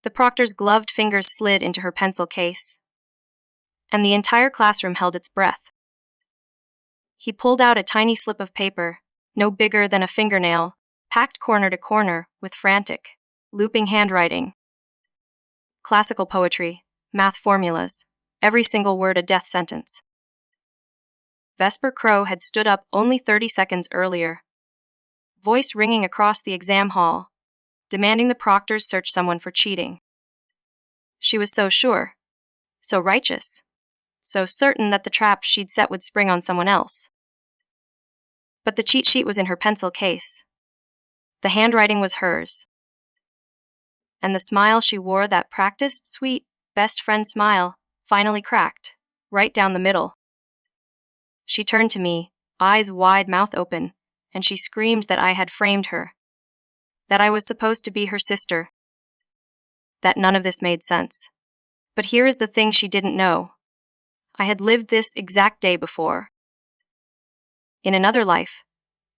The proctor's gloved fingers slid into her pencil case, and the entire classroom held its breath. He pulled out a tiny slip of paper, no bigger than a fingernail, packed corner to corner with frantic, looping handwriting. Classical poetry, math formulas, every single word a death sentence. Vesper Crow had stood up only 30 seconds earlier, voice ringing across the exam hall, demanding the proctors search someone for cheating. She was so sure, so righteous, so certain that the trap she'd set would spring on someone else. But the cheat sheet was in her pencil case. The handwriting was hers. And the smile she wore, that practiced, sweet, best friend smile, finally cracked, right down the middle. She turned to me, eyes wide, mouth open, and she screamed that I had framed her, that I was supposed to be her sister, that none of this made sense. But here is the thing she didn't know. I had lived this exact day before. In another life,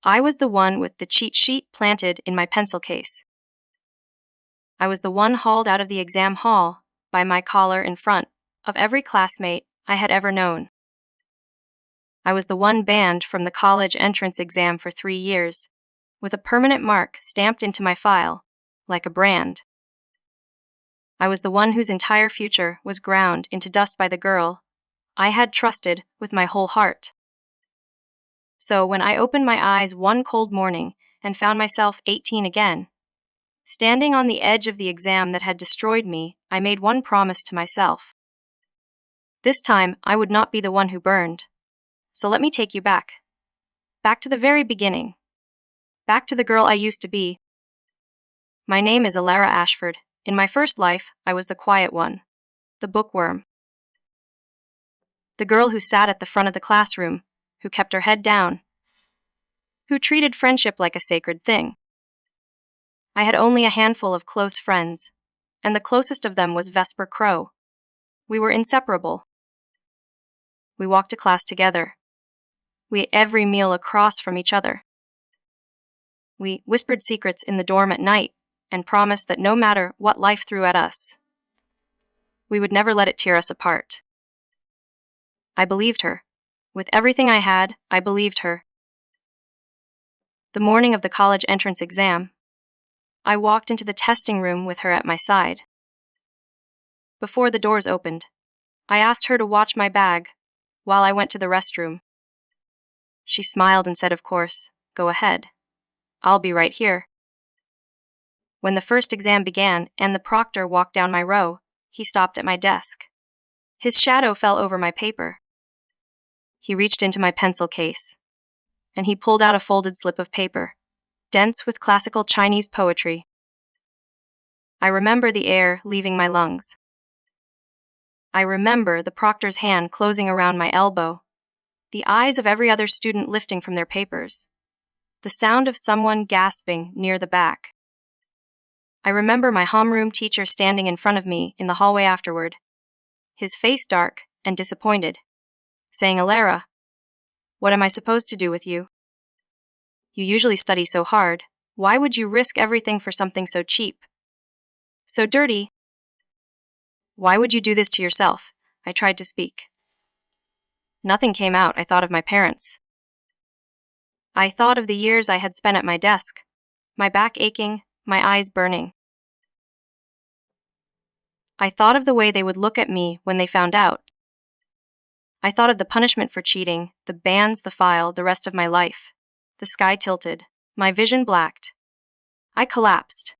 I was the one with the cheat sheet planted in my pencil case. I was the one hauled out of the exam hall by my collar in front of every classmate I had ever known. I was the one banned from the college entrance exam for 3 years, with a permanent mark stamped into my file, like a brand. I was the one whose entire future was ground into dust by the girl I had trusted with my whole heart. So when I opened my eyes one cold morning and found myself 18 again, standing on the edge of the exam that had destroyed me, I made one promise to myself. This time, I would not be the one who burned. So let me take you back. Back to the very beginning. Back to the girl I used to be. My name is Elara Ashford. In my first life, I was the quiet one, the bookworm. The girl who sat at the front of the classroom, who kept her head down, who treated friendship like a sacred thing. I had only a handful of close friends, and the closest of them was Vesper Crow. We were inseparable. We walked to class together. We ate every meal across from each other. We whispered secrets in the dorm at night and promised that no matter what life threw at us, we would never let it tear us apart. I believed her. With everything I had, I believed her. The morning of the college entrance exam, I walked into the testing room with her at my side. Before the doors opened, I asked her to watch my bag while I went to the restroom. She smiled and said, "Of course, go ahead. I'll be right here." When the first exam began and the proctor walked down my row, he stopped at my desk. His shadow fell over my paper. He reached into my pencil case, and he pulled out a folded slip of paper, dense with classical Chinese poetry. I remember the air leaving my lungs. I remember the proctor's hand closing around my elbow, the eyes of every other student lifting from their papers, the sound of someone gasping near the back. I remember my homeroom teacher standing in front of me in the hallway afterward, his face dark and disappointed, saying, "Elara, what am I supposed to do with you? You usually study so hard. Why would you risk everything for something so cheap? So dirty? Why would you do this to yourself?" I tried to speak. Nothing came out. I thought of my parents. I thought of the years I had spent at my desk, my back aching, my eyes burning. I thought of the way they would look at me when they found out. I thought of the punishment for cheating, the bans, the file, the rest of my life. The sky tilted. My vision blacked. I collapsed.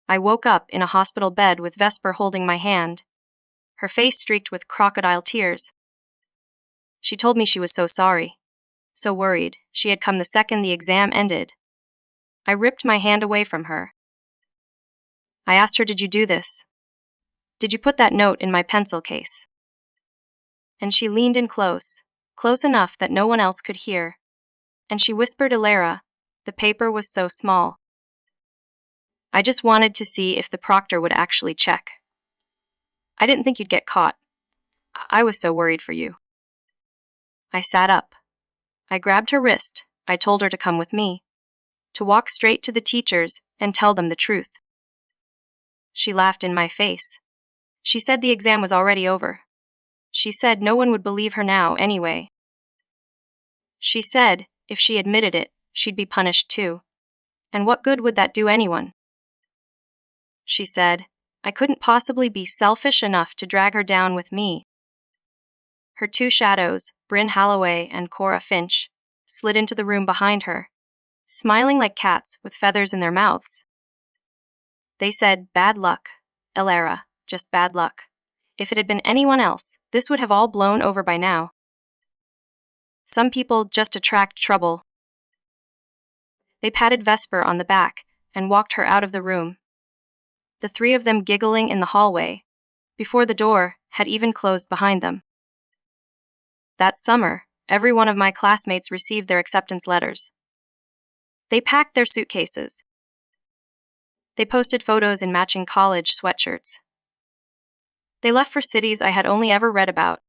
I woke up in a hospital bed with Vesper holding my hand, her face streaked with crocodile tears. She told me she was so sorry, so worried. She had come the second the exam ended. I ripped my hand away from her. I asked her, "Did you do this? Did you put that note in my pencil case?" And she leaned in close, close enough that no one else could hear. And she whispered, "Elara, the paper was so small. I just wanted to see if the proctor would actually check. I didn't think you'd get caught. I was so worried for you." I sat up. I grabbed her wrist. I told her to come with me, to walk straight to the teachers and tell them the truth. She laughed in my face. She said the exam was already over. She said no one would believe her now anyway. She said, if she admitted it, she'd be punished too. And what good would that do anyone? She said, I couldn't possibly be selfish enough to drag her down with me. Her two shadows, Bryn Halloway and Cora Finch, slid into the room behind her, smiling like cats with feathers in their mouths. They said, bad luck, Elara, just bad luck. If it had been anyone else, this would have all blown over by now. Some people just attract trouble. They patted Vesper on the back and walked her out of the room. The three of them giggling in the hallway, before the door had even closed behind them. That summer, every one of my classmates received their acceptance letters. They packed their suitcases. They posted photos in matching college sweatshirts. They left for cities I had only ever read about.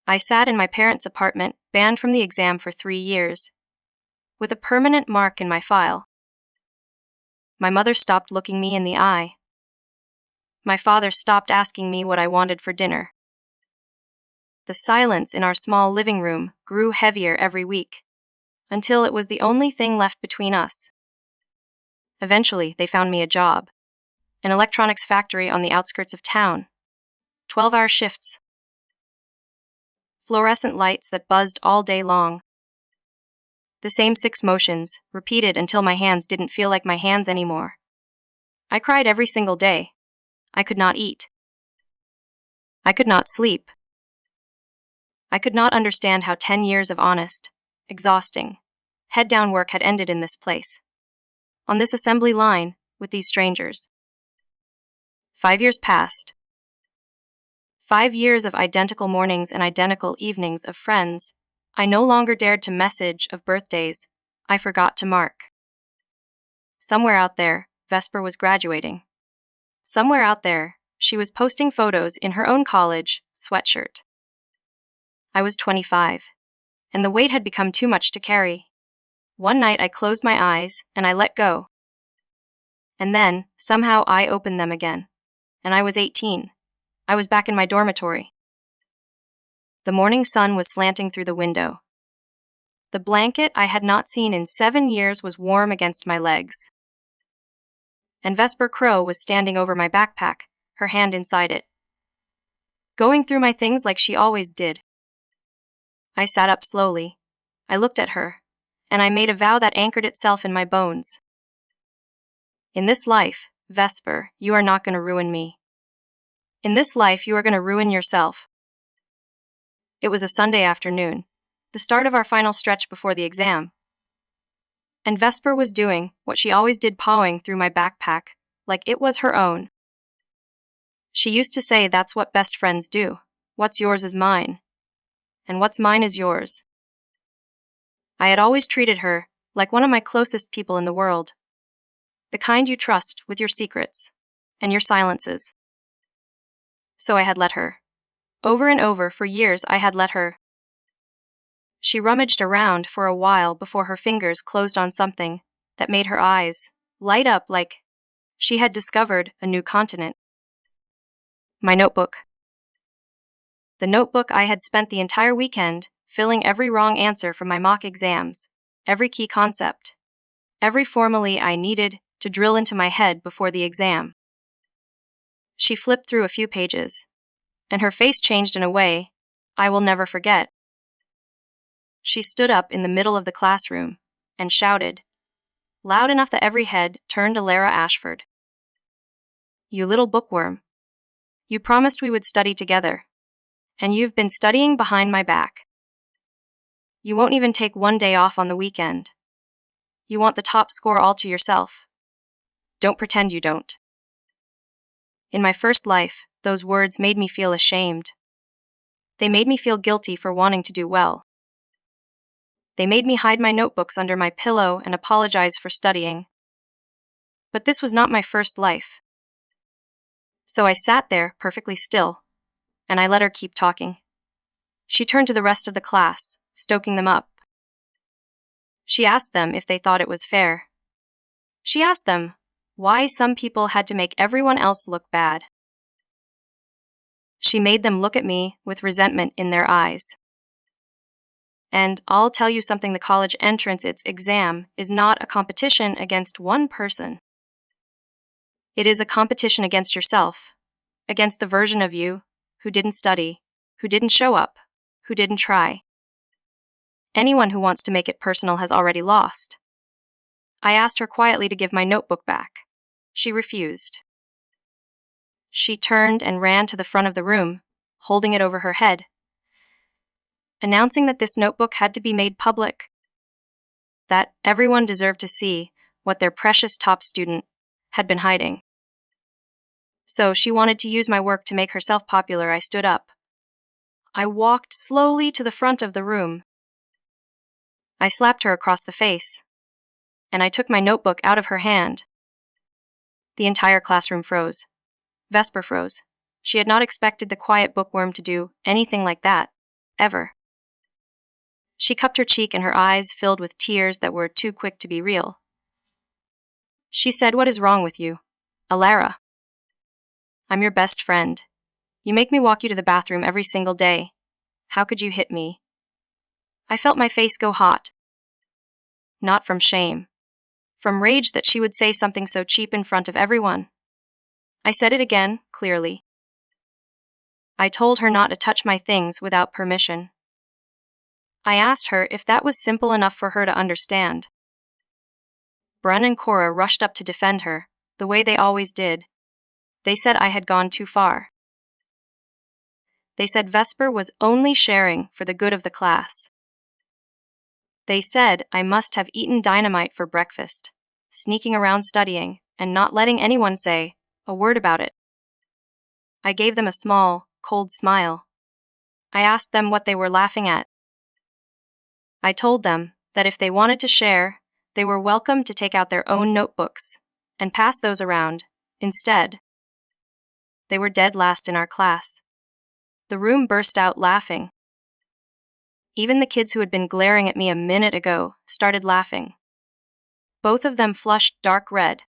I sat in my parents' apartment, banned from the exam for 3 years, with a permanent mark in my file. My mother stopped looking me in the eye. My father stopped asking me what I wanted for dinner. The silence in our small living room grew heavier every week, until it was the only thing left between us. Eventually, they found me a job. An electronics factory on the outskirts of town. 12-hour shifts. Fluorescent lights that buzzed all day long. The same 6 motions, repeated until my hands didn't feel like my hands anymore. I cried every single day. I could not eat. I could not sleep. I could not understand how 10 years of honest, exhausting, head-down work had ended in this place. On this assembly line, with these strangers. 5 years passed. 5 years of identical mornings and identical evenings of friends. I no longer dared to message of birthdays I forgot to mark. Somewhere out there, Vesper was graduating. Somewhere out there, she was posting photos in her own college sweatshirt. I was 25, and the weight had become too much to carry. One night I closed my eyes and I let go. And then, somehow I opened them again. And I was 18. I was back in my dormitory. The morning sun was slanting through the window. The blanket I had not seen in 7 years was warm against my legs. And Vesper Crow was standing over my backpack, her hand inside it. Going through my things like she always did. I sat up slowly. I looked at her, and I made a vow that anchored itself in my bones. In this life, Vesper, you are not going to ruin me. In this life, you are going to ruin yourself. It was a Sunday afternoon, the start of our final stretch before the exam. And Vesper was doing what she always did, pawing through my backpack, like it was her own. She used to say that's what best friends do. What's yours is mine. And what's mine is yours. I had always treated her like one of my closest people in the world. The kind you trust with your secrets and your silences. So I had let her. Over and over for years I had let her. She rummaged around for a while before her fingers closed on something that made her eyes light up like she had discovered a new continent. My notebook. The notebook I had spent the entire weekend filling every wrong answer from my mock exams, every key concept, every formulae I needed to drill into my head before the exam. She flipped through a few pages, and her face changed in a way I will never forget. She stood up in the middle of the classroom and shouted, loud enough that every head turned to Elara Ashford. You little bookworm. You promised we would study together, and you've been studying behind my back. You won't even take 1 day off on the weekend. You want the top score all to yourself. Don't pretend you don't. In my first life, those words made me feel ashamed. They made me feel guilty for wanting to do well. They made me hide my notebooks under my pillow and apologize for studying. But this was not my first life. So I sat there, perfectly still, and I let her keep talking. She turned to the rest of the class, stoking them up. She asked them if they thought it was fair. She asked them, why some people had to make everyone else look bad. She made them look at me with resentment in their eyes. And I'll tell you something, the college entrance exam is not a competition against one person. It is a competition against yourself, against the version of you who didn't study, who didn't show up, who didn't try. Anyone who wants to make it personal has already lost. I asked her quietly to give my notebook back. She refused. She turned and ran to the front of the room, holding it over her head, announcing that this notebook had to be made public, that everyone deserved to see what their precious top student had been hiding. So she wanted to use my work to make herself popular. I stood up. I walked slowly to the front of the room. I slapped her across the face, and I took my notebook out of her hand. The entire classroom froze. Vesper froze. She had not expected the quiet bookworm to do anything like that, ever. She cupped her cheek and her eyes filled with tears that were too quick to be real. She said, "What is wrong with you, Elara? I'm your best friend. You make me walk you to the bathroom every single day. How could you hit me?" I felt my face go hot. Not from shame. From rage that she would say something so cheap in front of everyone. I said it again, clearly. I told her not to touch my things without permission. I asked her if that was simple enough for her to understand. Brun and Cora rushed up to defend her, the way they always did. They said I had gone too far. They said Vesper was only sharing for the good of the class. They said I must have eaten dynamite for breakfast, sneaking around studying, and not letting anyone say a word about it. I gave them a small, cold smile. I asked them what they were laughing at. I told them that if they wanted to share, they were welcome to take out their own notebooks and pass those around. Instead, they were dead last in our class. The room burst out laughing. Even the kids who had been glaring at me a minute ago started laughing. Both of them flushed dark red.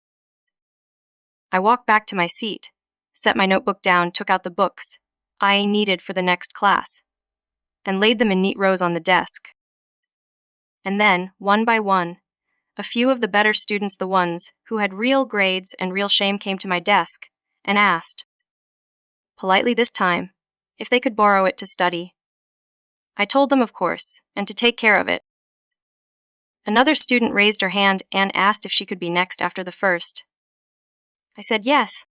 I walked back to my seat, set my notebook down, took out the books I needed for the next class, and laid them in neat rows on the desk. And then, one by one, a few of the better students, the ones who had real grades and real shame, came to my desk and asked, politely this time, if they could borrow it to study. I told them, of course, and to take care of it. Another student raised her hand and asked if she could be next after the first. I said yes.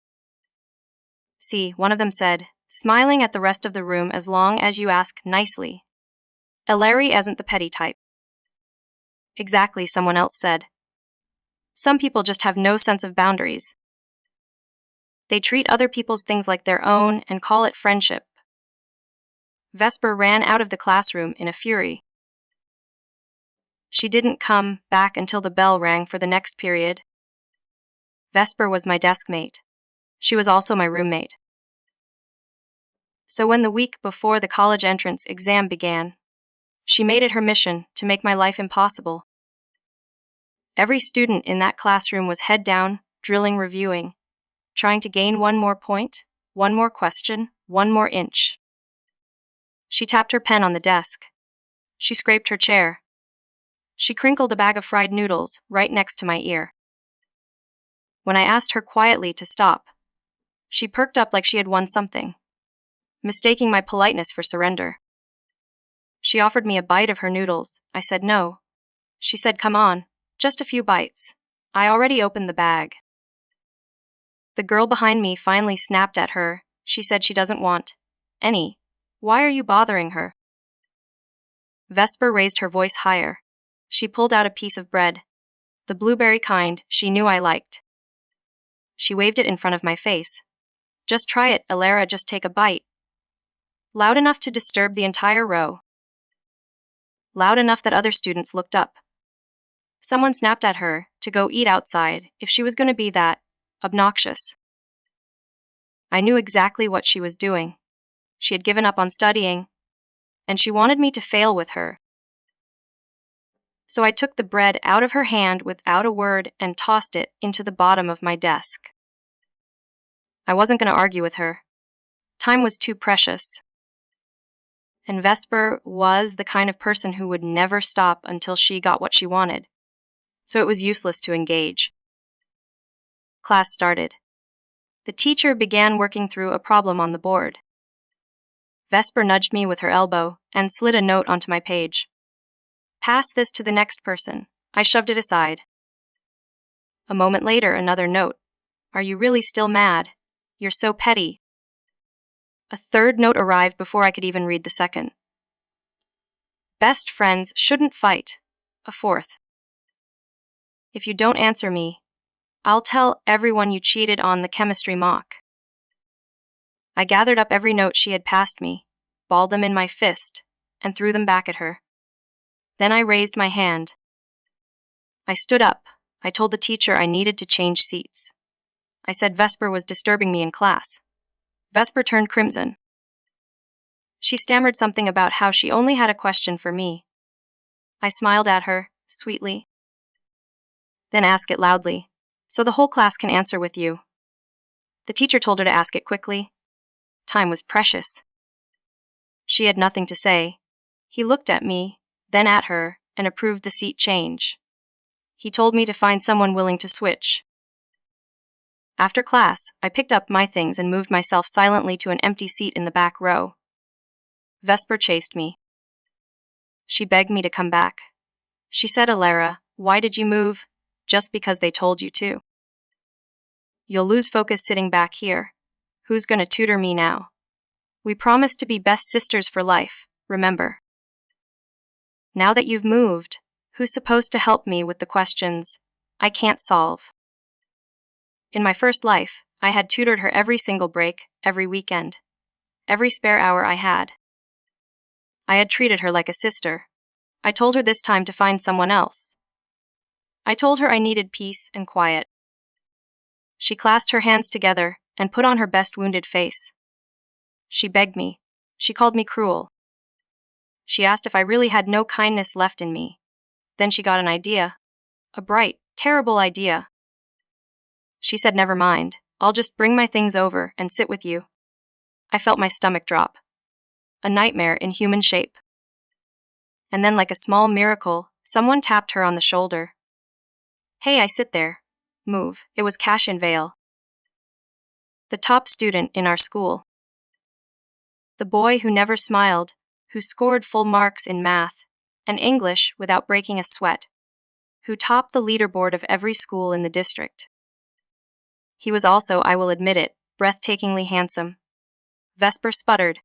See, one of them said, smiling at the rest of the room, as long as you ask nicely. Elara isn't the petty type. Exactly, someone else said. Some people just have no sense of boundaries. They treat other people's things like their own and call it friendship. Vesper ran out of the classroom in a fury. She didn't come back until the bell rang for the next period. Vesper was my desk mate. She was also my roommate. So when the week before the college entrance exam began, she made it her mission to make my life impossible. Every student in that classroom was head down, drilling, reviewing, trying to gain one more point, one more question, one more inch. She tapped her pen on the desk. She scraped her chair. She crinkled a bag of fried noodles right next to my ear. When I asked her quietly to stop, she perked up like she had won something, mistaking my politeness for surrender. She offered me a bite of her noodles. I said no. She said, "Come on, just a few bites." I already opened the bag. The girl behind me finally snapped at her. She said she doesn't want any. Why are you bothering her? Vesper raised her voice higher. She pulled out a piece of bread, the blueberry kind she knew I liked. She waved it in front of my face. "Just try it, Elara, just take a bite." Loud enough to disturb the entire row. Loud enough that other students looked up. Someone snapped at her to go eat outside if she was going to be that obnoxious. I knew exactly what she was doing. She had given up on studying, and she wanted me to fail with her. So I took the bread out of her hand without a word and tossed it into the bottom of my desk. I wasn't going to argue with her. Time was too precious. And Vesper was the kind of person who would never stop until she got what she wanted. So it was useless to engage. Class started. The teacher began working through a problem on the board. Vesper nudged me with her elbow and slid a note onto my page. Pass this to the next person. I shoved it aside. A moment later, another note. Are you really still mad? You're so petty. A third note arrived before I could even read the second. Best friends shouldn't fight. A fourth. If you don't answer me, I'll tell everyone you cheated on the chemistry mock. I gathered up every note she had passed me, balled them in my fist, and threw them back at her. Then I raised my hand. I stood up. I told the teacher I needed to change seats. I said Vesper was disturbing me in class. Vesper turned crimson. She stammered something about how she only had a question for me. I smiled at her, sweetly. Then ask it loudly, so the whole class can answer with you. The teacher told her to ask it quickly. Time was precious. She had nothing to say. He looked at me, then at her, and approved the seat change. He told me to find someone willing to switch. After class, I picked up my things and moved myself silently to an empty seat in the back row. Vesper chased me. She begged me to come back. She said, Elara, why did you move? Just because they told you to. You'll lose focus sitting back here. Who's gonna tutor me now? We promised to be best sisters for life, remember? Now that you've moved, who's supposed to help me with the questions I can't solve? In my first life, I had tutored her every single break, every weekend, every spare hour I had. I had treated her like a sister. I told her this time to find someone else. I told her I needed peace and quiet. She clasped her hands together and put on her best wounded face. She begged me. She called me cruel. She asked if I really had no kindness left in me. Then she got an idea. A bright, terrible idea. She said, never mind. I'll just bring my things over and sit with you. I felt my stomach drop. A nightmare in human shape. And then, like a small miracle, someone tapped her on the shoulder. Hey, I sit there. Move. It was Cassian, the top student in our school. The boy who never smiled, who scored full marks in math and English without breaking a sweat, who topped the leaderboard of every school in the district. He was also, I will admit it, breathtakingly handsome. Vesper sputtered.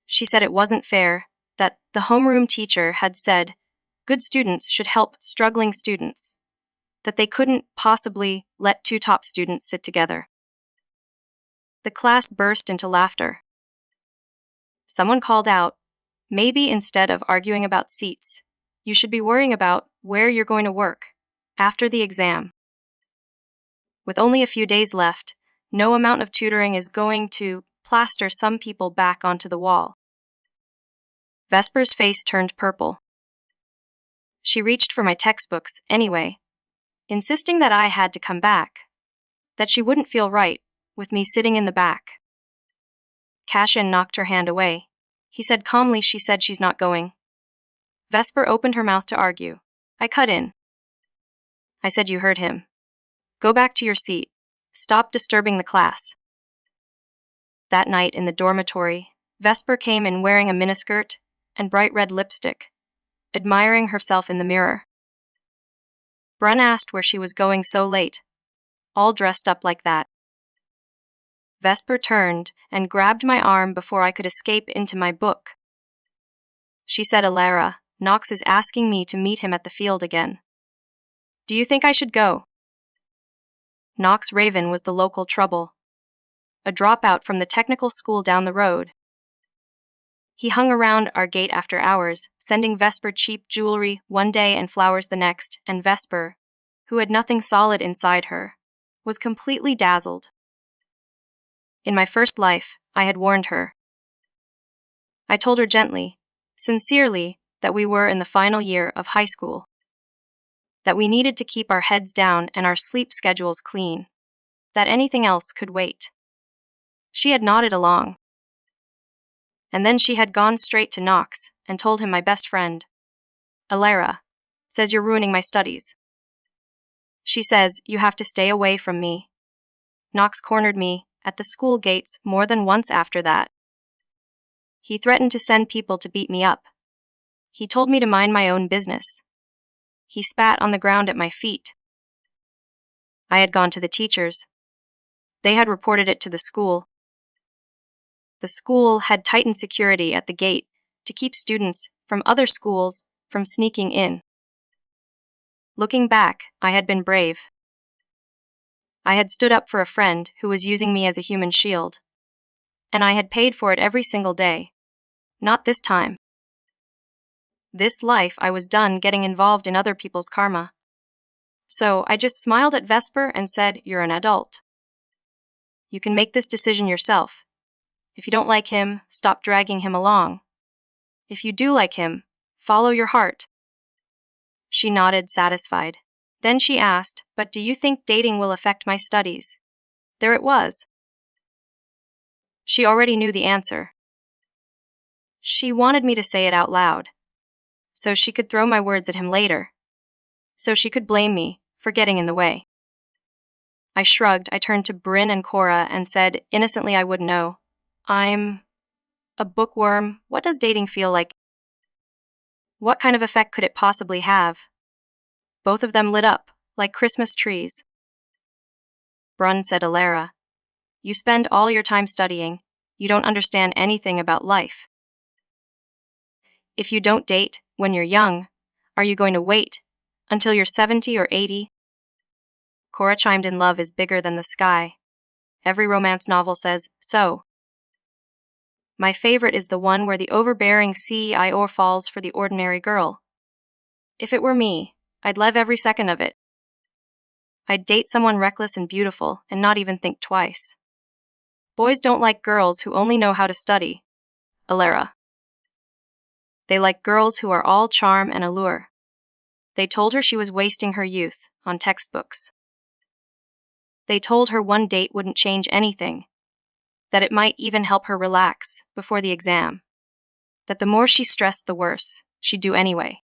She said it wasn't fair, that the homeroom teacher had said good students should help struggling students, that they couldn't possibly let two top students sit together. The class burst into laughter. Someone called out, maybe instead of arguing about seats, you should be worrying about where you're going to work after the exam. With only a few days left, no amount of tutoring is going to plaster some people back onto the wall. Vesper's face turned purple. She reached for my textbooks anyway, insisting that I had to come back, that she wouldn't feel right with me sitting in the back. Cassian knocked her hand away. He said calmly she said she's not going. Vesper opened her mouth to argue. I cut in. I said you heard him. Go back to your seat. Stop disturbing the class. That night in the dormitory, Vesper came in wearing a miniskirt and bright red lipstick, admiring herself in the mirror. Brun asked where she was going so late, all dressed up like that. Vesper turned and grabbed my arm before I could escape into my book. She said, Elara, Knox is asking me to meet him at the field again. Do you think I should go? Knox Raven was the local trouble, a dropout from the technical school down the road. He hung around our gate after hours, sending Vesper cheap jewelry one day and flowers the next, and Vesper, who had nothing solid inside her, was completely dazzled. In my first life, I had warned her. I told her gently, sincerely, that we were in the final year of high school, that we needed to keep our heads down and our sleep schedules clean, that anything else could wait. She had nodded along. And then she had gone straight to Knox and told him my best friend, Elara, says you're ruining my studies. She says you have to stay away from me. Knox cornered me at the school gates more than once after that. He threatened to send people to beat me up. He told me to mind my own business. He spat on the ground at my feet. I had gone to the teachers. They had reported it to the school. The school had tightened security at the gate to keep students from other schools from sneaking in. Looking back, I had been brave. I had stood up for a friend who was using me as a human shield. And I had paid for it every single day. Not this time. This life, I was done getting involved in other people's karma. So I just smiled at Vesper and said, "You're an adult. You can make this decision yourself. If you don't like him, stop dragging him along. If you do like him, follow your heart." She nodded, satisfied. Then she asked, "But do you think dating will affect my studies?" There it was. She already knew the answer. She wanted me to say it out loud, so she could throw my words at him later, so she could blame me for getting in the way. I shrugged. I turned to Bryn and Cora and said, innocently, I wouldn't know. I'm a bookworm. What does dating feel like? What kind of effect could it possibly have? Both of them lit up, like Christmas trees. Brun said, Elara, you spend all your time studying. You don't understand anything about life. If you don't date when you're young, are you going to wait until you're 70 or 80? Cora chimed in, love is bigger than the sky. Every romance novel says so. My favorite is the one where the overbearing CEO falls for the ordinary girl. If it were me, I'd love every second of it. I'd date someone reckless and beautiful and not even think twice. Boys don't like girls who only know how to study, Elara. They like girls who are all charm and allure. They told her she was wasting her youth on textbooks. They told her one date wouldn't change anything, that it might even help her relax before the exam, that the more she stressed the worse she'd do anyway.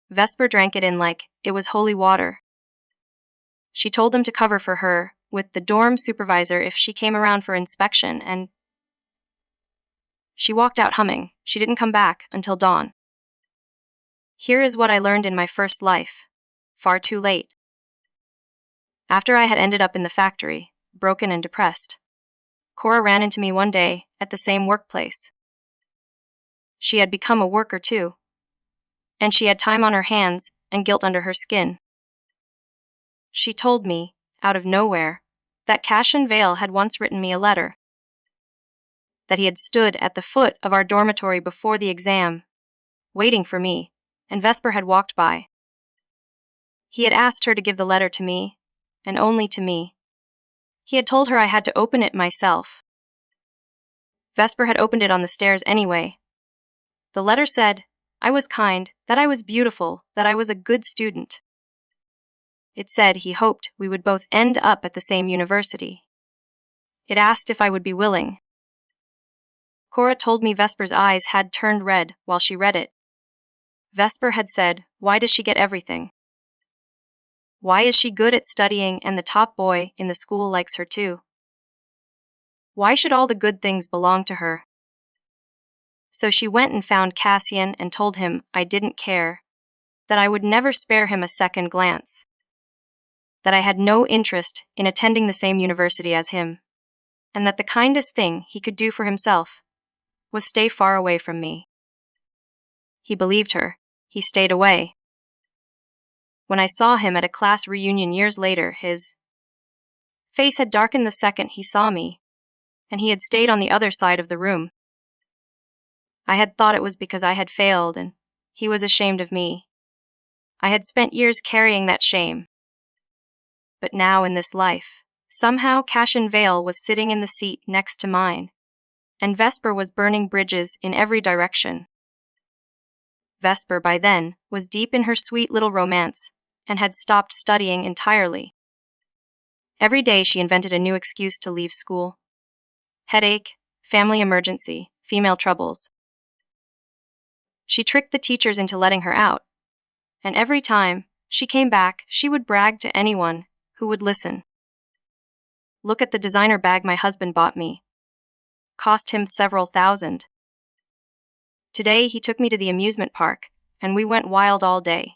Vesper drank it in like it was holy water. She told them to cover for her with the dorm supervisor if she came around for inspection, and she walked out humming. She didn't come back until dawn. Here is what I learned in my first life. Far too late. After I had ended up in the factory, broken and depressed, Cora ran into me one day at the same workplace. She had become a worker too, and she had time on her hands and guilt under her skin. She told me, out of nowhere, that Cassian had once written me a letter, that he had stood at the foot of our dormitory before the exam, waiting for me, and Vesper had walked by. He had asked her to give the letter to me, and only to me. He had told her I had to open it myself. Vesper had opened it on the stairs anyway. The letter said, I was kind, that I was beautiful, that I was a good student. It said he hoped we would both end up at the same university. It asked if I would be willing. Cora told me Vesper's eyes had turned red while she read it. Vesper had said, why does she get everything? Why is she good at studying and the top boy in the school likes her too? Why should all the good things belong to her? So she went and found Cassian and told him I didn't care, that I would never spare him a second glance, that I had no interest in attending the same university as him, and that the kindest thing he could do for himself was stay far away from me. He believed her. He stayed away. When I saw him at a class reunion years later, his face had darkened the second he saw me, and he had stayed on the other side of the room. I had thought it was because I had failed, and he was ashamed of me. I had spent years carrying that shame. But now in this life, somehow Cassian was sitting in the seat next to mine, and Vesper was burning bridges in every direction. Vesper, by then, was deep in her sweet little romance and had stopped studying entirely. Every day she invented a new excuse to leave school. Headache, family emergency, female troubles. She tricked the teachers into letting her out, and every time she came back, she would brag to anyone who would listen. Look at the designer bag my husband bought me. Cost him several thousand. Today he took me to the amusement park, and we went wild all day.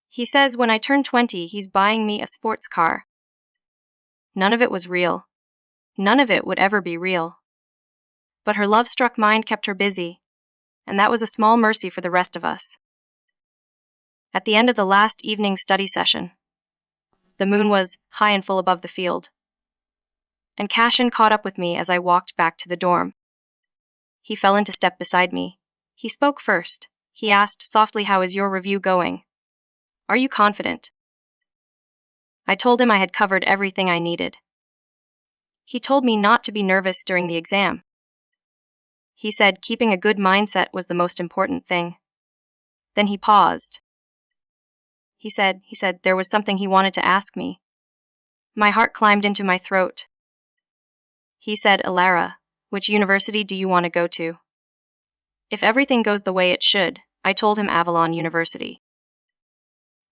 He says when I turn 20, he's buying me a sports car. None of it was real. None of it would ever be real. But her love-struck mind kept her busy, and that was a small mercy for the rest of us. At the end of the last evening study session, the moon was high and full above the field, and Cassian caught up with me as I walked back to the dorm. He fell into step beside me. He spoke first. He asked softly, "How is your review going? Are you confident?" I told him I had covered everything I needed. He told me not to be nervous during the exam. He said keeping a good mindset was the most important thing. Then he paused. He said there was something he wanted to ask me. My heart climbed into my throat. He said, "Elara, which university do you want to go to?" If everything goes the way it should, I told him Avalon University.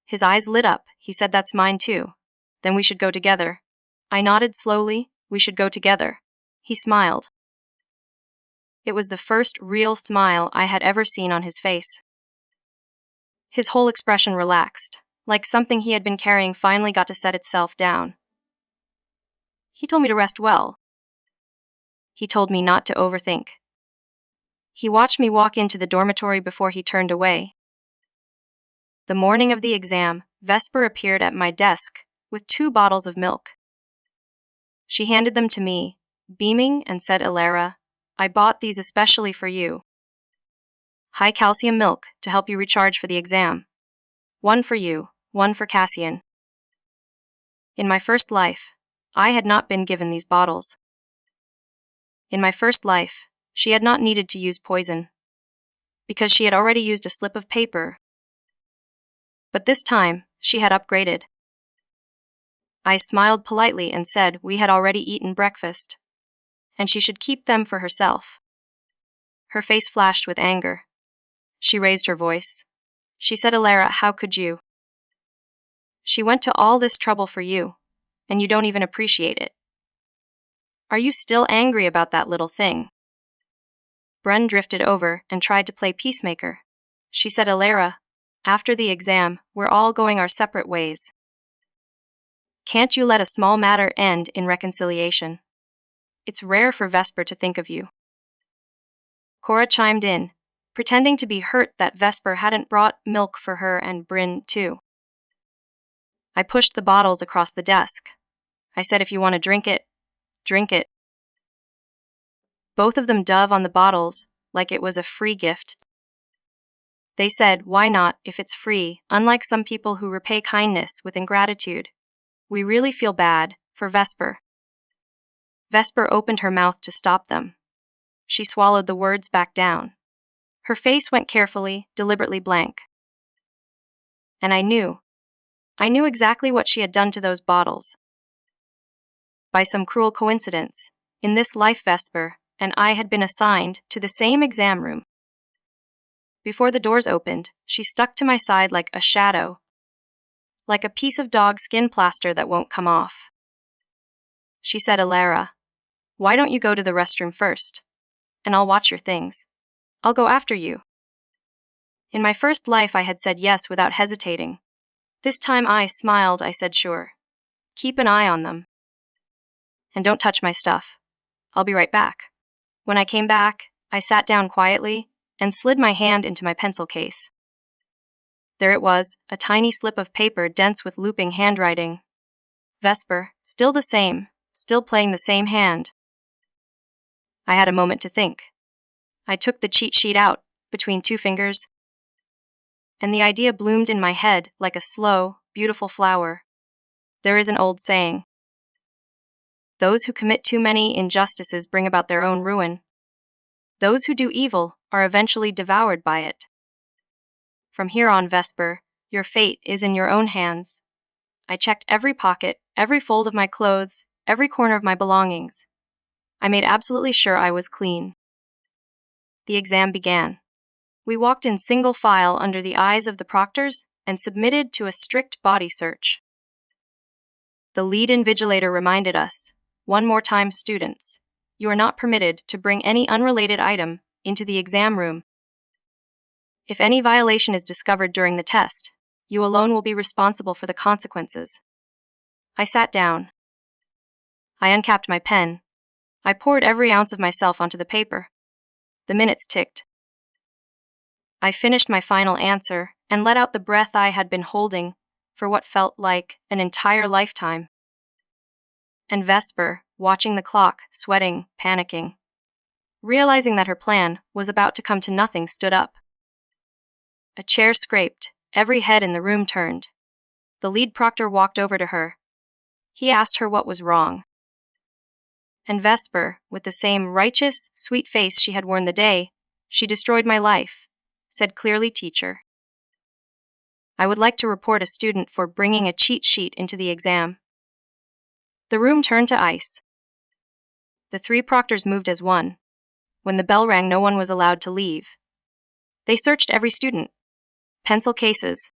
His eyes lit up. He said, "That's mine too. Then we should go together." I nodded slowly. "We should go together." He smiled. It was the first real smile I had ever seen on his face. His whole expression relaxed, like something he had been carrying finally got to set itself down. He told me to rest well. He told me not to overthink. He watched me walk into the dormitory before he turned away. The morning of the exam, Vesper appeared at my desk with 2 bottles of milk. She handed them to me, beaming, and said, "Elara, I bought these especially for you. High calcium milk to help you recharge for the exam. 1 for you, 1 for Cassian." In my first life, I had not been given these bottles. In my first life, she had not needed to use poison, because she had already used a slip of paper. But this time, she had upgraded. I smiled politely and said we had already eaten breakfast, and she should keep them for herself. Her face flashed with anger. She raised her voice. She said, "Elara, how could you? She went to all this trouble for you, and you don't even appreciate it. Are you still angry about that little thing?" Brun drifted over and tried to play peacemaker. She said, "Elara, after the exam, we're all going our separate ways. Can't you let a small matter end in reconciliation? It's rare for Vesper to think of you." Cora chimed in, pretending to be hurt that Vesper hadn't brought milk for her and Bryn, too. I pushed the bottles across the desk. I said, "If you want to drink it, drink it." Both of them dove on the bottles like it was a free gift. They said, "Why not, if it's free?" Unlike some people who repay kindness with ingratitude, we really feel bad for Vesper. Vesper opened her mouth to stop them. She swallowed the words back down. Her face went carefully, deliberately blank. And I knew exactly what she had done to those bottles. By some cruel coincidence, in this life Vesper and I had been assigned to the same exam room. Before the doors opened, she stuck to my side like a shadow, like a piece of dog skin plaster that won't come off. She said, "Elara, why don't you go to the restroom first, and I'll watch your things. I'll go after you." In my first life I had said yes without hesitating. This time I smiled. I said, "Sure. Keep an eye on them. And don't touch my stuff. I'll be right back." When I came back, I sat down quietly and slid my hand into my pencil case. There it was, a tiny slip of paper dense with looping handwriting. Vesper, still the same, still playing the same hand. I had a moment to think. I took the cheat sheet out between 2 fingers, and the idea bloomed in my head like a slow, beautiful flower. There is an old saying: "Those who commit too many injustices bring about their own ruin. Those who do evil are eventually devoured by it." From here on, Vesper, your fate is in your own hands. I checked every pocket, every fold of my clothes, every corner of my belongings. I made absolutely sure I was clean. The exam began. We walked in single file under the eyes of the proctors and submitted to a strict body search. The lead invigilator reminded us, one more time, students, you are not permitted to bring any unrelated item into the exam room. If any violation is discovered during the test, you alone will be responsible for the consequences. I sat down. I uncapped my pen. I poured every ounce of myself onto the paper. The minutes ticked. I finished my final answer and let out the breath I had been holding for what felt like an entire lifetime. And Vesper, watching the clock, sweating, panicking, realizing that her plan was about to come to nothing, stood up. A chair scraped, every head in the room turned. The lead proctor walked over to her. He asked her what was wrong. And Vesper, with the same righteous, sweet face she had worn the day she destroyed my life, said clearly, "Teacher, I would like to report a student for bringing a cheat sheet into the exam." The room turned to ice. The three proctors moved as one. When the bell rang, no one was allowed to leave. They searched every student. Pencil cases,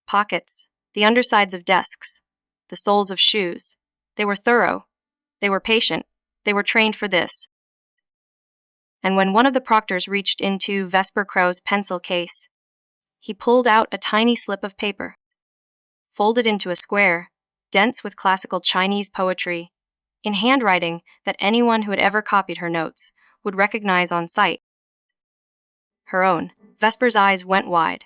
pockets, the undersides of desks, the soles of shoes. They were thorough. They were patient. They were trained for this. And when one of the proctors reached into Vesper Crow's pencil case, he pulled out a tiny slip of paper, folded into a square, dense with classical Chinese poetry, in handwriting that anyone who had ever copied her notes would recognize on sight. Her own. Vesper's eyes went wide.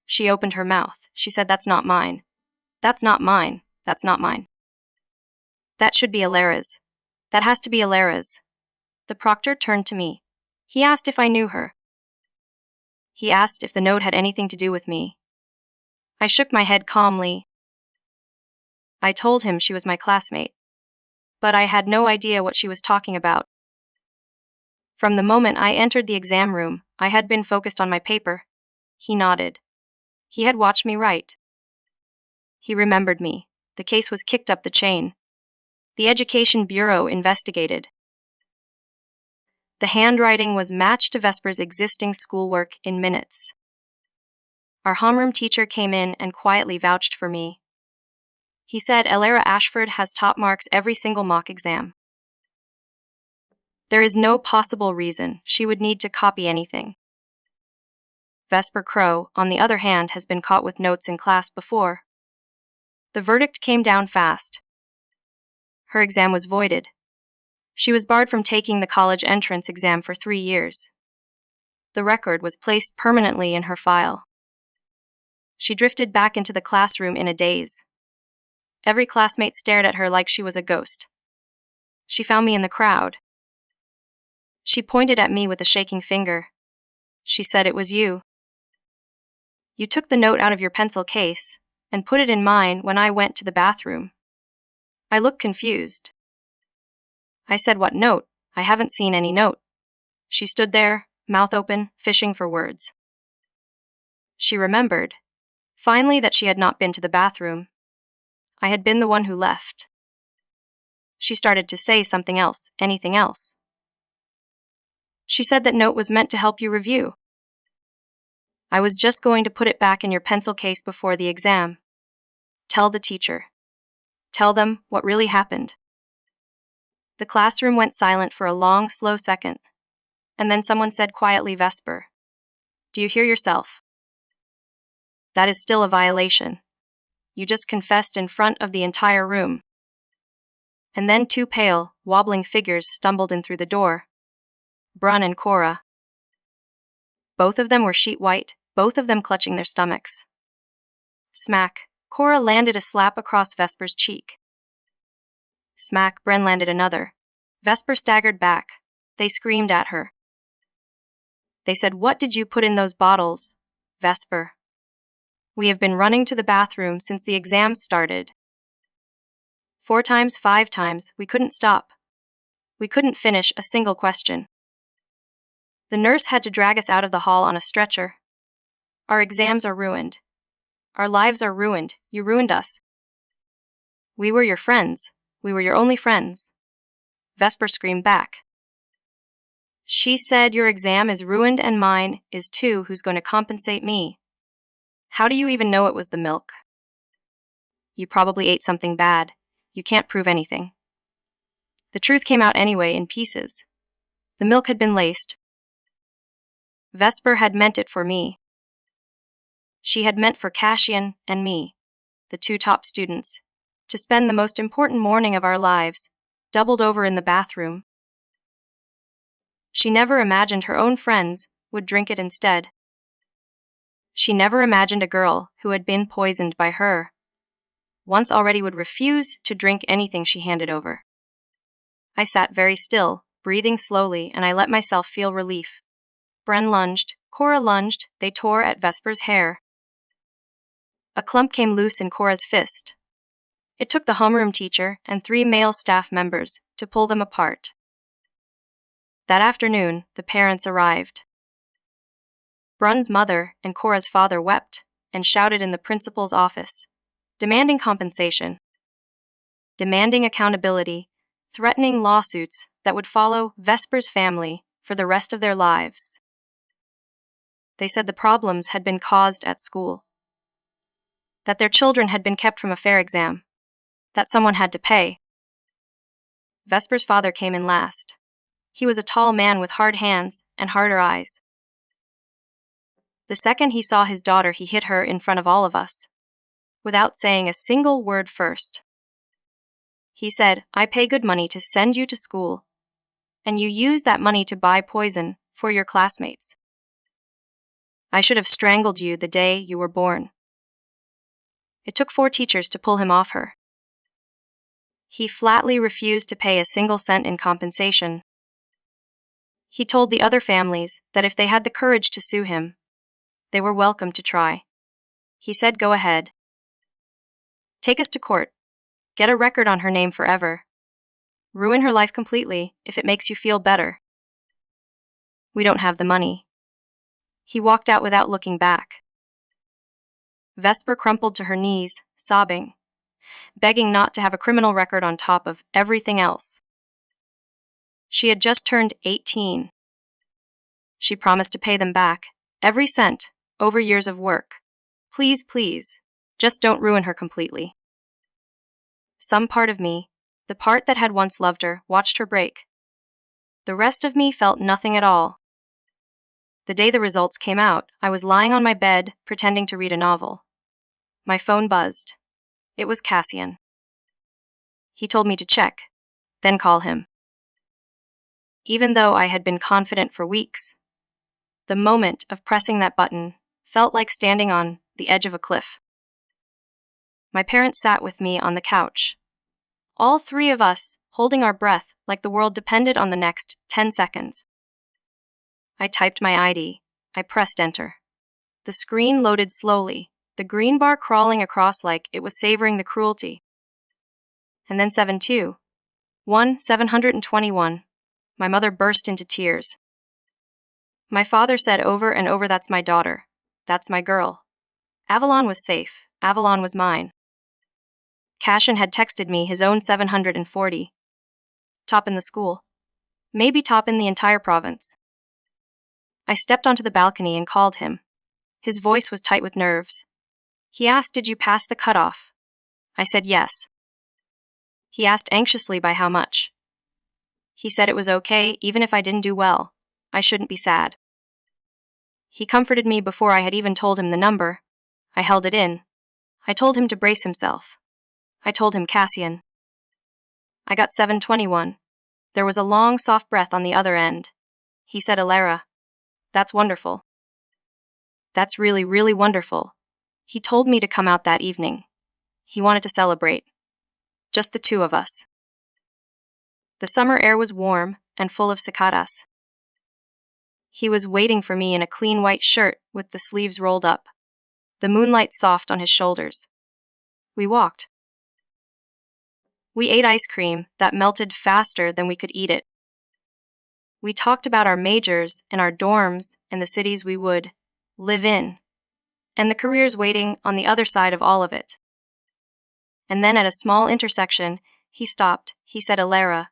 She opened her mouth. She said, "That's not mine. That's not mine. That's not mine. That should be Elara's. That has to be Elara's." The proctor turned to me. He asked if I knew her. He asked if the note had anything to do with me. I shook my head calmly. I told him she was my classmate, but I had no idea what she was talking about. From the moment I entered the exam room, I had been focused on my paper. He nodded. He had watched me write. He remembered me. The case was kicked up the chain. The Education Bureau investigated. The handwriting was matched to Vesper's existing schoolwork in minutes. Our homeroom teacher came in and quietly vouched for me. He said Elara Ashford has top marks every single mock exam. There is no possible reason she would need to copy anything. Vesper Crow, on the other hand, has been caught with notes in class before. The verdict came down fast. Her exam was voided. She was barred from taking the college entrance exam for 3 years. The record was placed permanently in her file. She drifted back into the classroom in a daze. Every classmate stared at her like she was a ghost. She found me in the crowd. She pointed at me with a shaking finger. She said, "It was you. You took the note out of your pencil case and put it in mine when I went to the bathroom." I looked confused. I said, "What note? I haven't seen any note." She stood there, mouth open, fishing for words. She remembered, finally, that she had not been to the bathroom. I had been the one who left. She started to say something else, anything else. She said that note was meant to help you review. I was just going to put it back in your pencil case before the exam. Tell the teacher. Tell them what really happened. The classroom went silent for a long, slow second, and then someone said quietly, "Vesper, do you hear yourself? That is still a violation. You just confessed in front of the entire room." And then 2 pale, wobbling figures stumbled in through the door. Brun and Cora. Both of them were sheet white, both of them clutching their stomachs. Smack, Cora landed a slap across Vesper's cheek. Smack, Bren landed another. Vesper staggered back. They screamed at her. They said, "What did you put in those bottles, Vesper? We have been running to the bathroom since the exams started. 4 times, 5 times, we couldn't stop. We couldn't finish a single question. The nurse had to drag us out of the hall on a stretcher. Our exams are ruined. Our lives are ruined. You ruined us. We were your friends. We were your only friends. Vesper screamed back. She said your exam is ruined and mine is too. Who's going to compensate me? How do you even know it was the milk? You probably ate something bad. You can't prove anything. The truth came out anyway in pieces. The milk had been laced. Vesper had meant it for me. She had meant for Cassian and me, the two top students, to spend the most important morning of our lives, doubled over in the bathroom. She never imagined her own friends would drink it instead. She never imagined a girl who had been poisoned by her once already would refuse to drink anything she handed over. I sat very still, breathing slowly, and I let myself feel relief. Bren lunged, Cora lunged, they tore at Vesper's hair. A clump came loose in Cora's fist. It took the homeroom teacher and 3 male staff members to pull them apart. That afternoon, the parents arrived. Brun's mother and Cora's father wept and shouted in the principal's office, demanding compensation, demanding accountability, threatening lawsuits that would follow Vesper's family for the rest of their lives. They said the problems had been caused at school, that their children had been kept from a fair exam, that someone had to pay. Vesper's father came in last. He was a tall man with hard hands and harder eyes. The second he saw his daughter, he hit her in front of all of us, without saying a single word first. He said, I pay good money to send you to school, and you use that money to buy poison for your classmates. I should have strangled you the day you were born. It took 4 teachers to pull him off her. He flatly refused to pay a single cent in compensation. He told the other families that if they had the courage to sue him, they were welcome to try. He said, go ahead. Take us to court. Get a record on her name forever. Ruin her life completely if it makes you feel better. We don't have the money. He walked out without looking back. Vesper crumpled to her knees, sobbing, begging not to have a criminal record on top of everything else. She had just turned 18. She promised to pay them back, every cent, over years of work. Please, please, just don't ruin her completely. Some part of me, the part that had once loved her, watched her break. The rest of me felt nothing at all. The day the results came out, I was lying on my bed, pretending to read a novel. My phone buzzed. It was Cassian. He told me to check, then call him. Even though I had been confident for weeks, the moment of pressing that button felt like standing on the edge of a cliff. My parents sat with me on the couch, all 3 of us holding our breath like the world depended on the next 10 seconds. I typed my ID. I pressed enter. The screen loaded slowly, the green bar crawling across like it was savoring the cruelty. And then 721. My mother burst into tears. My father said over and over, that's my daughter. That's my girl. Avalon was safe. Avalon was mine. Cassian had texted me his own 740. Top in the school. Maybe top in the entire province. I stepped onto the balcony and called him. His voice was tight with nerves. He asked, did you pass the cutoff? I said yes. He asked anxiously by how much. He said it was okay, even if I didn't do well. I shouldn't be sad. He comforted me before I had even told him the number. I held it in. I told him to brace himself. I told him Cassian. I got 721. There was a long, soft breath on the other end. He said, Elara. That's wonderful. That's really, really wonderful. He told me to come out that evening. He wanted to celebrate. Just the 2 of us. The summer air was warm and full of cicadas. He was waiting for me in a clean white shirt with the sleeves rolled up, the moonlight soft on his shoulders. We walked. We ate ice cream that melted faster than we could eat it. We talked about our majors and our dorms and the cities we would live in and the careers waiting on the other side of all of it. And then at a small intersection, he stopped. He said, "Elara."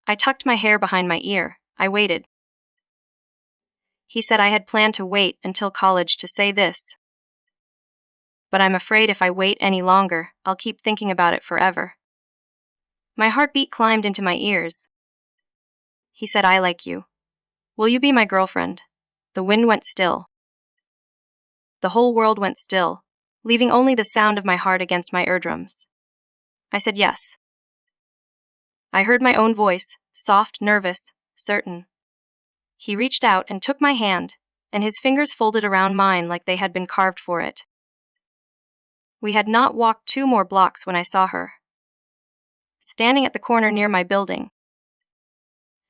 I tucked my hair behind my ear. I waited. He said I had planned to wait until college to say this. But I'm afraid if I wait any longer, I'll keep thinking about it forever. My heartbeat climbed into my ears. He said, "I like you. Will you be my girlfriend?" The wind went still. The whole world went still, leaving only the sound of my heart against my eardrums. I said yes. I heard my own voice, soft, nervous, certain. He reached out and took my hand, and his fingers folded around mine like they had been carved for it. We had not walked 2 more blocks when I saw her. Standing at the corner near my building.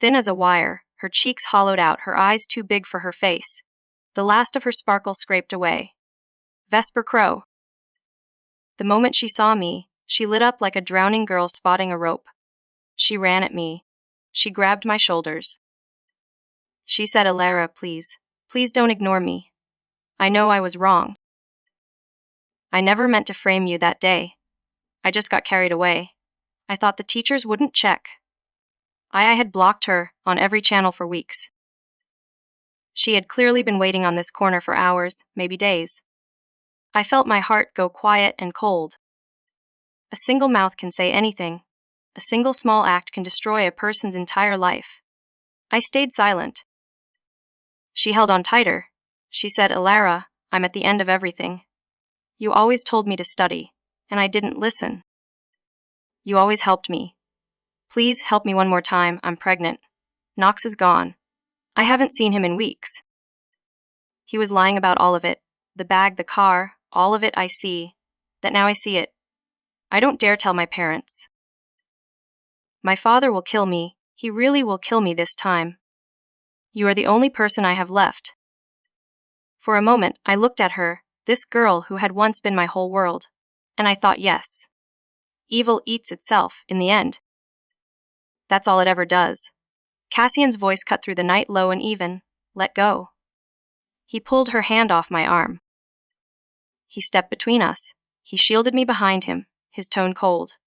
Thin as a wire, her cheeks hollowed out, her eyes too big for her face. The last of her sparkle scraped away. Vesper Crow. The moment she saw me, she lit up like a drowning girl spotting a rope. She ran at me. She grabbed my shoulders. She said, "Elara, please. Please don't ignore me. I know I was wrong. I never meant to frame you that day. I just got carried away. I thought the teachers wouldn't check. I had blocked her on every channel for weeks. She had clearly been waiting on this corner for hours, maybe days. I felt my heart go quiet and cold. A single mouth can say anything. A single small act can destroy a person's entire life. I stayed silent. She held on tighter. She said, "Elara, I'm at the end of everything. You always told me to study, and I didn't listen. You always helped me. Please help me one more time. I'm pregnant. Knox is gone. I haven't seen him in weeks. He was lying about all of it. The bag, the car, all of it. I see. That now I see it. I don't dare tell my parents. My father will kill me. He really will kill me this time. You are the only person I have left." For a moment, I looked at her, this girl who had once been my whole world, and I thought, yes. Evil eats itself, in the end. That's all it ever does. Cassian's voice cut through the night, low and even. "Let go." He pulled her hand off my arm. He stepped between us. He shielded me behind him, his tone cold.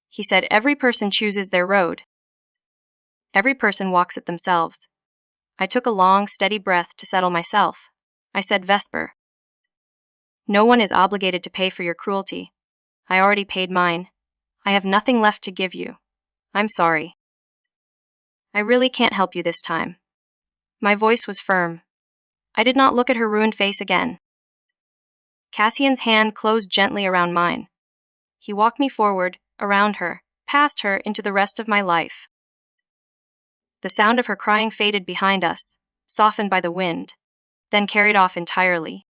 He said, "Every person chooses their road. Every person walks it themselves." I took a long, steady breath to settle myself. I said, "Vesper. No one is obligated to pay for your cruelty. I already paid mine. I have nothing left to give you. I'm sorry. I really can't help you this time." My voice was firm. I did not look at her ruined face again. Cassian's hand closed gently around mine. He walked me forward, around her, past her, into the rest of my life. The sound of her crying faded behind us, softened by the wind, then carried off entirely.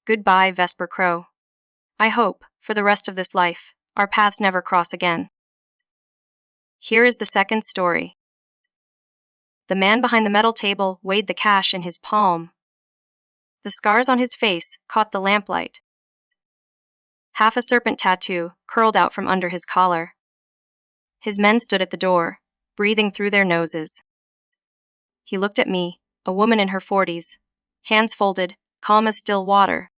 Goodbye, Vesper Crow. I hope, for the rest of this life, our paths never cross again. Here is the second story. The man behind the metal table weighed the cash in his palm. The scars on his face caught the lamplight. Half a serpent tattoo curled out from under his collar. His men stood at the door, breathing through their noses. He looked at me, a woman in her 40s, hands folded, calm as still water.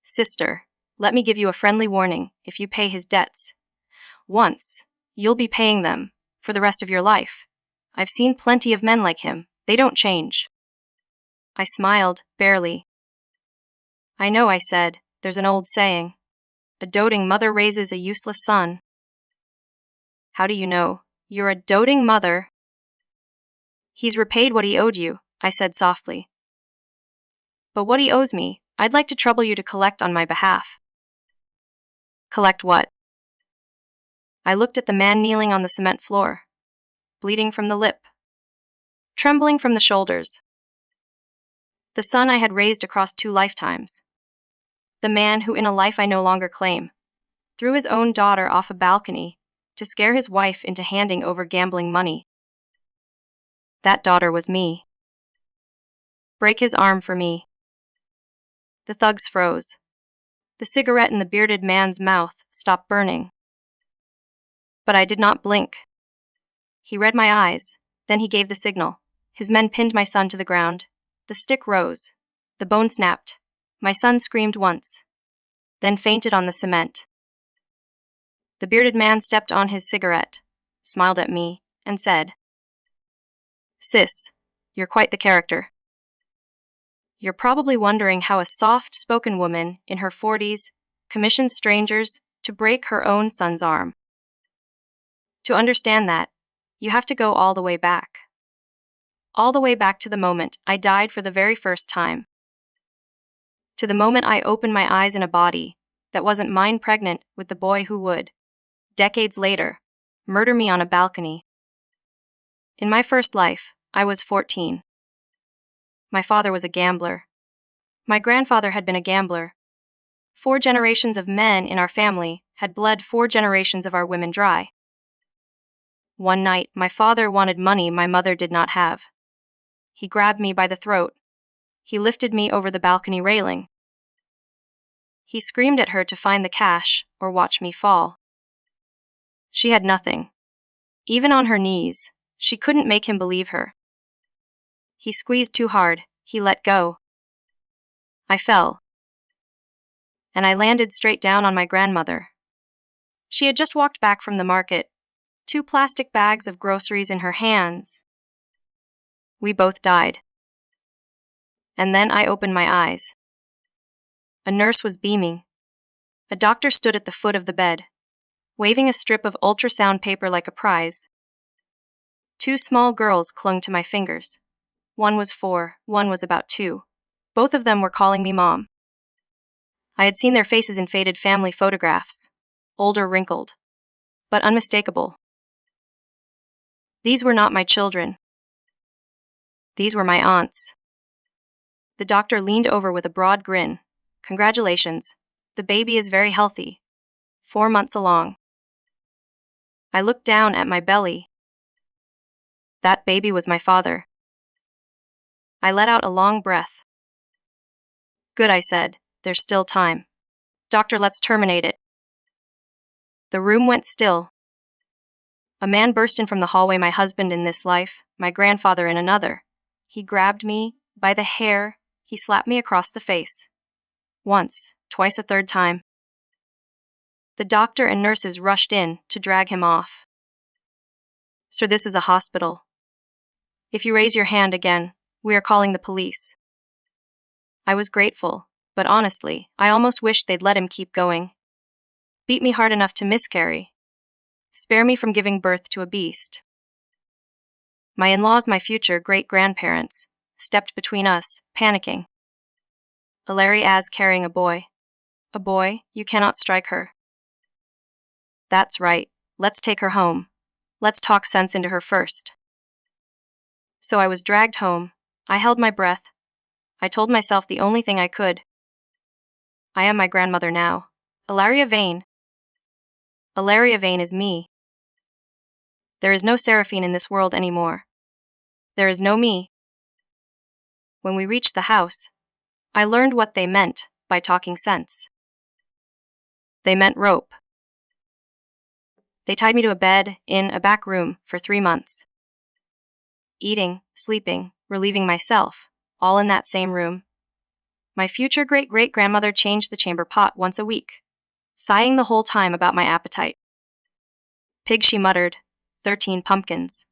"Sister, let me give you a friendly warning. If you pay his debts once, you'll be paying them for the rest of your life. I've seen plenty of men like him. They don't change." I smiled, barely. "I know," I said. "There's an old saying. A doting mother raises a useless son." "How do you know? You're a doting mother." "He's repaid what he owed you," I said softly. "But what he owes me, I'd like to trouble you to collect on my behalf." "Collect what?" I looked at the man kneeling on the cement floor, bleeding from the lip, trembling from the shoulders. The son I had raised across 2 lifetimes. The man who, in a life I no longer claim, threw his own daughter off a balcony to scare his wife into handing over gambling money. That daughter was me. Break his arm for me. The thugs froze. The cigarette in the bearded man's mouth stopped burning. But I did not blink. He read my eyes, then he gave the signal. His men pinned my son to the ground. The stick rose. The bone snapped. My son screamed once, then fainted on the cement. The bearded man stepped on his cigarette, smiled at me, and said, "Sis, you're quite the character." You're probably wondering how a soft-spoken woman in her 40s commissions strangers to break her own son's arm. To understand that, you have to go all the way back. All the way back to the moment I died for the very first time. To the moment I opened my eyes in a body that wasn't mine, pregnant with the boy who would, decades later, murder me on a balcony. In my first life, I was 14. My father was a gambler. My grandfather had been a gambler. 4 generations of men in our family had bled 4 generations of our women dry. One night, my father wanted money my mother did not have. He grabbed me by the throat. He lifted me over the balcony railing. He screamed at her to find the cash or watch me fall. She had nothing. Even on her knees, she couldn't make him believe her. He squeezed too hard, he let go. I fell. And I landed straight down on my grandmother. She had just walked back from the market, 2 plastic bags of groceries in her hands. We both died. And then I opened my eyes. A nurse was beaming. A doctor stood at the foot of the bed, waving a strip of ultrasound paper like a prize. 2 small girls clung to my fingers. One was 4, one was about 2. Both of them were calling me Mom. I had seen their faces in faded family photographs, older, wrinkled, but unmistakable. These were not my children. These were my aunts. The doctor leaned over with a broad grin. "Congratulations, the baby is very healthy. 4 months along." I looked down at my belly. That baby was my father. I let out a long breath. "Good," I said. "There's still time. Doctor, let's terminate it." The room went still. A man burst in from the hallway, my husband in this life, my grandfather in another. He grabbed me by the hair. He slapped me across the face. Once, twice, a third time. The doctor and nurses rushed in to drag him off. "Sir, this is a hospital. If you raise your hand again, we are calling the police." I was grateful, but honestly, I almost wished they'd let him keep going. Beat me hard enough to miscarry. Spare me from giving birth to a beast. My in-laws, my future great-grandparents, stepped between us, panicking. "Elara is carrying a boy. A boy, you cannot strike her." "That's right, let's take her home. Let's talk sense into her first." So I was dragged home. I held my breath. I told myself the only thing I could. I am my grandmother now. Elara Vane. Elara Vane is me. There is no Seraphine in this world anymore. There is no me. When we reached the house, I learned what they meant by talking sense. They meant rope. They tied me to a bed in a back room for 3 months. Eating, sleeping, relieving myself, all in that same room. My future great-great-grandmother changed the chamber pot once a week, sighing the whole time about my appetite. "Pig," she muttered, 13 pumpkins.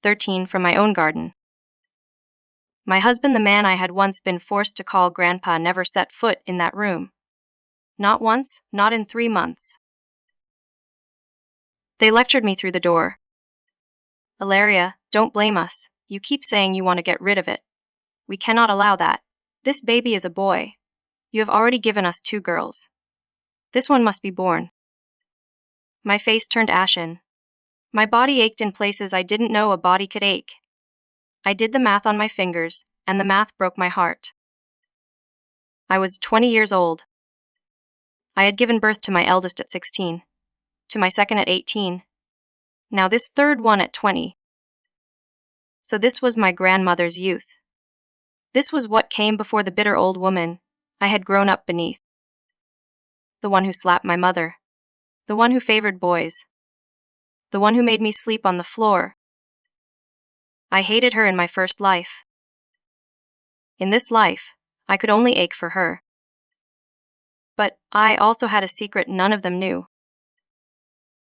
13 from my own garden. My husband, the man I had once been forced to call Grandpa, never set foot in that room. Not once, not in 3 months. They lectured me through the door. "Elara, don't blame us. You keep saying you want to get rid of it. We cannot allow that. This baby is a boy. You have already given us 2 girls. This one must be born." My face turned ashen. My body ached in places I didn't know a body could ache. I did the math on my fingers, and the math broke my heart. I was 20 years old. I had given birth to my eldest at 16, to my second at 18. Now this third one at 20. So this was my grandmother's youth. This was what came before the bitter old woman I had grown up beneath. The one who slapped my mother. The one who favored boys. The one who made me sleep on the floor. I hated her in my first life. In this life, I could only ache for her. But I also had a secret none of them knew.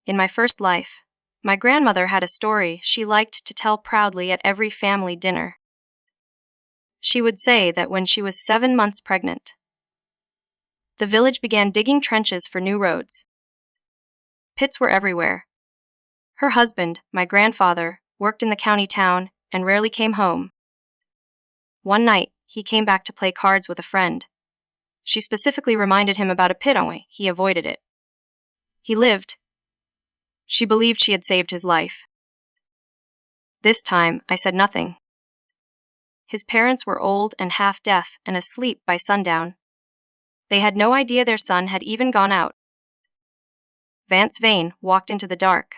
In my first life, my grandmother had a story she liked to tell proudly at every family dinner. She would say that when she was 7 months pregnant, the village began digging trenches for new roads. Pits were everywhere. Her husband, my grandfather, worked in the county town and rarely came home. One night, he came back to play cards with a friend. She specifically reminded him about a pit on way. He avoided it. He lived. She believed she had saved his life. This time, I said nothing. His parents were old and half-deaf and asleep by sundown. They had no idea their son had even gone out. Vance Vane walked into the dark.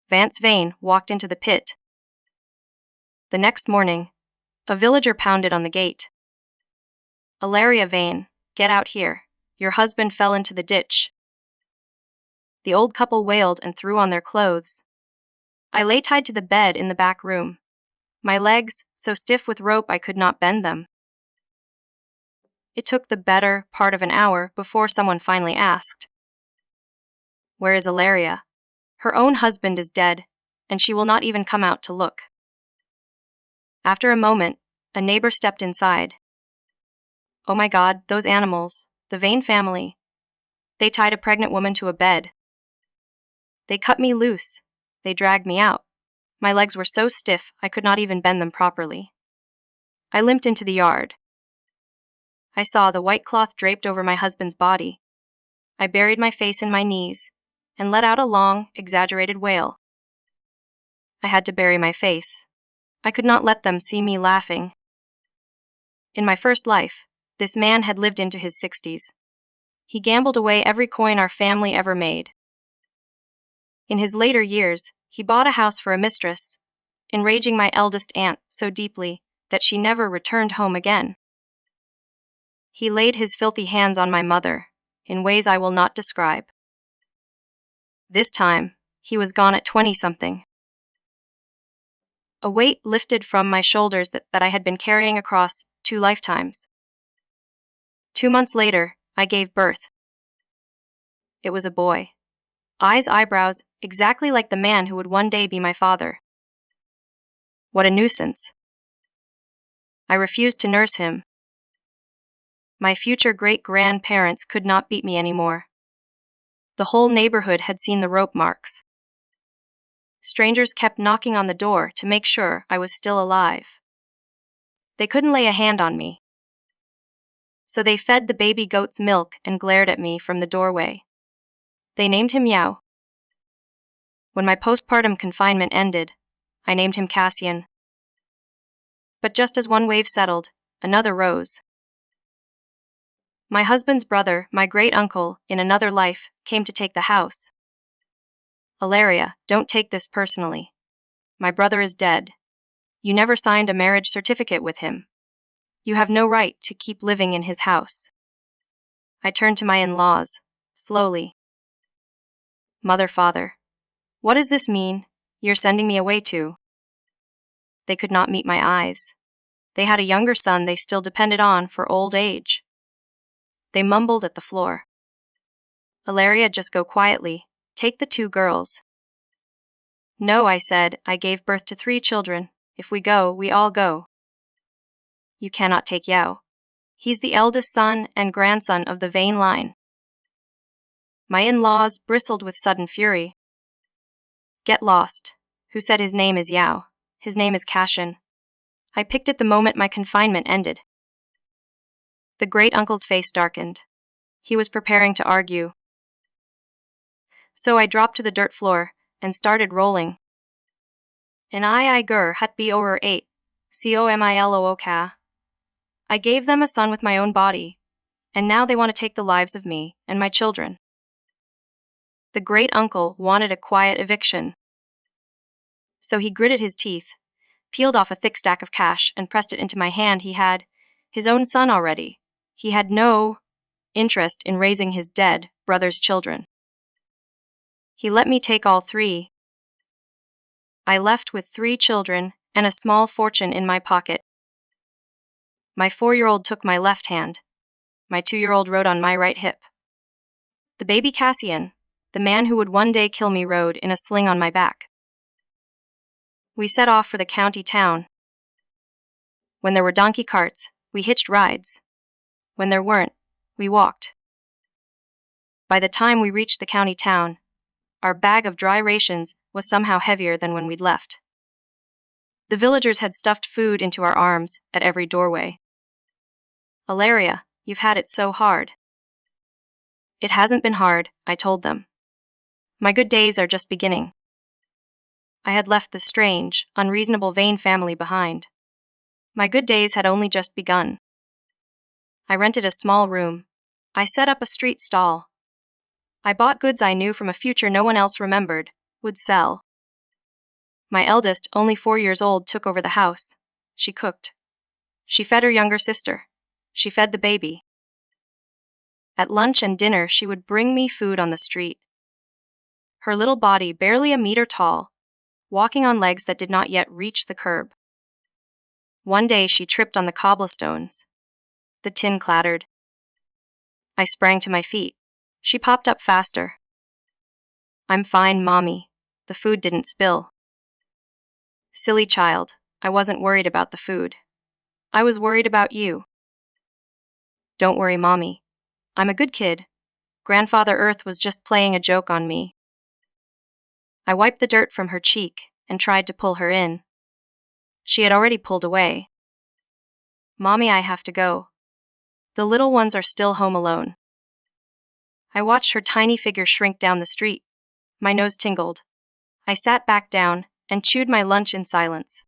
Vance Vane walked into the pit. The next morning, a villager pounded on the gate. Elara Vane, get out here. Your husband fell into the ditch. The old couple wailed and threw on their clothes. I lay tied to the bed in the back room. My legs, so stiff with rope I could not bend them. It took the better part of an hour before someone finally asked, "Where is Elara? Her own husband is dead, and she will not even come out to look." After a moment, a neighbor stepped inside. "Oh my God, those animals, the Vane family. They tied a pregnant woman to a bed. They cut me loose. They dragged me out. My legs were so stiff I could not even bend them properly. I limped into the yard. I saw the white cloth draped over my husband's body. I buried my face in my knees and let out a long, exaggerated wail. I had to bury my face. I could not let them see me laughing. In my first life, this man had lived into his 60s. He gambled away every coin our family ever made. In his later years, he bought a house for a mistress, enraging my eldest aunt so deeply that she never returned home again. He laid his filthy hands on my mother, in ways I will not describe. This time, he was gone at 20-something. A weight lifted from my shoulders that I had been carrying across 2 lifetimes. 2 months later, I gave birth. It was a boy. Eyebrows, exactly like the man who would one day be my father. What a nuisance. I refused to nurse him. My future great-grandparents could not beat me anymore. The whole neighborhood had seen the rope marks. Strangers kept knocking on the door to make sure I was still alive. They couldn't lay a hand on me. So they fed the baby goats milk and glared at me from the doorway. They named him Yao. When my postpartum confinement ended, I named him Cassian. But just as one wave settled, another rose. My husband's brother, my great-uncle, in another life, came to take the house. Elara, don't take this personally. My brother is dead. You never signed a marriage certificate with him. You have no right to keep living in his house. I turned to my in-laws, slowly. Mother, father, what does this mean? You're sending me away to? They could not meet my eyes. They had a younger son they still depended on for old age. They mumbled at the floor. Elara, just go quietly. Take the 2 girls. No, I said, I gave birth to 3 children. If we go, we all go. You cannot take Yao. He's the eldest son and grandson of the Vane line. My in-laws bristled with sudden fury. Get lost. Who said his name is Yao? His name is Cassian. I picked it the moment my confinement ended. The great-uncle's face darkened. He was preparing to argue. So I dropped to the dirt floor and started rolling. And I gur hat be over 8, comilo. I gave them a son with my own body, and now they want to take the lives of me and my children. The great-uncle wanted a quiet eviction. So he gritted his teeth, peeled off a thick stack of cash, and pressed it into my hand. He had his own son already. He had no interest in raising his dead brother's children. He let me take all 3. I left with 3 children and a small fortune in my pocket. My 4-year-old took my left hand. My 2-year-old rode on my right hip. The baby Cassian, the man who would one day kill me, rode in a sling on my back. We set off for the county town. When there were donkey carts, we hitched rides. When there weren't, we walked. By the time we reached the county town, our bag of dry rations was somehow heavier than when we'd left. The villagers had stuffed food into our arms at every doorway. Elara, you've had it so hard. It hasn't been hard, I told them. My good days are just beginning. I had left the strange, unreasonable Vane family behind. My good days had only just begun. I rented a small room. I set up a street stall. I bought goods I knew from a future no one else remembered would sell. My eldest, only 4 years old, took over the house. She cooked. She fed her younger sister. She fed the baby. At lunch and dinner, she would bring me food on the street. Her little body barely a meter tall, walking on legs that did not yet reach the curb. One day she tripped on the cobblestones. The tin clattered. I sprang to my feet. She popped up faster. I'm fine, Mommy. The food didn't spill. Silly child, I wasn't worried about the food. I was worried about you. Don't worry, Mommy. I'm a good kid. Grandfather Earth was just playing a joke on me. I wiped the dirt from her cheek and tried to pull her in. She had already pulled away. Mommy, I have to go. The little ones are still home alone. I watched her tiny figure shrink down the street. My nose tingled. I sat back down and chewed my lunch in silence.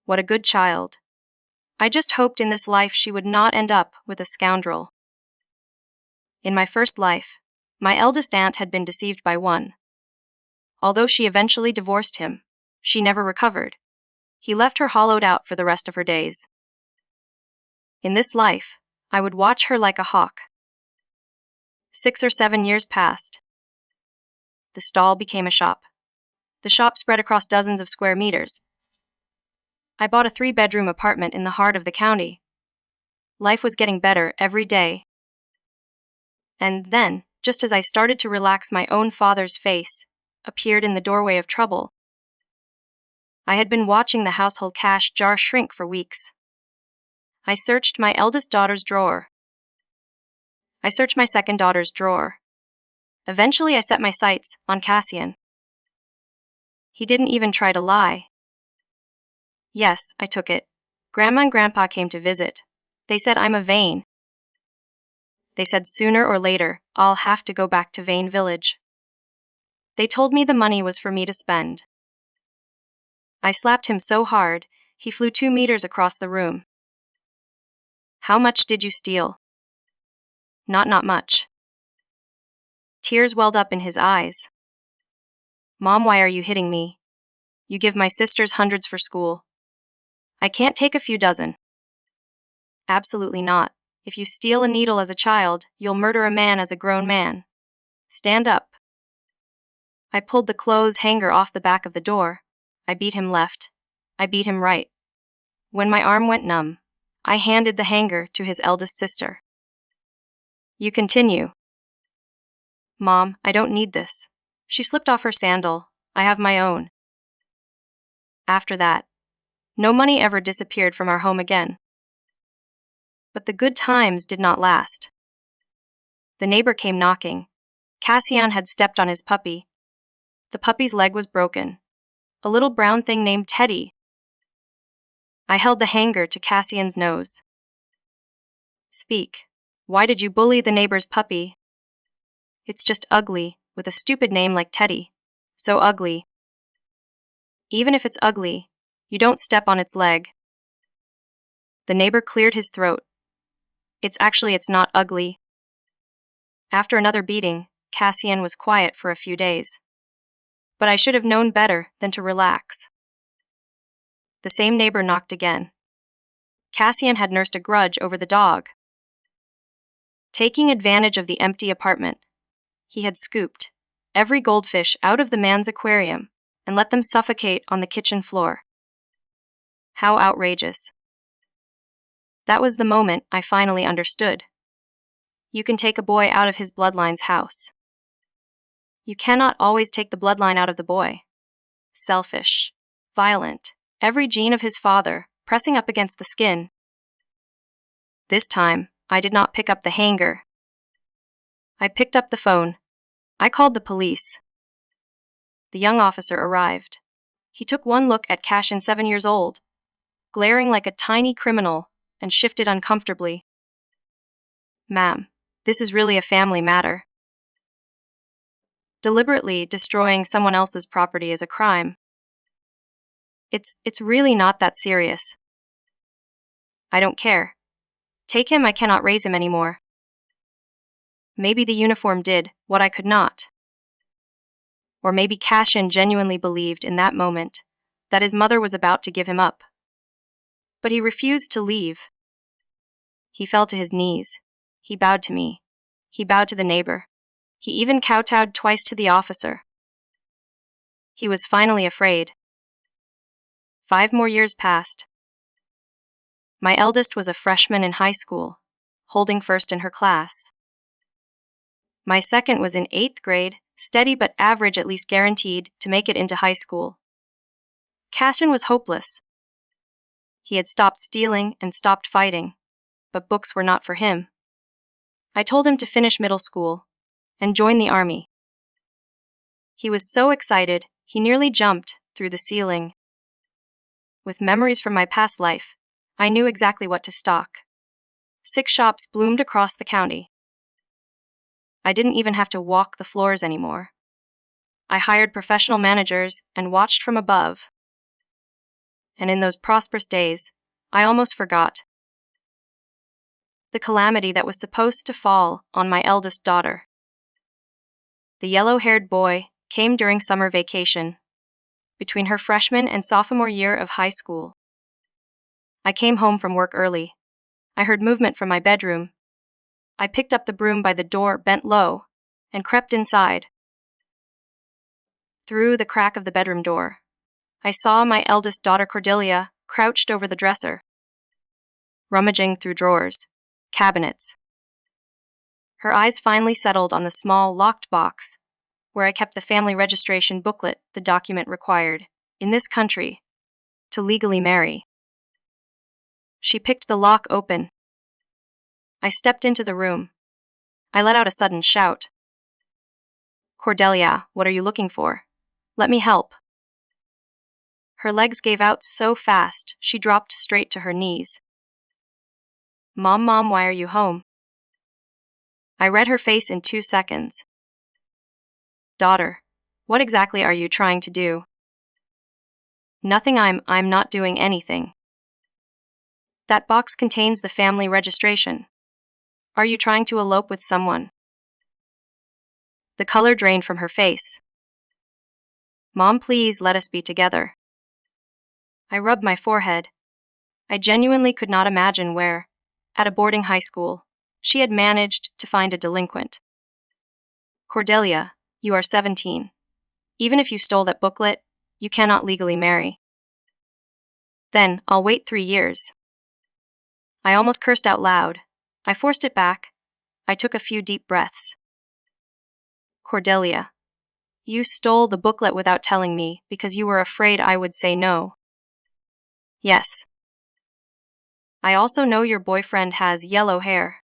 What a good child. I just hoped in this life she would not end up with a scoundrel. In my first life, my eldest aunt had been deceived by one. Although she eventually divorced him, she never recovered. He left her hollowed out for the rest of her days. In this life, I would watch her like a hawk. 6 or 7 years passed. The stall became a shop. The shop spread across dozens of square meters. I bought a 3-bedroom apartment in the heart of the county. Life was getting better every day. And then, just as I started to relax, my own father's face appeared in the doorway of trouble. I had been watching the household cash jar shrink for weeks. I searched my eldest daughter's drawer. I searched my second daughter's drawer. Eventually, I set my sights on Cassian. He didn't even try to lie. Yes, I took it. Grandma and Grandpa came to visit. They said I'm a Vane. They said sooner or later, I'll have to go back to Vane Village. They told me the money was for me to spend. I slapped him so hard, he flew 2 meters across the room. How much did you steal? Not much. Tears welled up in his eyes. Mom, why are you hitting me? You give my sisters hundreds for school. I can't take a few dozen. Absolutely not. If you steal a needle as a child, you'll murder a man as a grown man. Stand up. I pulled the clothes hanger off the back of the door. I beat him left. I beat him right. When my arm went numb, I handed the hanger to his eldest sister. You continue. Mom, I don't need this. She slipped off her sandal. I have my own. After that, no money ever disappeared from our home again. But the good times did not last. The neighbor came knocking. Cassian had stepped on his puppy. The puppy's leg was broken. A little brown thing named Teddy. I held the hanger to Cassian's nose. Speak. Why did you bully the neighbor's puppy? It's just ugly, with a stupid name like Teddy. So ugly. Even if it's ugly, you don't step on its leg. The neighbor cleared his throat. It's not ugly. After another beating, Cassian was quiet for a few days. But I should have known better than to relax. The same neighbor knocked again. Cassian had nursed a grudge over the dog. Taking advantage of the empty apartment, he had scooped every goldfish out of the man's aquarium and let them suffocate on the kitchen floor. How outrageous. That was the moment I finally understood. You can take a boy out of his bloodline's house. You cannot always take the bloodline out of the boy. Selfish, violent, every gene of his father, pressing up against the skin. This time, I did not pick up the hanger. I picked up the phone. I called the police. The young officer arrived. He took one look at Cassian, 7 years old, glaring like a tiny criminal, and shifted uncomfortably. Ma'am, this is really a family matter. Deliberately destroying someone else's property is a crime. It's really not that serious. I don't care. Take him, I cannot raise him anymore. Maybe the uniform did what I could not. Or maybe Cassian genuinely believed in that moment that his mother was about to give him up. But he refused to leave. He fell to his knees. He bowed to me. He bowed to the neighbor. He even kowtowed twice to the officer. He was finally afraid. 5 more years passed. My eldest was a freshman in high school, holding first in her class. My second was in 8th grade, steady but average, at least guaranteed to make it into high school. Cassian was hopeless. He had stopped stealing and stopped fighting, but books were not for him. I told him to finish middle school and join the army. He was so excited, he nearly jumped through the ceiling. With memories from my past life, I knew exactly what to stock. 6 shops bloomed across the county. I didn't even have to walk the floors anymore. I hired professional managers and watched from above. And in those prosperous days, I almost forgot the calamity that was supposed to fall on my eldest daughter. The yellow-haired boy came during summer vacation, between her freshman and sophomore year of high school. I came home from work early. I heard movement from my bedroom. I picked up the broom by the door, bent low, and crept inside. Through the crack of the bedroom door, I saw my eldest daughter Cordelia crouched over the dresser, rummaging through drawers, cabinets. Her eyes finally settled on the small, locked box where I kept the family registration booklet the document required, in this country, to legally marry. She picked the lock open. I stepped into the room. I let out a sudden shout. Cordelia, what are you looking for? Let me help. Her legs gave out so fast, she dropped straight to her knees. Mom, why are you home? I read her face in 2 seconds. Daughter, what exactly are you trying to do? Nothing, I'm not doing anything. That box contains the family registration. Are you trying to elope with someone? The color drained from her face. Mom, please let us be together. I rubbed my forehead. I genuinely could not imagine where, at a boarding high school, she had managed to find a delinquent. Cordelia, you are 17. Even if you stole that booklet, you cannot legally marry. Then, I'll wait 3 years. I almost cursed out loud. I forced it back. I took a few deep breaths. Cordelia, you stole the booklet without telling me because you were afraid I would say no. Yes. I also know your boyfriend has yellow hair.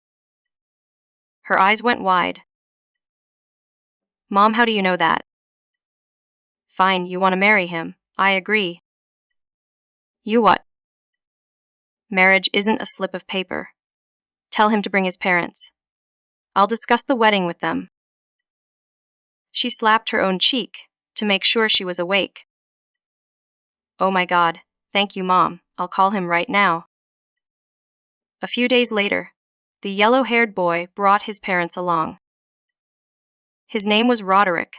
Her eyes went wide. Mom, how do you know that? Fine, you want to marry him. I agree. You what? Marriage isn't a slip of paper. Tell him to bring his parents. I'll discuss the wedding with them. She slapped her own cheek to make sure she was awake. Oh my God, thank you, Mom. I'll call him right now. A few days later, the yellow-haired boy brought his parents along. His name was Roderick.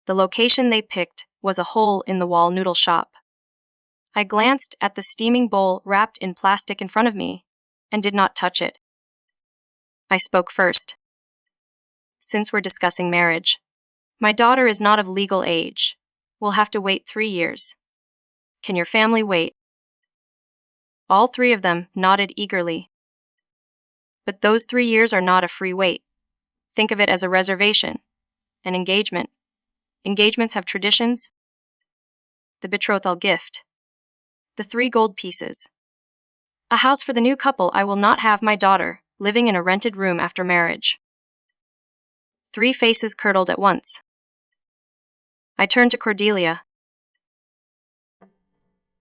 The location they picked was a hole-in-the-wall noodle shop. I glanced at the steaming bowl wrapped in plastic in front of me and did not touch it. I spoke first. Since we're discussing marriage, my daughter is not of legal age. We'll have to wait 3 years. Can your family wait? All three of them nodded eagerly. But those 3 years are not a free wait. Think of it as a reservation, an engagement. Engagements have traditions. The betrothal gift. The 3 gold pieces. A house for the new couple. I will not have my daughter living in a rented room after marriage. 3 faces curdled at once. I turned to Cordelia.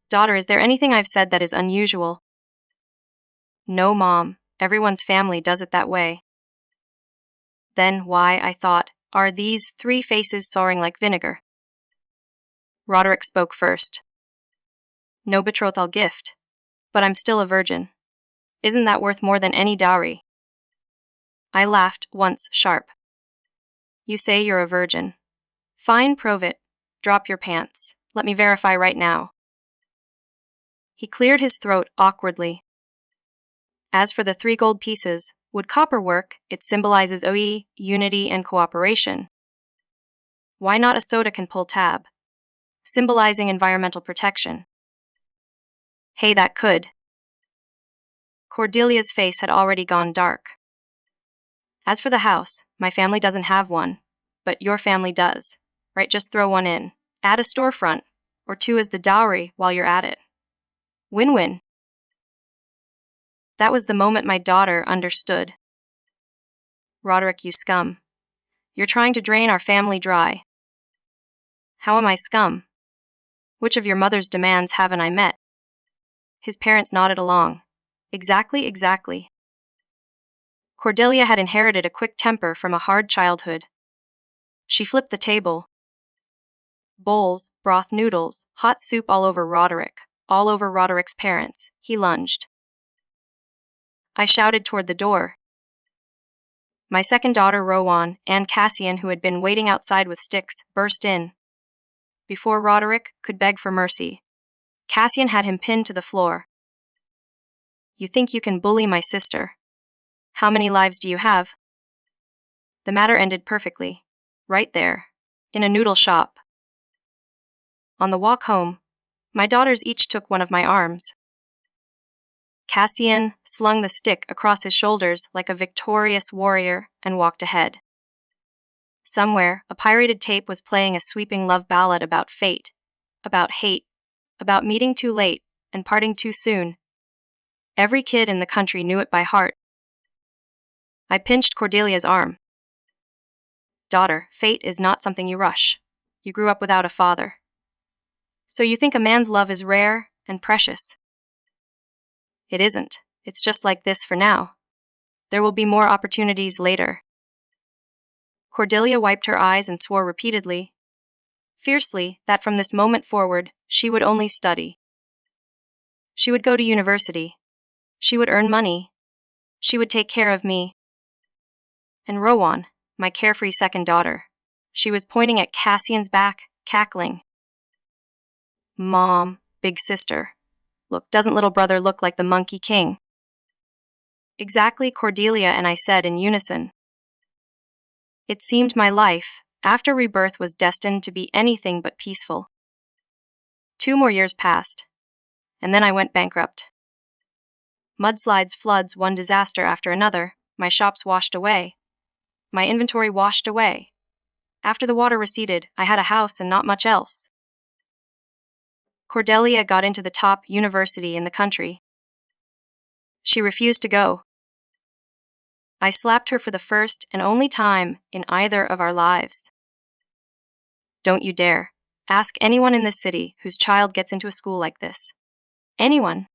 Daughter, is there anything I've said that is unusual? No, Mom. Everyone's family does it that way. Then why, I thought, are these 3 faces soaring like vinegar? Roderick spoke first. No betrothal gift. But I'm still a virgin. Isn't that worth more than any dowry? I laughed once sharp. You say you're a virgin. Fine, prove it. Drop your pants. Let me verify right now. He cleared his throat awkwardly. As for the 3 gold pieces, would copper work? It symbolizes OE, unity, and cooperation. Why not a soda can pull tab? Symbolizing environmental protection. Hey, that could. Cordelia's face had already gone dark. As for the house, my family doesn't have one, but your family does, right? Just throw one in. Add a storefront, or 2 as the dowry while you're at it. Win-win. That was the moment my daughter understood. Roderick, you scum. You're trying to drain our family dry. How am I scum? Which of your mother's demands haven't I met? His parents nodded along. Exactly. Cordelia had inherited a quick temper from a hard childhood. She flipped the table. Bowls, broth noodles, hot soup all over Roderick, all over Roderick's parents. He lunged. I shouted toward the door. My second daughter, Rowan, and Cassian, who had been waiting outside with sticks, burst in. Before Roderick could beg for mercy, Cassian had him pinned to the floor. You think you can bully my sister? How many lives do you have? The matter ended perfectly. Right there. In a noodle shop. On the walk home, my daughters each took one of my arms. Cassian slung the stick across his shoulders like a victorious warrior and walked ahead. Somewhere, a pirated tape was playing a sweeping love ballad about fate, about hate, about meeting too late and parting too soon. Every kid in the country knew it by heart. I pinched Cordelia's arm. Daughter, fate is not something you rush. You grew up without a father. So you think a man's love is rare and precious. It isn't. It's just like this for now. There will be more opportunities later. Cordelia wiped her eyes and swore repeatedly, fiercely, that from this moment forward, she would only study. She would go to university. She would earn money. She would take care of me. And Rowan, my carefree second daughter. She was pointing at Cassian's back, cackling. Mom, big sister. Look, doesn't little brother look like the Monkey King? Exactly, Cordelia and I said in unison. It seemed my life, after rebirth, was destined to be anything but peaceful. 2 more years passed, and then I went bankrupt. Mudslides, floods, one disaster after another, my shops washed away. My inventory washed away. After the water receded, I had a house and not much else. Cordelia got into the top university in the country. She refused to go. I slapped her for the first and only time in either of our lives. Don't you dare. Ask anyone in this city whose child gets into a school like this. Anyone.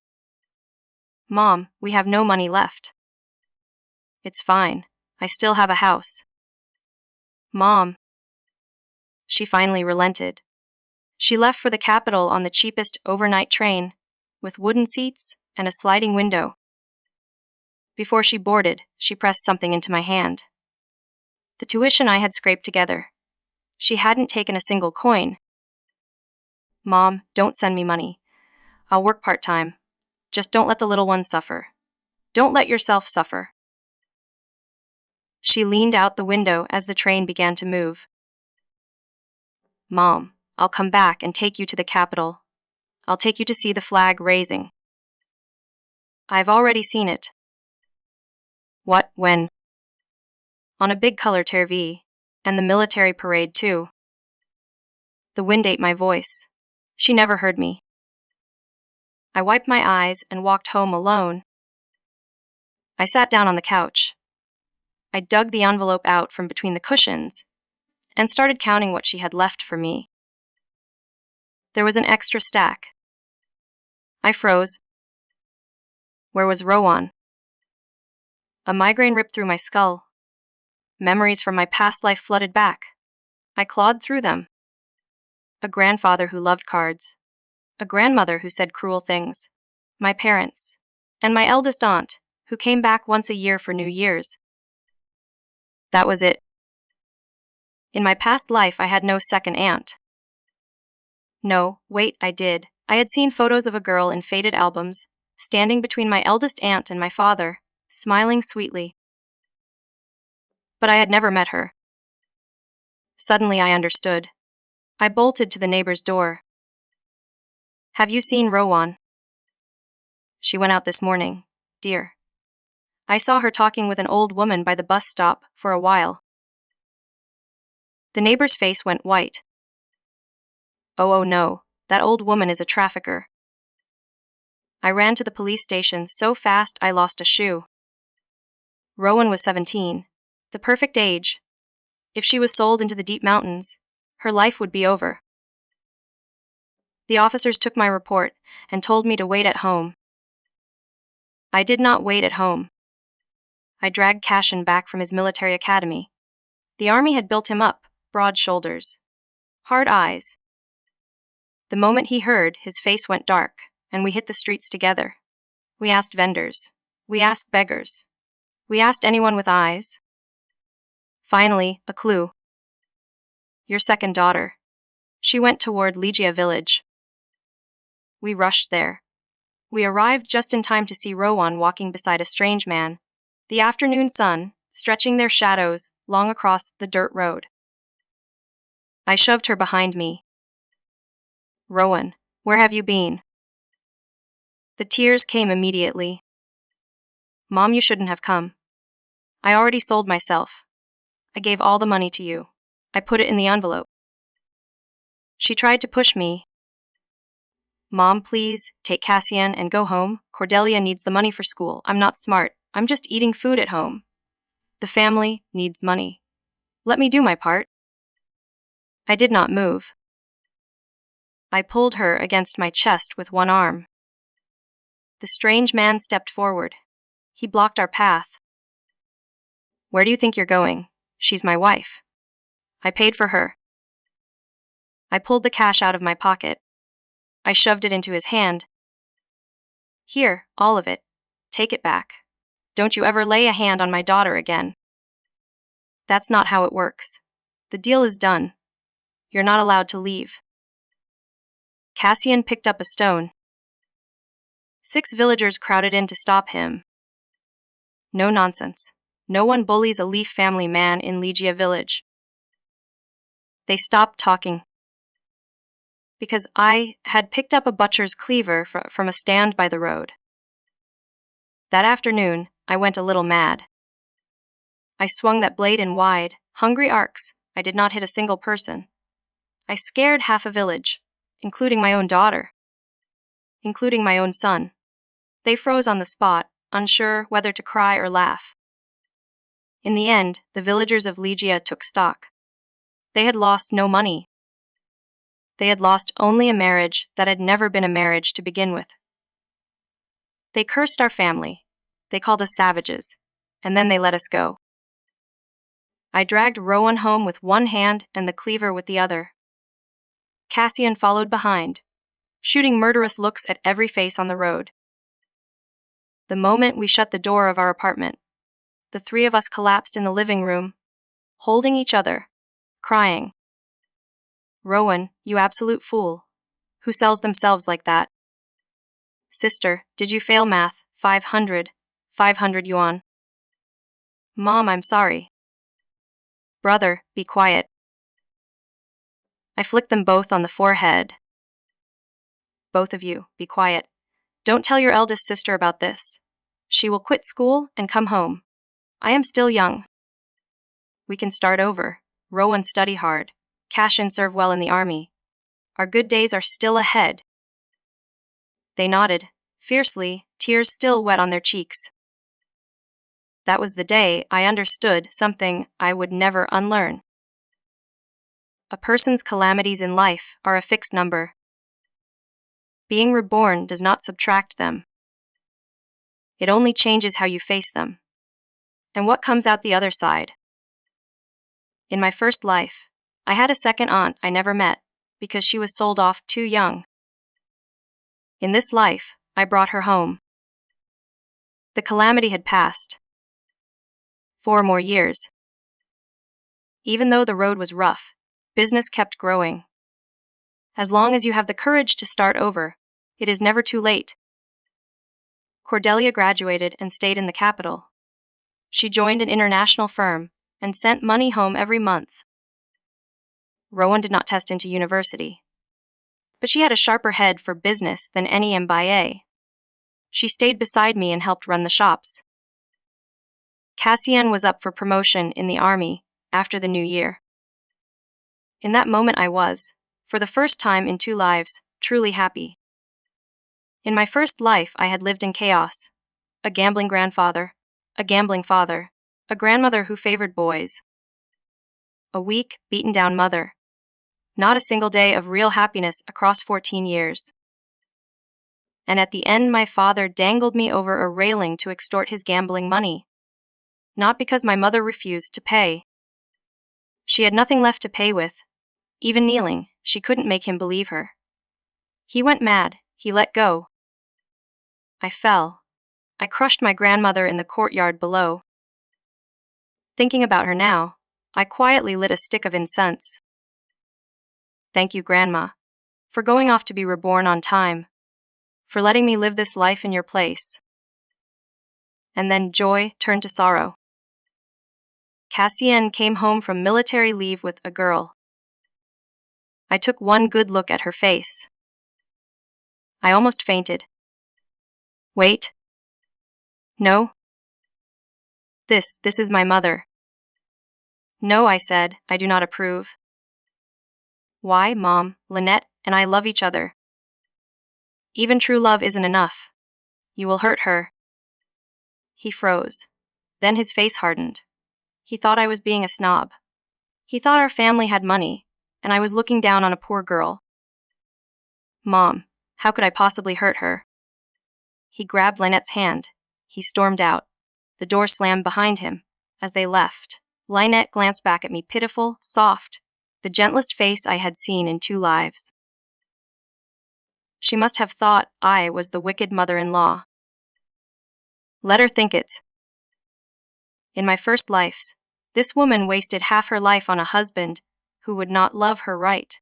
Mom, we have no money left. It's fine. I still have a house. Mom. She finally relented. She left for the capital on the cheapest overnight train, with wooden seats and a sliding window. Before she boarded, she pressed something into my hand. The tuition I had scraped together. She hadn't taken a single coin. Mom, don't send me money. I'll work part-time. Just don't let the little one suffer. Don't let yourself suffer. She leaned out the window as the train began to move. Mom, I'll come back and take you to the capital. I'll take you to see the flag raising. I've already seen it. What, when? On a big color TV. And the military parade, too. The wind ate my voice. She never heard me. I wiped my eyes and walked home alone. I sat down on the couch. I dug the envelope out from between the cushions and started counting what she had left for me. There was an extra stack. I froze. Where was Rowan? A migraine ripped through my skull. Memories from my past life flooded back. I clawed through them. A grandfather who loved cards. A grandmother who said cruel things. My parents. And my eldest aunt, who came back once a year for New Year's. That was it. In my past life, I had no second aunt. No, wait, I did. I had seen photos of a girl in faded albums, standing between my eldest aunt and my father, smiling sweetly. But I had never met her. Suddenly I understood. I bolted to the neighbor's door. Have you seen Rowan? She went out this morning, dear. I saw her talking with an old woman by the bus stop for a while. The neighbor's face went white. Oh no, that old woman is a trafficker. I ran to the police station so fast I lost a shoe. Rowan was 17, the perfect age. If she was sold into the deep mountains, her life would be over. The officers took my report and told me to wait at home. I did not wait at home. I dragged Cassian back from his military academy. The army had built him up, broad shoulders, hard eyes. The moment he heard, his face went dark, and we hit the streets together. We asked vendors. We asked beggars. We asked anyone with eyes. Finally, a clue. Your second daughter. She went toward Legia village. We rushed there. We arrived just in time to see Rowan walking beside a strange man, the afternoon sun stretching their shadows long across the dirt road. I shoved her behind me. Rowan, where have you been? The tears came immediately. Mom, you shouldn't have come. I already sold myself. I gave all the money to you. I put it in the envelope. She tried to push me. Mom, please, take Cassian and go home. Cordelia needs the money for school. I'm not smart. I'm just eating food at home. The family needs money. Let me do my part. I did not move. I pulled her against my chest with one arm. The strange man stepped forward. He blocked our path. Where do you think you're going? She's my wife. I paid for her. I pulled the cash out of my pocket. I shoved it into his hand. Here, all of it. Take it back. Don't you ever lay a hand on my daughter again. That's not how it works. The deal is done. You're not allowed to leave. Cassian picked up a stone. 6 villagers crowded in to stop him. No nonsense. No one bullies a Leaf family man in Legia village. They stopped talking. Because I had picked up a butcher's cleaver from a stand by the road. That afternoon, I went a little mad. I swung that blade in wide, hungry arcs. I did not hit a single person. I scared half a village, including my own daughter, including my own son. They froze on the spot, unsure whether to cry or laugh. In the end, the villagers of Legia took stock. They had lost no money. They had lost only a marriage that had never been a marriage to begin with. They cursed our family. They called us savages, and then they let us go. I dragged Rowan home with one hand and the cleaver with the other. Cassian followed behind, shooting murderous looks at every face on the road. The moment we shut the door of our apartment, the 3 of us collapsed in the living room, holding each other, crying. Rowan, you absolute fool. Who sells themselves like that? Sister, did you fail math? 500 yuan. Mom, I'm sorry. Brother, be quiet. I flicked them both on the forehead. Both of you, be quiet. Don't tell your eldest sister about this. She will quit school and come home. I am still young. We can start over. Rowan study hard. Cassian serve well in the army. Our good days are still ahead. They nodded, fiercely, tears still wet on their cheeks. That was the day I understood something I would never unlearn. A person's calamities in life are a fixed number. Being reborn does not subtract them. It only changes how you face them. And what comes out the other side. In my first life, I had a second aunt I never met because she was sold off too young. In this life, I brought her home. The calamity had passed. 4 more years. Even though the road was rough, business kept growing. As long as you have the courage to start over, it is never too late. Cordelia graduated and stayed in the capital. She joined an international firm and sent money home every month. Rowan did not test into university, but she had a sharper head for business than any MBA. She stayed beside me and helped run the shops. Cassian was up for promotion in the army after the new year. In that moment I was, for the first time in 2 lives, truly happy. In my first life I had lived in chaos. A gambling grandfather, a gambling father, a grandmother who favored boys. A weak, beaten-down mother. Not a single day of real happiness across 14 years. And at the end my father dangled me over a railing to extort his gambling money. Not because my mother refused to pay. She had nothing left to pay with. Even kneeling, she couldn't make him believe her. He went mad, he let go. I fell. I crushed my grandmother in the courtyard below. Thinking about her now, I quietly lit a stick of incense. Thank you, Grandma, for going off to be reborn on time, for letting me live this life in your place. And then joy turned to sorrow. Cassian came home from military leave with a girl. I took one good look at her face. I almost fainted. Wait. No. This is my mother. No, I said, I do not approve. Why, Mom, Lynette and I love each other. Even true love isn't enough. You will hurt her. He froze. Then his face hardened. He thought I was being a snob. He thought our family had money, and I was looking down on a poor girl. Mom, how could I possibly hurt her? He grabbed Lynette's hand. He stormed out. The door slammed behind him. As they left, Lynette glanced back at me, pitiful, soft, the gentlest face I had seen in 2 lives. She must have thought I was the wicked mother-in-law. Let her think it. In my first lives, this woman wasted half her life on a husband who would not love her right.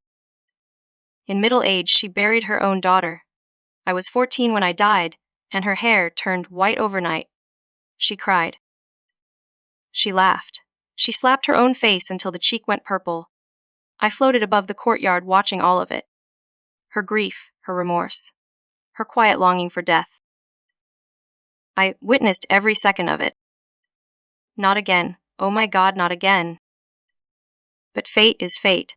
In middle age, she buried her own daughter. I was 14 when I died, and her hair turned white overnight. She cried. She laughed. She slapped her own face until the cheek went purple. I floated above the courtyard watching all of it. Her grief, her remorse, her quiet longing for death. I witnessed every second of it. Not again, oh my God, not again. But fate is fate.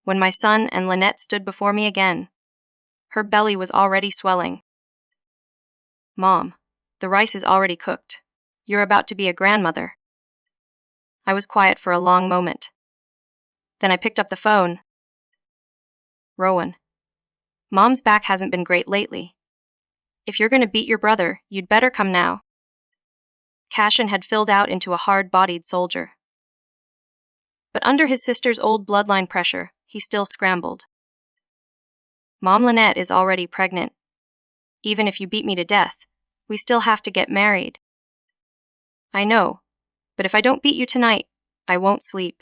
When my son and Lynette stood before me again, her belly was already swelling. Mom, the rice is already cooked. You're about to be a grandmother. I was quiet for a long moment. Then I picked up the phone. Rowan. Mom's back hasn't been great lately. If you're going to beat your brother, you'd better come now. Cassian had filled out into a hard-bodied soldier. But under his sister's old bloodline pressure, he still scrambled. Mom Lynette is already pregnant. Even if you beat me to death, we still have to get married. I know, but if I don't beat you tonight, I won't sleep.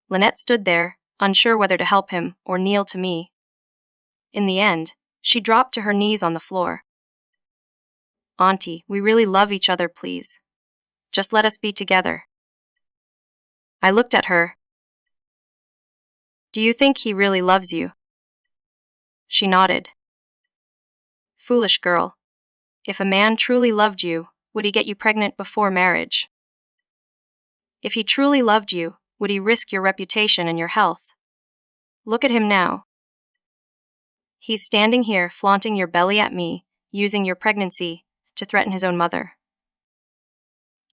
Lynette stood there, unsure whether to help him or kneel to me. In the end, she dropped to her knees on the floor. Auntie, we really love each other, please. Just let us be together. I looked at her. Do you think he really loves you? She nodded. Foolish girl. If a man truly loved you, would he get you pregnant before marriage? If he truly loved you, would he risk your reputation and your health? Look at him now. He's standing here flaunting your belly at me, using your pregnancy to threaten his own mother.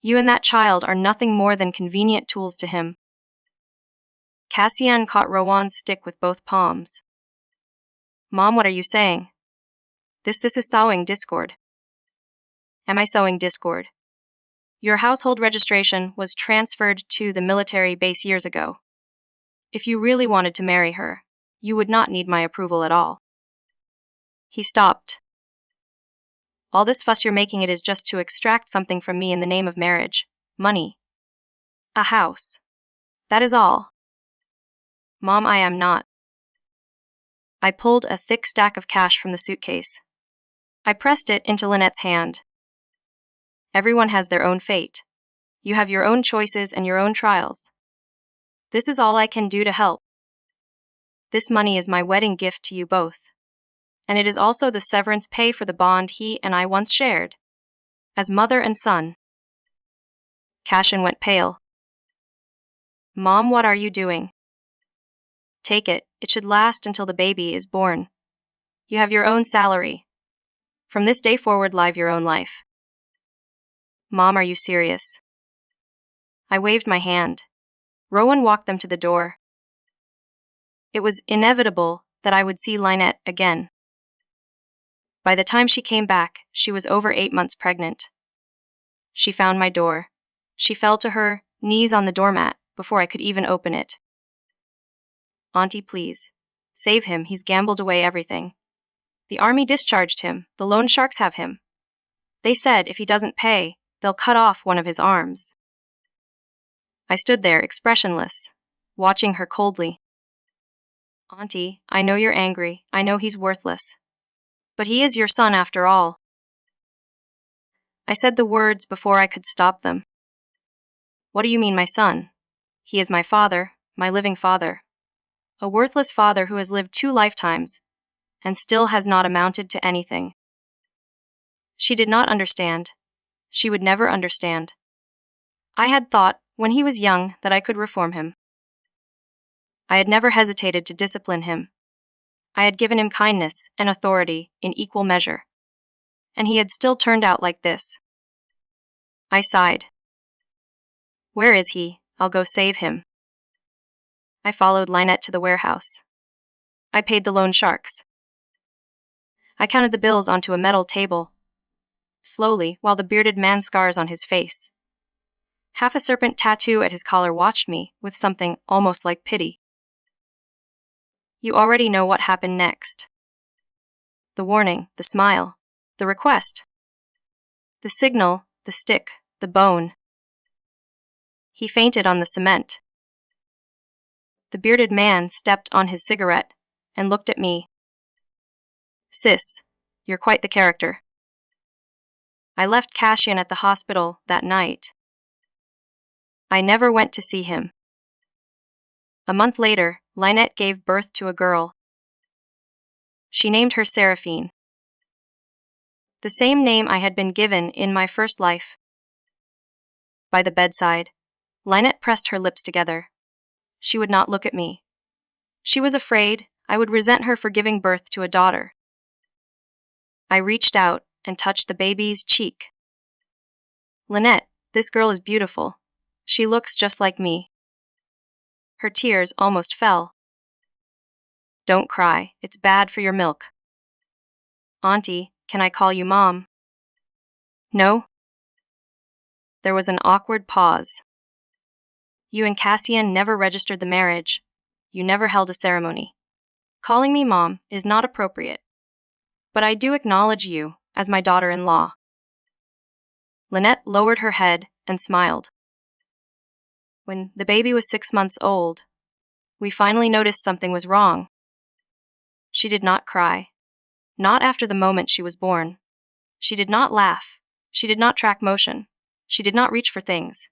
You and that child are nothing more than convenient tools to him. Cassian caught Rowan's stick with both palms. Mom, what are you saying? This is sowing discord. Am I sowing discord? Your household registration was transferred to the military base years ago. If you really wanted to marry her, you would not need my approval at all. He stopped. All this fuss you're making, it is just to extract something from me in the name of marriage. Money. A house. That is all. Mom, I am not. I pulled a thick stack of cash from the suitcase. I pressed it into Lynette's hand. Everyone has their own fate. You have your own choices and your own trials. This is all I can do to help. This money is my wedding gift to you both. And it is also the severance pay for the bond he and I once shared. As mother and son. Cassian went pale. Mom, what are you doing? Take it. It should last until the baby is born. You have your own salary. From this day forward, live your own life. Mom, are you serious? I waved my hand. Rowan walked them to the door. It was inevitable that I would see Lynette again. By the time she came back, she was over 8 months pregnant. She found my door. She fell to her knees on the doormat before I could even open it. Auntie, please. Save him, he's gambled away everything. The army discharged him, the loan sharks have him. They said if he doesn't pay, they'll cut off one of his arms. I stood there, expressionless, watching her coldly. Auntie, I know you're angry, I know he's worthless. But he is your son after all. I said the words before I could stop them. What do you mean, my son? He is my father, my living father. A worthless father who has lived 2 lifetimes, and still has not amounted to anything. She did not understand. She would never understand. I had thought, when he was young, that I could reform him. I had never hesitated to discipline him. I had given him kindness and authority in equal measure. And he had still turned out like this. I sighed. Where is he? I'll go save him. I followed Lynette to the warehouse. I paid the loan sharks. I counted the bills onto a metal table. Slowly, while the bearded man scars on his face. Half a serpent tattoo at his collar watched me with something almost like pity. You already know what happened next. The warning, the smile, the request. The signal, the stick, the bone. He fainted on the cement. The bearded man stepped on his cigarette and looked at me. Sis, you're quite the character. I left Cassian at the hospital that night. I never went to see him. A month later, Lynette gave birth to a girl. She named her Seraphine. The same name I had been given in my first life. By the bedside, Lynette pressed her lips together. She would not look at me. She was afraid I would resent her for giving birth to a daughter. I reached out and touched the baby's cheek. Lynette, this girl is beautiful. She looks just like me. Her tears almost fell. Don't cry, it's bad for your milk. Auntie, can I call you Mom? No? There was an awkward pause. You and Cassian never registered the marriage. You never held a ceremony. Calling me Mom is not appropriate. But I do acknowledge you as my daughter-in-law. Lynette lowered her head and smiled. When the baby was 6 months old, we finally noticed something was wrong. She did not cry. Not after the moment she was born. She did not laugh. She did not track motion. She did not reach for things.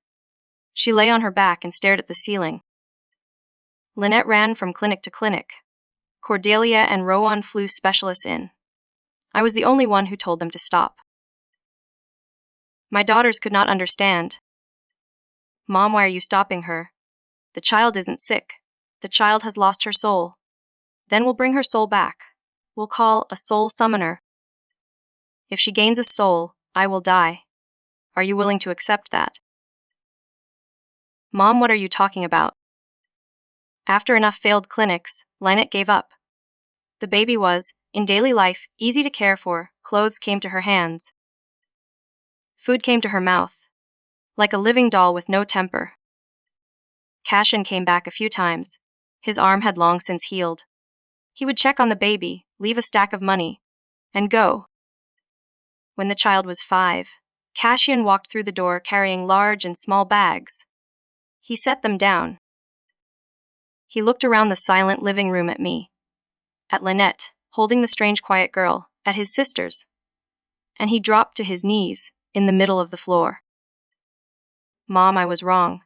She lay on her back and stared at the ceiling. Lynette ran from clinic to clinic. Cordelia and Rowan flew specialists in. I was the only one who told them to stop. My daughters could not understand. Mom, why are you stopping her? The child isn't sick. The child has lost her soul. Then we'll bring her soul back. We'll call a soul summoner. If she gains a soul, I will die. Are you willing to accept that? Mom, what are you talking about? After enough failed clinics, Lynette gave up. The baby was, in daily life, easy to care for. Clothes came to her hands. Food came to her mouth. Like a living doll with no temper. Cassian came back a few times. His arm had long since healed. He would check on the baby, leave a stack of money, and go. When the child was 5, Cassian walked through the door carrying large and small bags. He set them down. He looked around the silent living room at me, at Lynette, holding the strange quiet girl, at his sisters, and he dropped to his knees in the middle of the floor. Mom, I was wrong.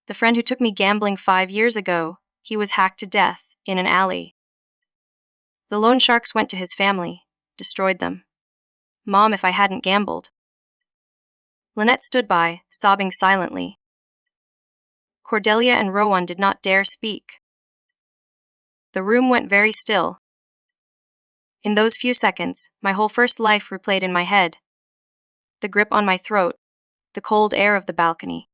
The friend who took me gambling 5 years ago, he was hacked to death in an alley. The loan sharks went to his family, destroyed them. Mom, if I hadn't gambled. Lynette stood by, sobbing silently. Cordelia and Rowan did not dare speak. The room went very still. In those few seconds, my whole first life replayed in my head. The grip on my throat, the cold air of the balcony,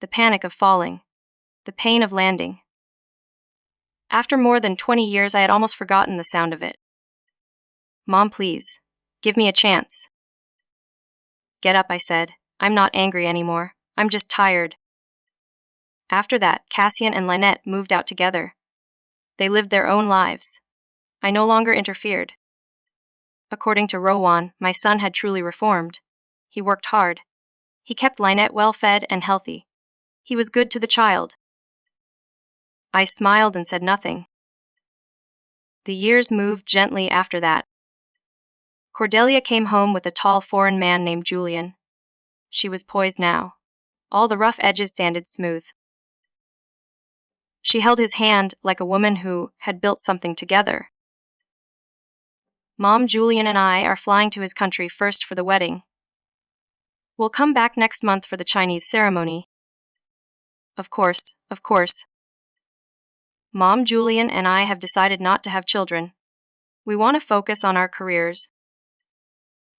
the panic of falling, the pain of landing. After more than 20 years, I had almost forgotten the sound of it. Mom, please, give me a chance. Get up, I said. I'm not angry anymore. I'm just tired. After that, Cassian and Lynette moved out together. They lived their own lives. I no longer interfered. According to Rowan, my son had truly reformed. He worked hard. He kept Lynette well-fed and healthy. He was good to the child. I smiled and said nothing. The years moved gently after that. Cordelia came home with a tall foreign man named Julian. She was poised now. All the rough edges sanded smooth. She held his hand like a woman who had built something together. Mom, Julian and I are flying to his country first for the wedding. We'll come back next month for the Chinese ceremony. Of course, of course. Mom, Julian and I have decided not to have children. We want to focus on our careers.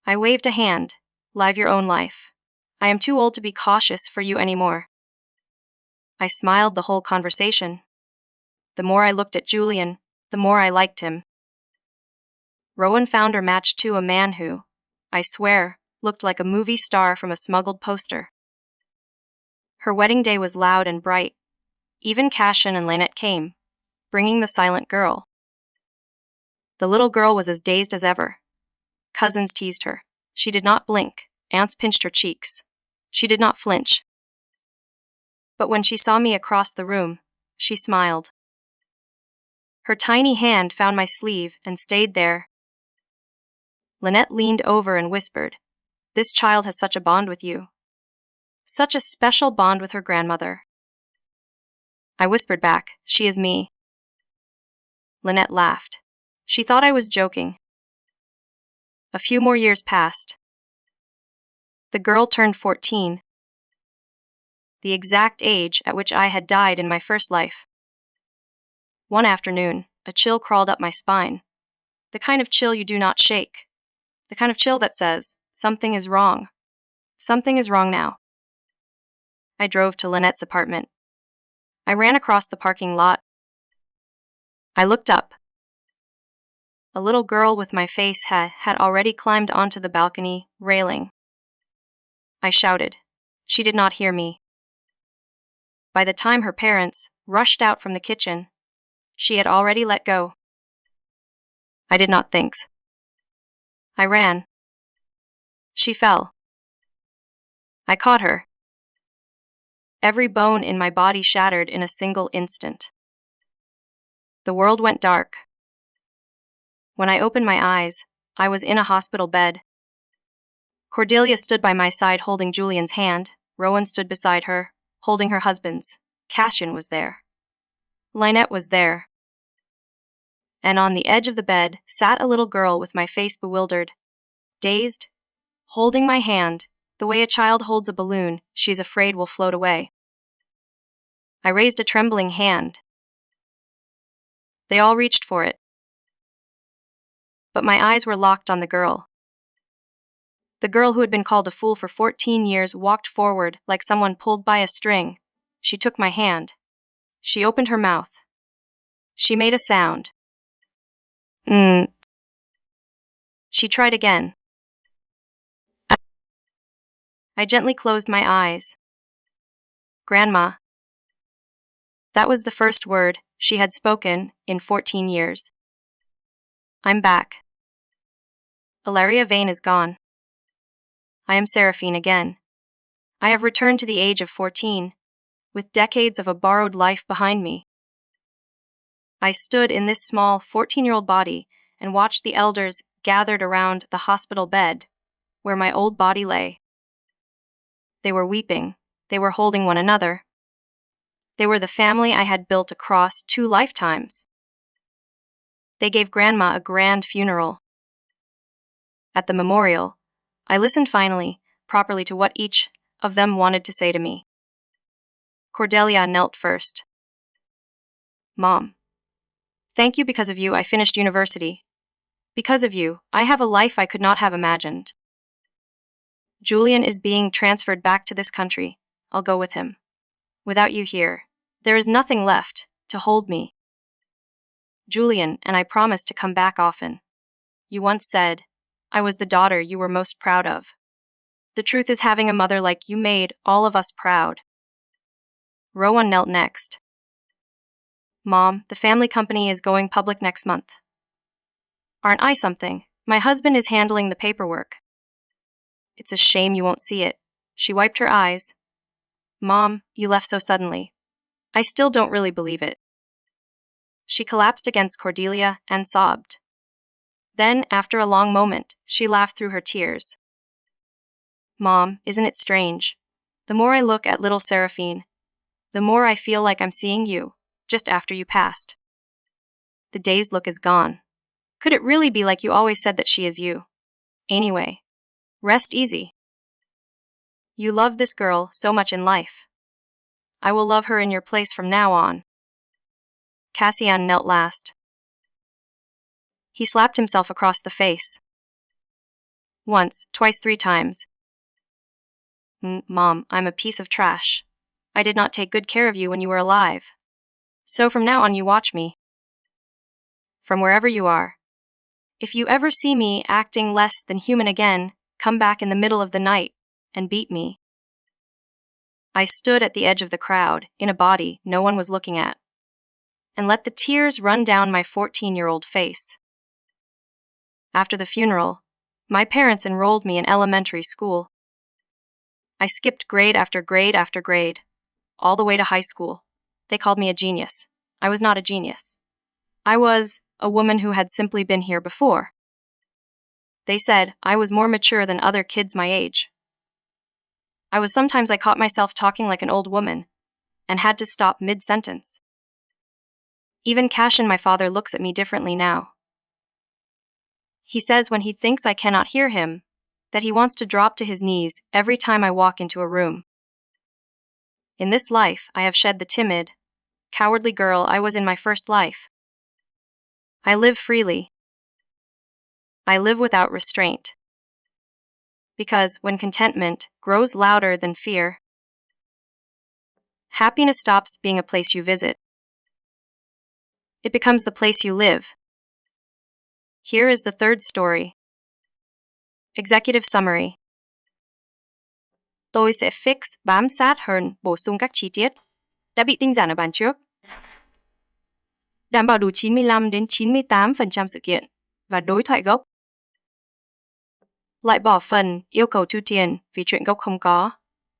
I waved a hand. Live your own life. I am too old to be cautious for you anymore. I smiled the whole conversation. The more I looked at Julian, the more I liked him. Rowan found her matched to a man who, I swear, looked like a movie star from a smuggled poster. Her wedding day was loud and bright. Even Cassian and Lynette came, bringing the silent girl. The little girl was as dazed as ever. Cousins teased her. She did not blink. Aunts pinched her cheeks. She did not flinch. But when she saw me across the room, she smiled. Her tiny hand found my sleeve and stayed there. Lynette leaned over and whispered, "This child has such a bond with you. Such a special bond with her grandmother." I whispered back, "She is me." Lynette laughed. She thought I was joking. A few more years passed. The girl turned 14. The exact age at which I had died in my first life. One afternoon, a chill crawled up my spine. The kind of chill you do not shake. The kind of chill that says, something is wrong. Something is wrong now. I drove to Lynette's apartment. I ran across the parking lot. I looked up. A little girl with my face had already climbed onto the balcony railing. I shouted. She did not hear me. By the time her parents rushed out from the kitchen, she had already let go. I did not think. I ran. She fell. I caught her. Every bone in my body shattered in a single instant. The world went dark. When I opened my eyes, I was in a hospital bed. Cordelia stood by my side holding Julian's hand. Rowan stood beside her, holding her husband's. Cassian was there. Lynette was there. and on the edge of the bed sat a little girl with my face bewildered, dazed, holding my hand, the way a child holds a balloon she's afraid will float away. I raised a trembling hand. They all reached for it. But my eyes were locked on the girl. The girl who had been called a fool for 14 years walked forward like someone pulled by a string. She took my hand. She opened her mouth. She made a sound. She tried again. I gently closed my eyes. Grandma. That was the first word she had spoken in 14 years. I'm back. Elara Vane is gone. I am Seraphine again. I have returned to the age of 14, with decades of a borrowed life behind me. I stood in this small 14-year-old body and watched the elders gathered around the hospital bed, where my old body lay. They were weeping. They were holding one another. They were the family I had built across 2 lifetimes. They gave Grandma a grand funeral. At the memorial, I listened finally, properly to what each of them wanted to say to me. Cordelia knelt first. Mom. Thank you. Because of you, I finished university. Because of you, I have a life I could not have imagined. Julian is being transferred back to this country. I'll go with him. Without you here, there is nothing left to hold me. Julian and I promised to come back often. You once said, I was the daughter you were most proud of. The truth is, having a mother like you made all of us proud. Rowan knelt next. Mom, the family company is going public next month. Aren't I something? My husband is handling the paperwork. It's a shame you won't see it. She wiped her eyes. Mom, you left so suddenly. I still don't really believe it. She collapsed against Cordelia and sobbed. Then, after a long moment, she laughed through her tears. Mom, isn't it strange? The more I look at little Seraphine, the more I feel like I'm seeing you, just after you passed. The dazed look is gone. Could it really be like you always said that she is you? Anyway, rest easy. You love this girl so much in life. I will love her in your place from now on. Cassian knelt last. He slapped himself across the face. Once, twice, 3 times. Mom, I'm a piece of trash. I did not take good care of you when you were alive. So from now on you watch me. From wherever you are. If you ever see me acting less than human again, come back in the middle of the night and beat me. I stood at the edge of the crowd, in a body no one was looking at, and let the tears run down my 14-year-old face. After the funeral, my parents enrolled me in elementary school. I skipped grade after grade after grade, all the way to high school. They called me a genius. I was not a genius. I was a woman who had simply been here before. They said I was more mature than other kids my age. Sometimes I caught myself talking like an old woman, and had to stop mid-sentence. Even Cassian, my father, looks at me differently now. He says when he thinks I cannot hear him, that he wants to drop to his knees every time I walk into a room. In this life, I have shed the timid, cowardly girl I was in my first life. I live freely. I live without restraint. Because when contentment grows louder than fear, happiness stops being a place you visit. It becomes the place you live. Here is the third story. Executive summary. Tôi sẽ fix bám sát hơn bổ sung các chi tiết đã bị tinh giản ở bản trước. Đảm bảo đủ 95 đến 98% sự kiện và đối thoại gốc. Loại bỏ phần yêu cầu thu tiền vì chuyện gốc không có.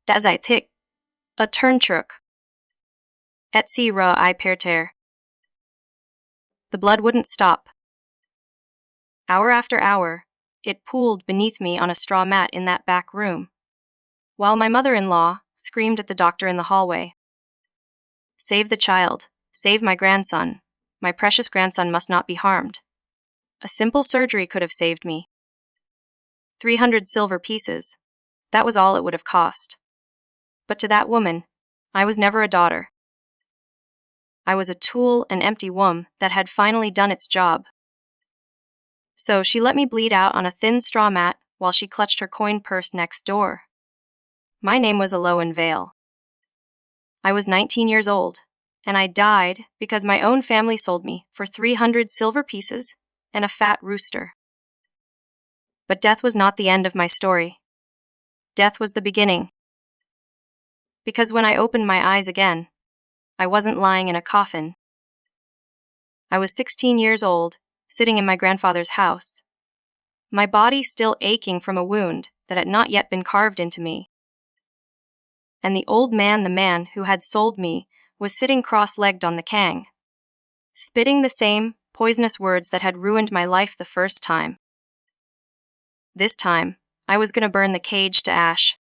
Đã giải thích. A turn truck. Et ra I parterre. The blood wouldn't stop. Hour after hour, it pooled beneath me on a straw mat in that back room, while my mother-in-law screamed at the doctor in the hallway. Save the child. Save my grandson. My precious grandson must not be harmed. A simple surgery could have saved me. 300 silver pieces. That was all it would have cost. But to that woman, I was never a daughter. I was a tool, an empty womb that had finally done its job. So she let me bleed out on a thin straw mat while she clutched her coin purse next door. My name was Elowen Vale. I was 19 years old, and I died because my own family sold me for 300 silver pieces and a fat rooster. But death was not the end of my story. Death was the beginning. Because when I opened my eyes again, I wasn't lying in a coffin. I was 16 years old, sitting in my grandfather's house, my body still aching from a wound that had not yet been carved into me. And the old man, the man who had sold me, was sitting cross-legged on the kang, spitting the same poisonous words that had ruined my life the first time. This time, I was going to burn the cage to ash.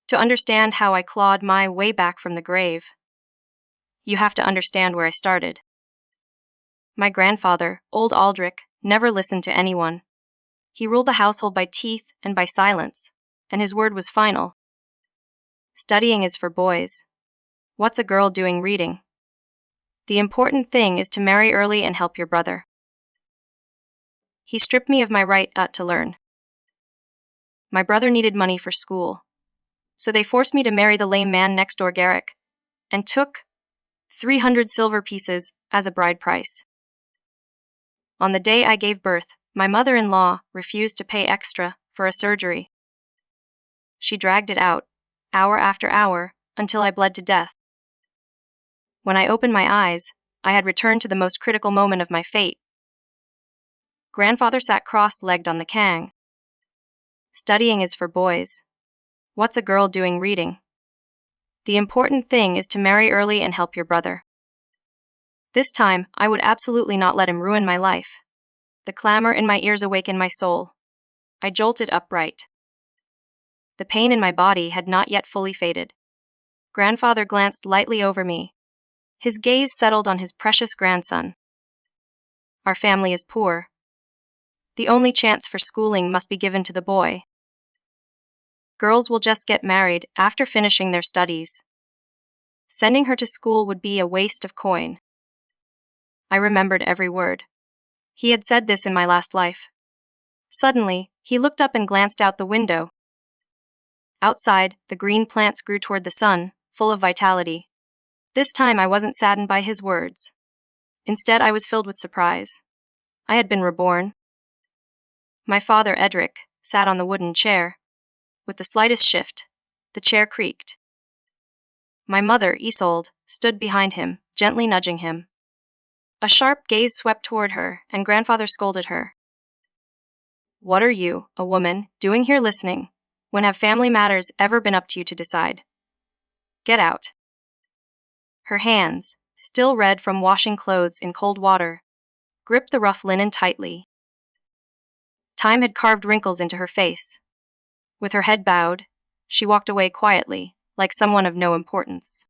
To understand how I clawed my way back from the grave, you have to understand where I started. My grandfather, old Aldrich, never listened to anyone. He ruled the household by teeth and by silence, and his word was final. Studying is for boys. What's a girl doing reading? The important thing is to marry early and help your brother. He stripped me of my right to learn. My brother needed money for school, so they forced me to marry the lame man next door, Garrick, and took 300 silver pieces as a bride price. On the day I gave birth, my mother-in-law refused to pay extra for a surgery. She dragged it out, hour after hour, until I bled to death. When I opened my eyes, I had returned to the most critical moment of my fate. Grandfather sat cross-legged on the kang. Studying is for boys. What's a girl doing reading? The important thing is to marry early and help your brother. This time, I would absolutely not let him ruin my life. The clamor in my ears awakened my soul. I jolted upright. The pain in my body had not yet fully faded. Grandfather glanced lightly over me. His gaze settled on his precious grandson. Our family is poor. The only chance for schooling must be given to the boy. Girls will just get married after finishing their studies. Sending her to school would be a waste of coin. I remembered every word. He had said this in my last life. Suddenly, he looked up and glanced out the window. Outside, the green plants grew toward the sun, full of vitality. This time I wasn't saddened by his words. Instead, I was filled with surprise. I had been reborn. My father, Edric, sat on the wooden chair. With the slightest shift, the chair creaked. My mother, Isolde, stood behind him, gently nudging him. A sharp gaze swept toward her, and grandfather scolded her. What are you, a woman, doing here listening? When have family matters ever been up to you to decide? Get out. Her hands, still red from washing clothes in cold water, gripped the rough linen tightly. Time had carved wrinkles into her face. With her head bowed, she walked away quietly, like someone of no importance.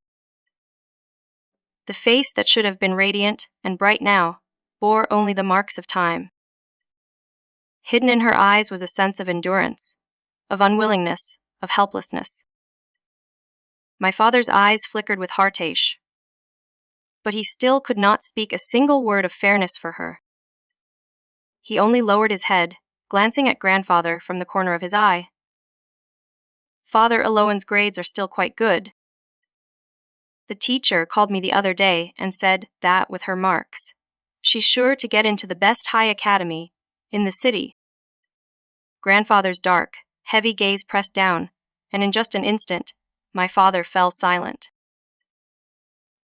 The face that should have been radiant and bright now bore only the marks of time. Hidden in her eyes was a sense of endurance, of unwillingness, of helplessness. My father's eyes flickered with heartache, but he still could not speak a single word of fairness for her. He only lowered his head, glancing at grandfather from the corner of his eye. Father Elowen's grades are still quite good. The teacher called me the other day and said that, with her marks, she's sure to get into the best high academy in the city. Grandfather's dark, heavy gaze pressed down, and in just an instant, my father fell silent.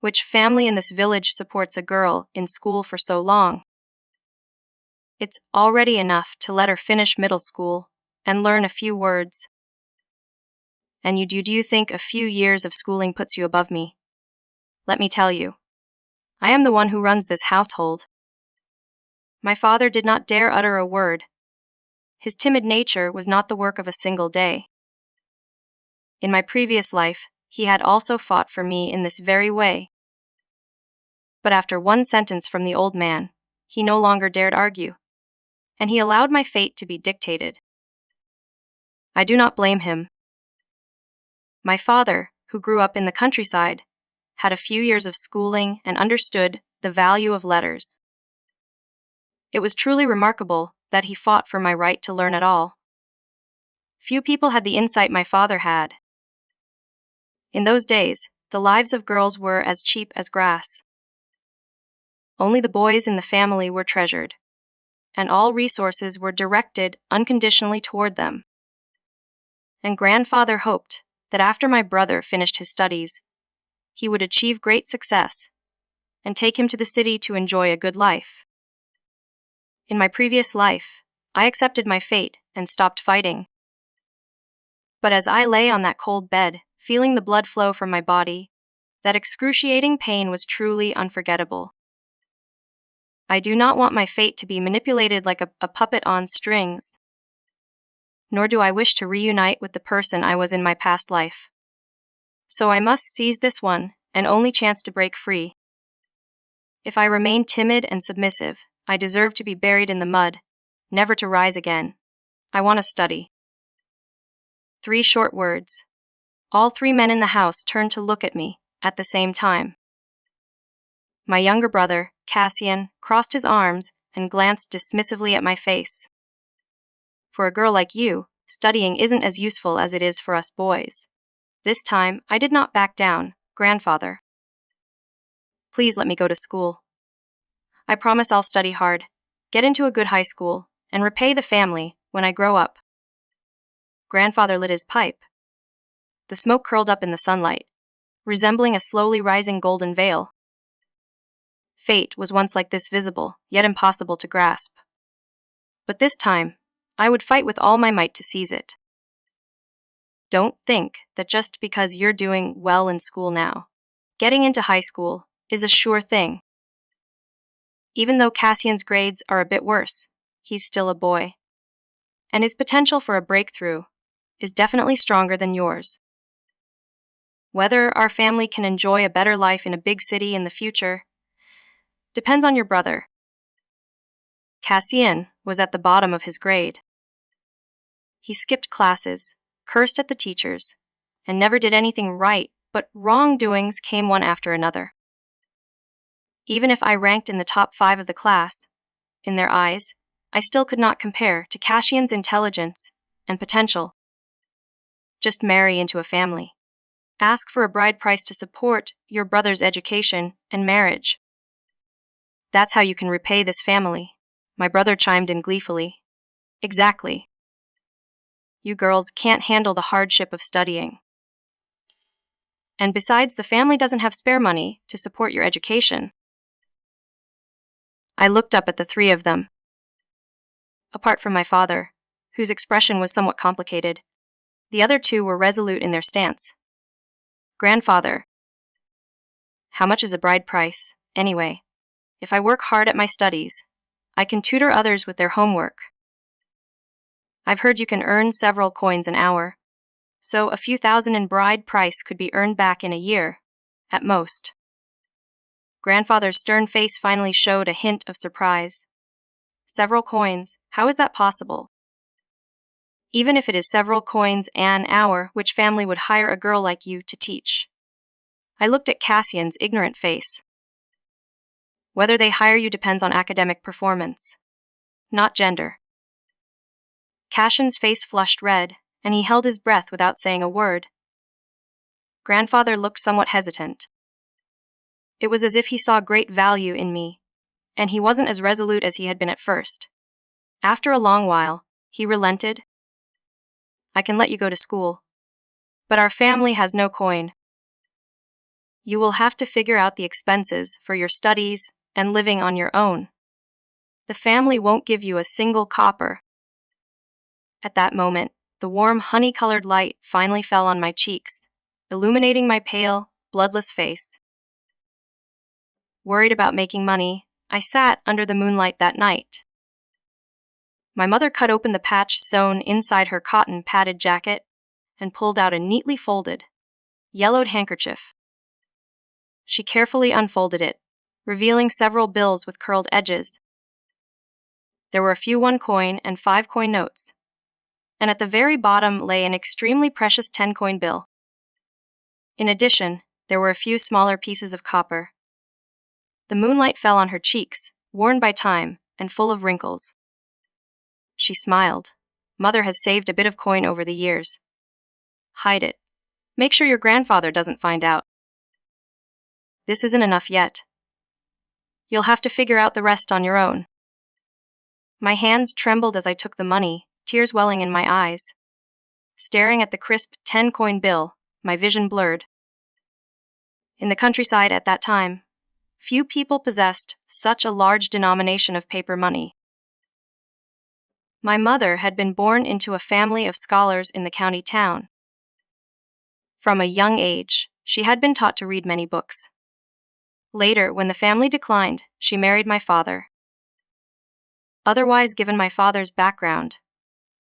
Which family in this village supports a girl in school for so long? It's already enough to let her finish middle school and learn a few words. And do you think a few years of schooling puts you above me? Let me tell you, I am the one who runs this household. My father did not dare utter a word. His timid nature was not the work of a single day. In my previous life, he had also fought for me in this very way. But after one sentence from the old man, he no longer dared argue, and he allowed my fate to be dictated. I do not blame him. My father, who grew up in the countryside, had a few years of schooling and understood the value of letters. It was truly remarkable that he fought for my right to learn at all. Few people had the insight my father had. In those days, the lives of girls were as cheap as grass. Only the boys in the family were treasured, and all resources were directed unconditionally toward them. And grandfather hoped that after my brother finished his studies, he would achieve great success and take him to the city to enjoy a good life. In my previous life, I accepted my fate and stopped fighting. But as I lay on that cold bed, feeling the blood flow from my body, that excruciating pain was truly unforgettable. I do not want my fate to be manipulated like a puppet on strings, nor do I wish to reunite with the person I was in my past life. So I must seize this one and only chance to break free. If I remain timid and submissive, I deserve to be buried in the mud, never to rise again. I want to study. 3 short words. All 3 men in the house turned to look at me at the same time. My younger brother, Cassian, crossed his arms and glanced dismissively at my face. For a girl like you, studying isn't as useful as it is for us boys. This time, I did not back down, grandfather. Please let me go to school. I promise I'll study hard, get into a good high school, and repay the family when I grow up. Grandfather lit his pipe. The smoke curled up in the sunlight, resembling a slowly rising golden veil. Fate was once like this, visible, yet impossible to grasp. But this time, I would fight with all my might to seize it. Don't think that just because you're doing well in school now, getting into high school is a sure thing. Even though Cassian's grades are a bit worse, he's still a boy. And his potential for a breakthrough is definitely stronger than yours. Whether our family can enjoy a better life in a big city in the future depends on your brother. Cassian was at the bottom of his grade. He skipped classes, cursed at the teachers, and never did anything right, but wrongdoings came one after another. Even if I ranked in the top 5 of the class, in their eyes, I still could not compare to Cassian's intelligence and potential. Just marry into a family. Ask for a bride price to support your brother's education and marriage. That's how you can repay this family, my brother chimed in gleefully. Exactly. You girls can't handle the hardship of studying. And besides, the family doesn't have spare money to support your education. I looked up at the 3 of them. Apart from my father, whose expression was somewhat complicated, the other 2 were resolute in their stance. Grandfather, how much is a bride price, anyway? If I work hard at my studies, I can tutor others with their homework. I've heard you can earn several coins an hour, so a few thousand in bride price could be earned back in a year, at most. Grandfather's stern face finally showed a hint of surprise. Several coins, how is that possible? Even if it is several coins an hour, which family would hire a girl like you to teach? I looked at Cassian's ignorant face. Whether they hire you depends on academic performance, not gender. Cassian's face flushed red, and he held his breath without saying a word. Grandfather looked somewhat hesitant. It was as if he saw great value in me, and he wasn't as resolute as he had been at first. After a long while, he relented. I can let you go to school, but our family has no coin. You will have to figure out the expenses for your studies and living on your own. The family won't give you a single copper. At that moment, the warm honey-colored light finally fell on my cheeks, illuminating my pale, bloodless face. Worried about making money, I sat under the moonlight that night. My mother cut open the patch sewn inside her cotton padded jacket and pulled out a neatly folded, yellowed handkerchief. She carefully unfolded it, revealing several bills with curled edges. There were a few 1-coin and 5-coin notes, and at the very bottom lay an extremely precious 10-coin bill. In addition, there were a few smaller pieces of copper. The moonlight fell on her cheeks, worn by time and full of wrinkles. She smiled. Mother has saved a bit of coin over the years. Hide it. Make sure your grandfather doesn't find out. This isn't enough yet. You'll have to figure out the rest on your own. My hands trembled as I took the money, tears welling in my eyes. Staring at the crisp 10-coin bill, my vision blurred. In the countryside at that time, few people possessed such a large denomination of paper money. My mother had been born into a family of scholars in the county town. From a young age, she had been taught to read many books. Later, when the family declined, she married my father. Otherwise, given my father's background,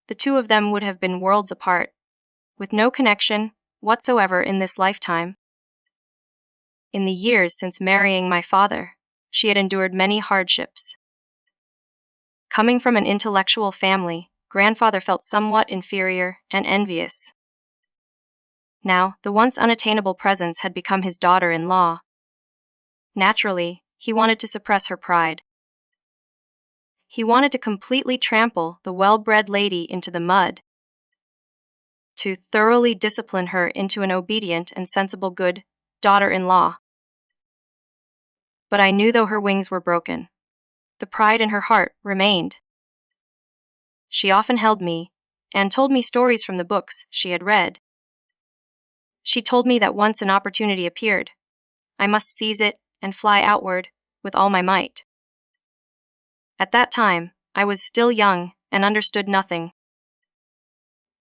the two of them would have been worlds apart, with no connection whatsoever in this lifetime. In the years since marrying my father, she had endured many hardships. Coming from an intellectual family, grandfather felt somewhat inferior and envious. Now, the once unattainable presence had become his daughter-in-law. Naturally, he wanted to suppress her pride. He wanted to completely trample the well-bred lady into the mud, to thoroughly discipline her into an obedient and sensible good daughter-in-law. But I knew though her wings were broken, the pride in her heart remained. She often held me, and told me stories from the books she had read. She told me that once an opportunity appeared, I must seize it and fly outward with all my might. At that time, I was still young and understood nothing.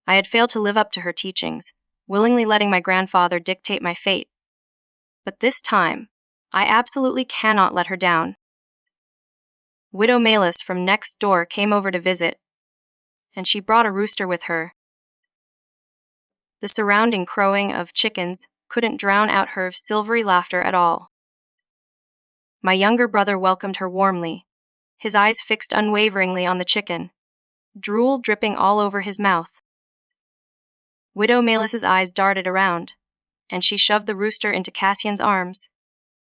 I had failed to live up to her teachings, willingly letting my grandfather dictate my fate. But this time, I absolutely cannot let her down. Widow Malicious from next door came over to visit, and she brought a rooster with her. The surrounding crowing of chickens couldn't drown out her silvery laughter at all. My younger brother welcomed her warmly, his eyes fixed unwaveringly on the chicken, drool dripping all over his mouth. Widow Malicious's eyes darted around, and she shoved the rooster into Cassian's arms.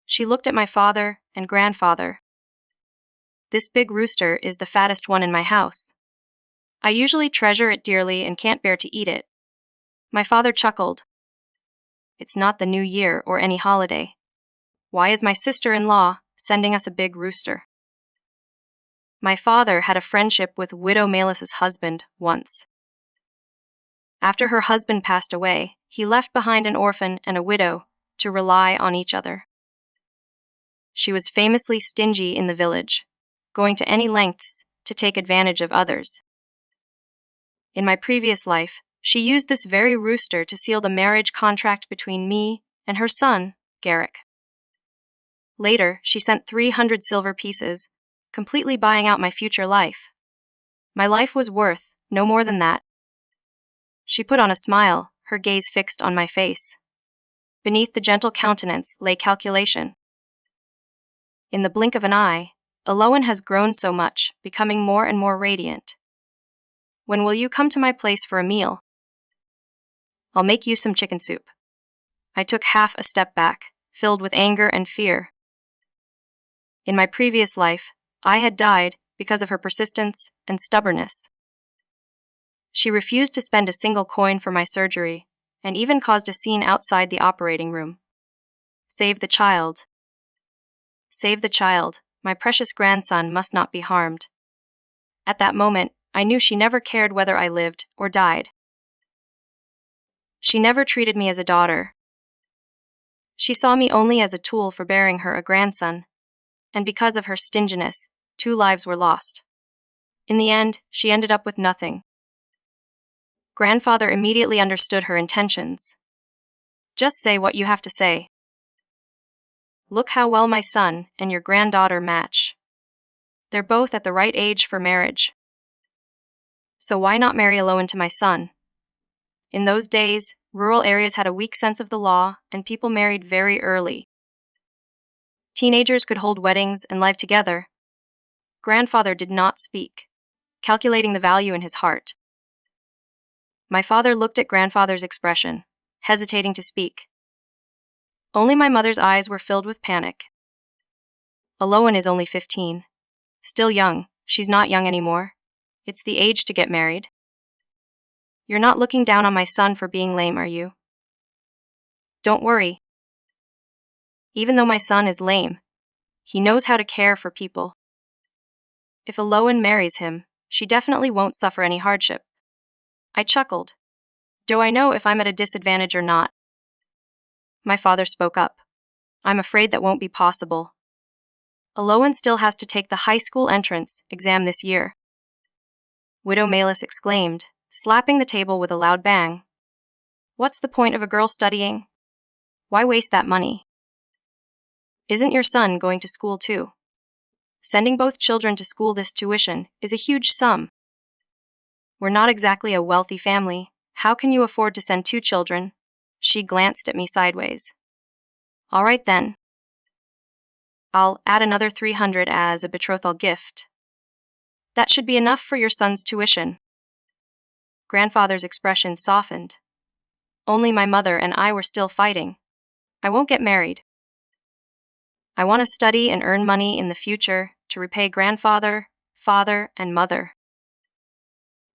She looked at my father and grandfather. This big rooster is the fattest one in my house. I usually treasure it dearly and can't bear to eat it. My father chuckled. It's not the New Year or any holiday. Why is my sister-in-law sending us a big rooster? My father had a friendship with Widow Malicious's husband once. After her husband passed away, he left behind an orphan and a widow to rely on each other. She was famously stingy in the village, going to any lengths to take advantage of others. In my previous life, she used this very rooster to seal the marriage contract between me and her son, Garrick. Later, she sent 300 silver pieces, completely buying out my future life. My life was worth no more than that. She put on a smile, her gaze fixed on my face. Beneath the gentle countenance lay calculation. In the blink of an eye, Elowen has grown so much, becoming more and more radiant. When will you come to my place for a meal? I'll make you some chicken soup. I took half a step back, filled with anger and fear. In my previous life, I had died because of her persistence and stubbornness. She refused to spend a single coin for my surgery, and even caused a scene outside the operating room. Save the child. Save the child. My precious grandson must not be harmed. At that moment, I knew she never cared whether I lived or died. She never treated me as a daughter. She saw me only as a tool for bearing her a grandson, and because of her stinginess, 2 lives were lost. In the end, she ended up with nothing. Grandfather immediately understood her intentions. Just say what you have to say. Look how well my son and your granddaughter match. They're both at the right age for marriage. So why not marry Elowen to my son? In those days, rural areas had a weak sense of the law, and people married very early. Teenagers could hold weddings and live together. Grandfather did not speak, calculating the value in his heart. My father looked at grandfather's expression, hesitating to speak. Only my mother's eyes were filled with panic. Elowen is only 15. Still young. She's not young anymore. It's the age to get married. You're not looking down on my son for being lame, are you? Don't worry. Even though my son is lame, he knows how to care for people. If Elowen marries him, she definitely won't suffer any hardship. I chuckled. Do I know if I'm at a disadvantage or not? My father spoke up. I'm afraid that won't be possible. Elowen still has to take the high school entrance exam this year. Widow Malicious exclaimed, slapping the table with a loud bang. What's the point of a girl studying? Why waste that money? Isn't your son going to school too? Sending both children to school this tuition is a huge sum. We're not exactly a wealthy family. How can you afford to send 2 children? She glanced at me sideways. All right then. I'll add another 300 as a betrothal gift. That should be enough for your son's tuition. Grandfather's expression softened. Only my mother and I were still fighting. I won't get married. I want to study and earn money in the future to repay grandfather, father, and mother.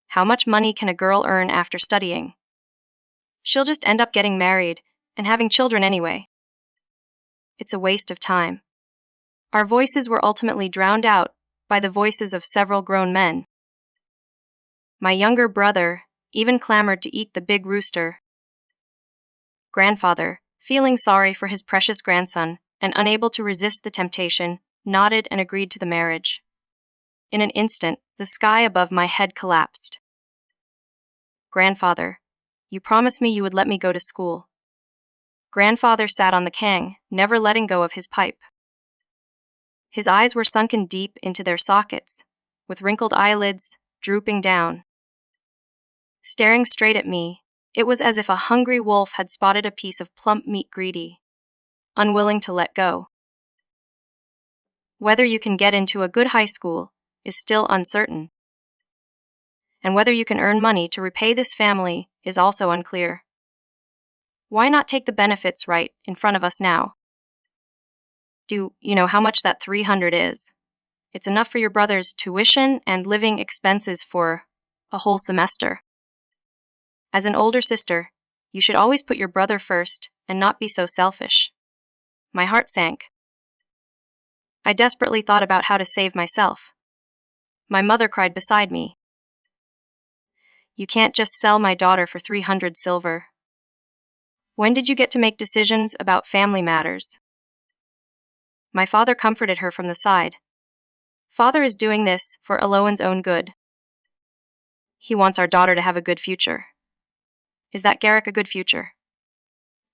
How much money can a girl earn after studying? She'll just end up getting married and having children anyway. It's a waste of time. Our voices were ultimately drowned out by the voices of several grown men. My younger brother even clamored to eat the big rooster. Grandfather, feeling sorry for his precious grandson and unable to resist the temptation, nodded and agreed to the marriage. In an instant, the sky above my head collapsed. Grandfather, you promised me you would let me go to school. Grandfather sat on the kang, never letting go of his pipe. His eyes were sunken deep into their sockets, with wrinkled eyelids drooping down. Staring straight at me, it was as if a hungry wolf had spotted a piece of plump meat greedy, unwilling to let go. Whether you can get into a good high school is still uncertain. And whether you can earn money to repay this family is also unclear. Why not take the benefits right in front of us now? Do you know how much that 300 is? It's enough for your brother's tuition and living expenses for a whole semester. As an older sister, you should always put your brother first and not be so selfish. My heart sank. I desperately thought about how to save myself. My mother cried beside me. You can't just sell my daughter for 300 silver. When did you get to make decisions about family matters? My father comforted her from the side. Father is doing this for Elowen's own good. He wants our daughter to have a good future. Is that Garrick a good future?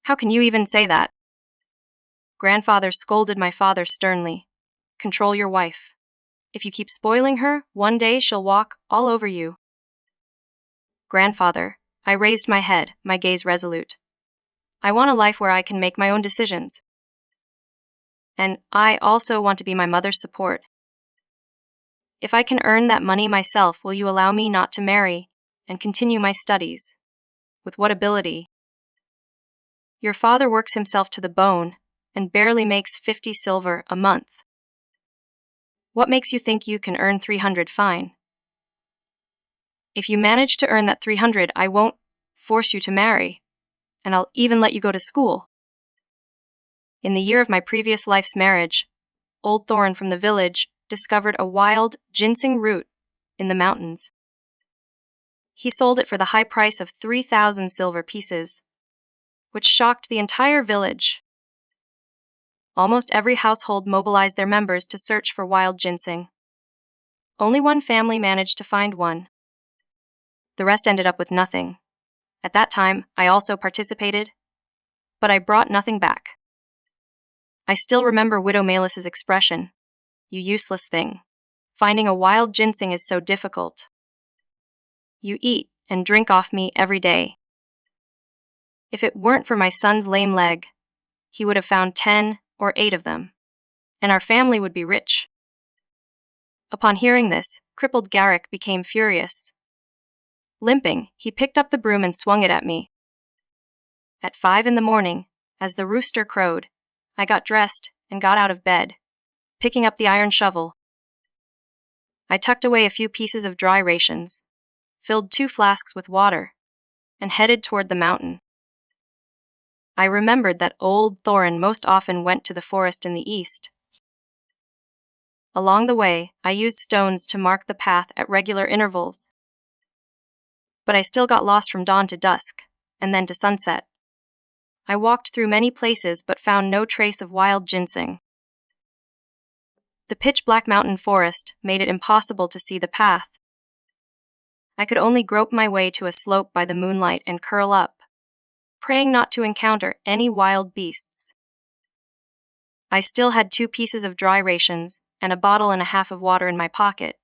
How can you even say that? Grandfather scolded my father sternly. Control your wife. If you keep spoiling her, one day she'll walk all over you. Grandfather, I raised my head, my gaze resolute. I want a life where I can make my own decisions. And I also want to be my mother's support. If I can earn that money myself, will you allow me not to marry and continue my studies? With what ability? Your father works himself to the bone and barely makes 50 silver a month. What makes you think you can earn 300 fine? If you manage to earn that 300, I won't force you to marry, and I'll even let you go to school. In the year of my previous life's marriage, Old Thorn from the village discovered a wild ginseng root in the mountains. He sold it for the high price of 3,000 silver pieces, which shocked the entire village. Almost every household mobilized their members to search for wild ginseng. Only one family managed to find one. The rest ended up with nothing. At that time, I also participated, but I brought nothing back. I still remember Widow Malicious's expression. You useless thing. Finding a wild ginseng is so difficult. You eat and drink off me every day. If it weren't for my son's lame leg, he would have found 10 or 8 of them. and our family would be rich. Upon hearing this, crippled Garrick became furious. Limping, he picked up the broom and swung it at me. At 5 in the morning, as the rooster crowed, I got dressed and got out of bed, picking up the iron shovel. I tucked away a few pieces of dry rations, filled 2 flasks with water, and headed toward the mountain. I remembered that old Thorin most often went to the forest in the east. Along the way, I used stones to mark the path at regular intervals. But I still got lost from dawn to dusk, and then to sunset. I walked through many places but found no trace of wild ginseng. The pitch-black mountain forest made it impossible to see the path. I could only grope my way to a slope by the moonlight and curl up, praying not to encounter any wild beasts. I still had 2 pieces of dry rations and a bottle and a half of water in my pocket.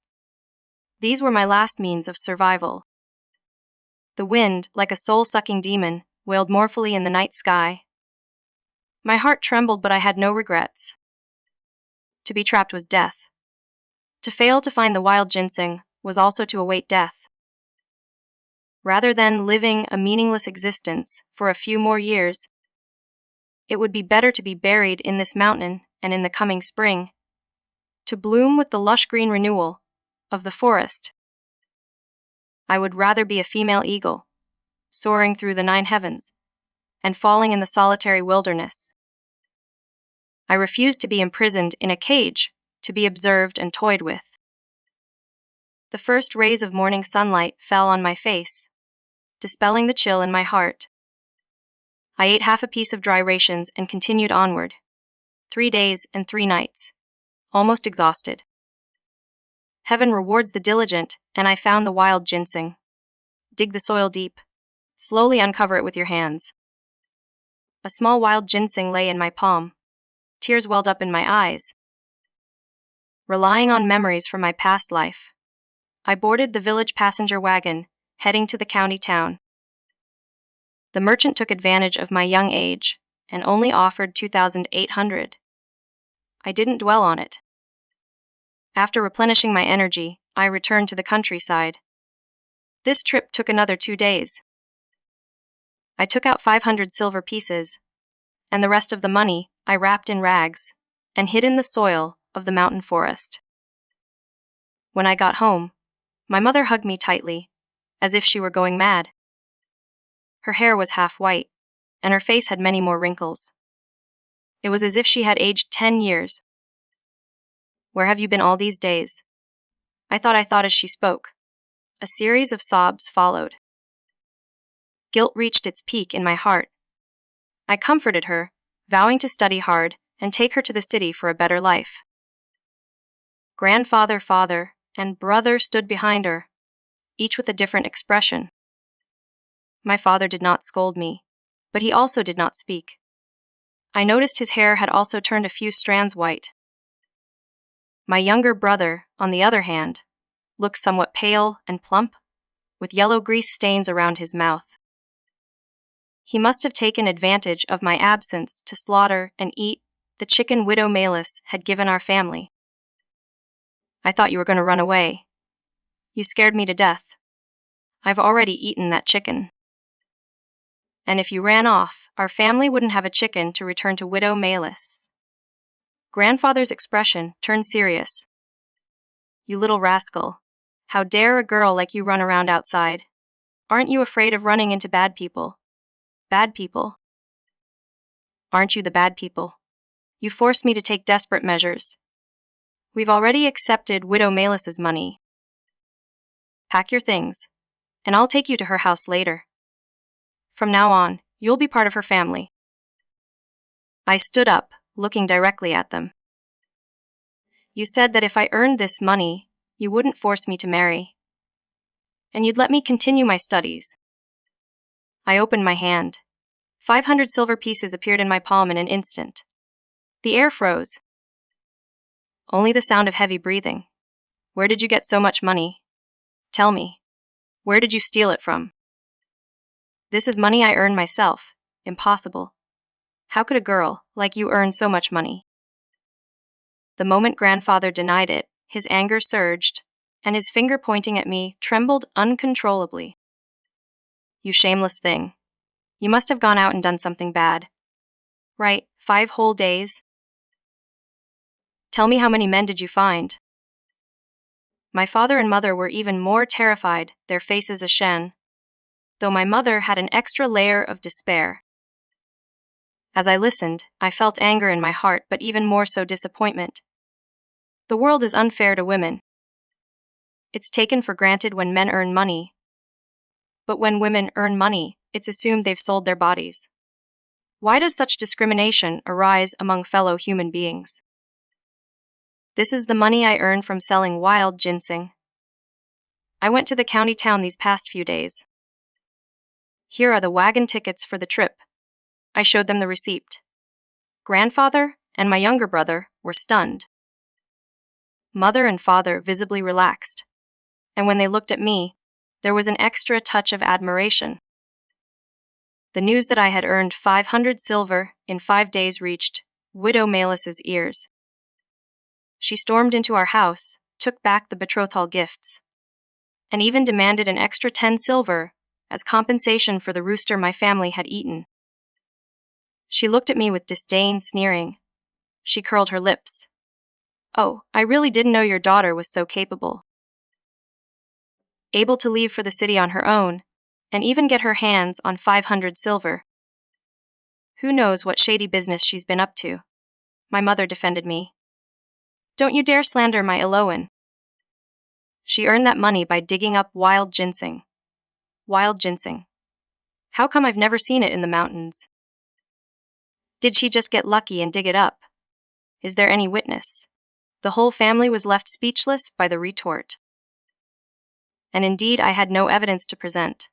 These were my last means of survival. The wind, like a soul-sucking demon, wailed mournfully in the night sky. My heart trembled, but I had no regrets. To be trapped was death. To fail to find the wild ginseng was also to await death. Rather than living a meaningless existence for a few more years, it would be better to be buried in this mountain and in the coming spring, to bloom with the lush green renewal of the forest. I would rather be a female eagle, soaring through the 9 heavens, and falling in the solitary wilderness. I refused to be imprisoned in a cage, to be observed and toyed with. The first rays of morning sunlight fell on my face, dispelling the chill in my heart. I ate half a piece of dry rations and continued onward. 3 days and 3 nights, almost exhausted. Heaven rewards the diligent, and I found the wild ginseng. Dig the soil deep. Slowly uncover it with your hands. A small wild ginseng lay in my palm. Tears welled up in my eyes. Relying on memories from my past life, I boarded the village passenger wagon, heading to the county town. The merchant took advantage of my young age and only offered 2,800. I didn't dwell on it. After replenishing my energy, I returned to the countryside. This trip took another 2 days. I took out 500 silver pieces, and the rest of the money I wrapped in rags and hid in the soil of the mountain forest. When I got home, my mother hugged me tightly, as if she were going mad. Her hair was half white, and her face had many more wrinkles. It was as if she had aged 10 years. "Where have you been all these days?" I thought as she spoke. A series of sobs followed. Guilt reached its peak in my heart. I comforted her, vowing to study hard and take her to the city for a better life. Grandfather, father, and brother stood behind her, each with a different expression. My father did not scold me, but he also did not speak. I noticed his hair had also turned a few strands white. My younger brother, on the other hand, looked somewhat pale and plump, with yellow grease stains around his mouth. He must have taken advantage of my absence to slaughter and eat the chicken Widow Malicious had given our family. "I thought you were going to run away. You scared me to death. I've already eaten that chicken. And if you ran off, our family wouldn't have a chicken to return to Widow Malicious." Grandfather's expression turned serious. "You little rascal. How dare a girl like you run around outside? Aren't you afraid of running into bad people?" "Bad people? Aren't you the bad people? You forced me to take desperate measures. We've already accepted Widow Malicious's money. Pack your things, and I'll take you to her house later. From now on, you'll be part of her family." I stood up, looking directly at them. "You said that if I earned this money, you wouldn't force me to marry, and you'd let me continue my studies." I opened my hand. 500 silver pieces appeared in my palm in an instant. The air froze. Only the sound of heavy breathing. "Where did you get so much money? Tell me, where did you steal it from?" "This is money I earned myself. Impossible. How could a girl like you earn so much money?" The moment grandfather denied it, his anger surged, and his finger pointing at me trembled uncontrollably. You shameless thing. You must have gone out and done something bad. Right, 5 whole days? Tell me, how many men did you find? My father and mother were even more terrified, their faces ashen, though my mother had an extra layer of despair. As I listened, I felt anger in my heart, but even more so disappointment. The world is unfair to women. It's taken for granted when men earn money. But when women earn money, it's assumed they've sold their bodies. Why does such discrimination arise among fellow human beings? This is the money I earned from selling wild ginseng. I went to the county town these past few days. Here are the wagon tickets for the trip. I showed them the receipt. Grandfather and my younger brother were stunned. Mother and father visibly relaxed, and when they looked at me, there was an extra touch of admiration. The news that I had earned 500 silver in 5 days reached Widow Malis's ears. She stormed into our house, took back the betrothal gifts, and even demanded an extra 10 silver as compensation for the rooster my family had eaten. She looked at me with disdain, sneering. She curled her lips. Oh, I really didn't know your daughter was so capable. Able to leave for the city on her own, and even get her hands on 500 silver. Who knows what shady business she's been up to? My mother defended me. Don't you dare slander my Elowen. She earned that money by digging up wild ginseng. Wild ginseng. How come I've never seen it in the mountains? Did she just get lucky and dig it up? Is there any witness? The whole family was left speechless by the retort. And indeed, I had no evidence to present.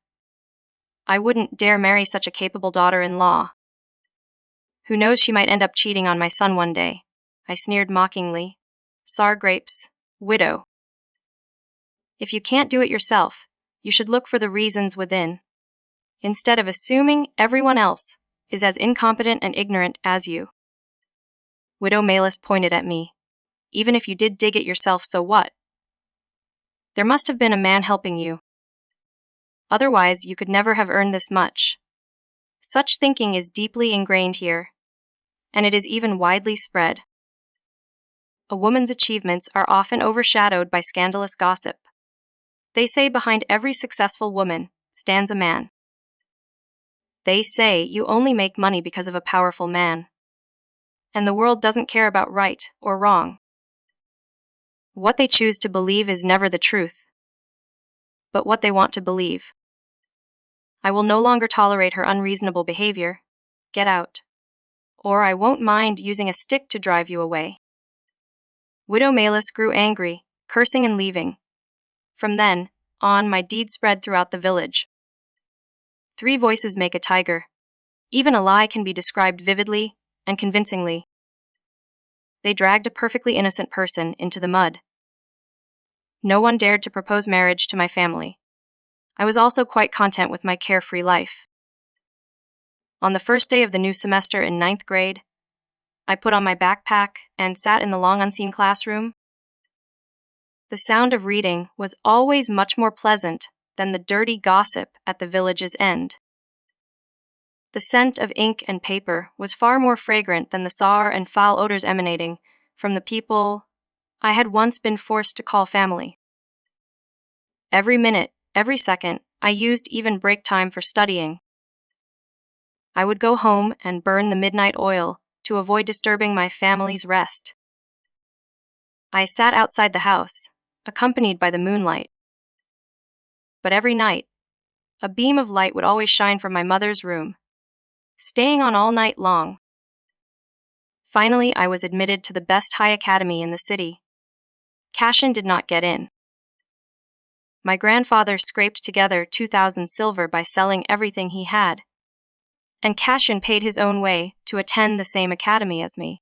I wouldn't dare marry such a capable daughter-in-law. Who knows, she might end up cheating on my son one day. I sneered mockingly. Sour grapes, widow. If you can't do it yourself, you should look for the reasons within, instead of assuming everyone else is as incompetent and ignorant as you. Widow Malis pointed at me. Even if you did dig it yourself, so what? There must have been a man helping you. Otherwise, you could never have earned this much. Such thinking is deeply ingrained here, and it is even widely spread. A woman's achievements are often overshadowed by scandalous gossip. They say behind every successful woman stands a man. They say you only make money because of a powerful man. And the world doesn't care about right or wrong. What they choose to believe is never the truth, but what they want to believe. I will no longer tolerate her unreasonable behavior. Get out. Or I won't mind using a stick to drive you away. Widow Malis grew angry, cursing and leaving. From then on, my deed spread throughout the village. 3 voices make a tiger. Even a lie can be described vividly and convincingly. They dragged a perfectly innocent person into the mud. No one dared to propose marriage to my family. I was also quite content with my carefree life. On the first day of the new semester in 9th grade, I put on my backpack and sat in the long unseen classroom. The sound of reading was always much more pleasant than the dirty gossip at the village's end. The scent of ink and paper was far more fragrant than the sour and foul odors emanating from the people I had once been forced to call family. Every minute, every second, I used even break time for studying. I would go home and burn the midnight oil to avoid disturbing my family's rest. I sat outside the house, accompanied by the moonlight. But every night, a beam of light would always shine from my mother's room, staying on all night long. Finally, I was admitted to the best high academy in the city. Cassian did not get in. My grandfather scraped together 2,000 silver by selling everything he had, and Cassian paid his own way to attend the same academy as me.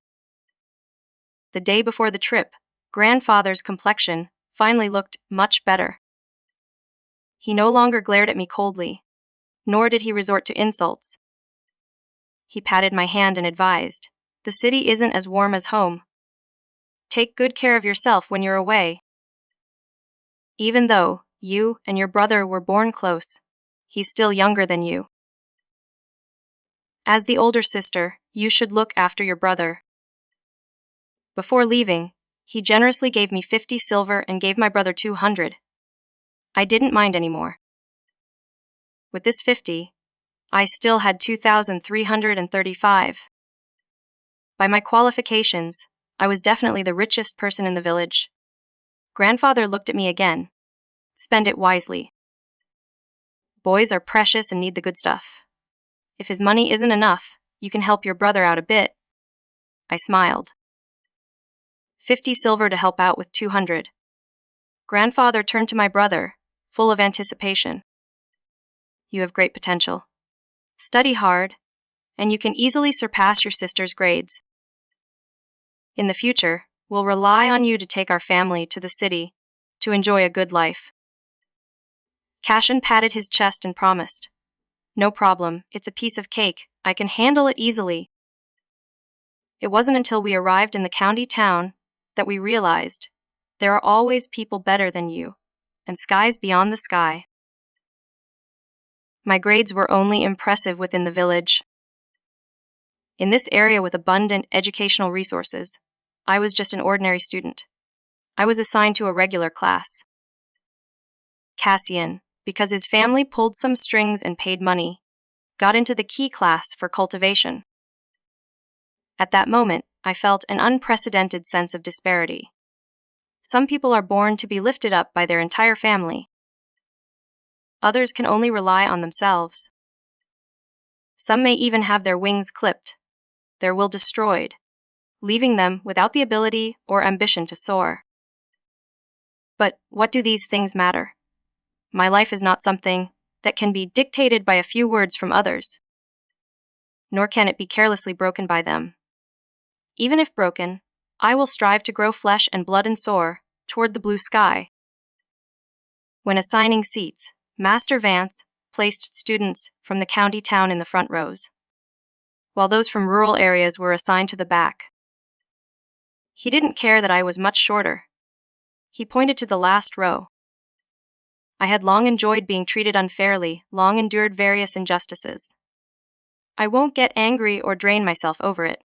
The day before the trip, grandfather's complexion finally looked much better. He no longer glared at me coldly, nor did he resort to insults. He patted my hand and advised, "The city isn't as warm as home. Take good care of yourself when you're away. Even though you and your brother were born close, he's still younger than you. As the older sister, you should look after your brother. Before leaving, he generously gave me 50 silver and gave my brother 200. I didn't mind anymore. With this 50, I still had 2,335. By my qualifications, I was definitely the richest person in the village. Grandfather looked at me again. Spend it wisely. Boys are precious and need the good stuff. If his money isn't enough, you can help your brother out a bit. I smiled. 50 silver to help out with 200. Grandfather turned to my brother, full of anticipation. You have great potential. Study hard, and you can easily surpass your sister's grades. In the future, we'll rely on you to take our family to the city to enjoy a good life. Cassian patted his chest and promised. No problem, it's a piece of cake, I can handle it easily. It wasn't until we arrived in the county town that we realized there are always people better than you, and skies beyond the sky. My grades were only impressive within the village. In this area with abundant educational resources, I was just an ordinary student. I was assigned to a regular class. Cassian, because his family pulled some strings and paid money, got into the key class for cultivation. At that moment, I felt an unprecedented sense of disparity. Some people are born to be lifted up by their entire family. Others can only rely on themselves. Some may even have their wings clipped, their will destroyed, leaving them without the ability or ambition to soar. But what do these things matter? My life is not something that can be dictated by a few words from others, nor can it be carelessly broken by them. Even if broken, I will strive to grow flesh and blood and soar toward the blue sky. When assigning seats, Master Vance placed students from the county town in the front rows, while those from rural areas were assigned to the back. He didn't care that I was much shorter. He pointed to the last row. I had long enjoyed being treated unfairly, long endured various injustices. I won't get angry or drain myself over it.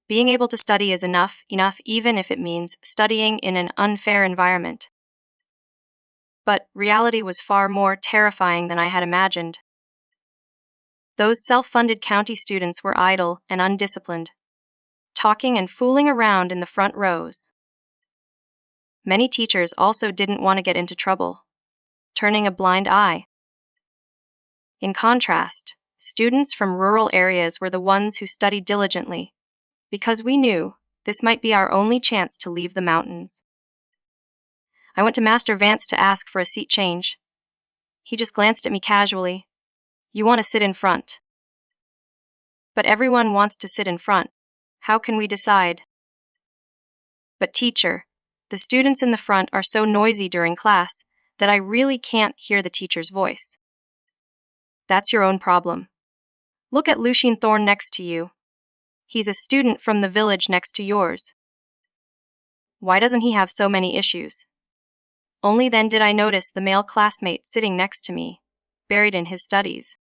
Being able to study is enough even if it means studying in an unfair environment. But reality was far more terrifying than I had imagined. Those self-funded county students were idle and undisciplined, talking and fooling around in the front rows. Many teachers also didn't want to get into trouble, turning a blind eye. In contrast, students from rural areas were the ones who studied diligently, because we knew this might be our only chance to leave the mountains. I went to Master Vance to ask for a seat change. He just glanced at me casually. You want to sit in front. But everyone wants to sit in front. How can we decide? But teacher, the students in the front are so noisy during class that I really can't hear the teacher's voice. That's your own problem. Look at Lucian Thorn next to you. He's a student from the village next to yours. Why doesn't he have so many issues? Only then did I notice the male classmate sitting next to me, buried in his studies.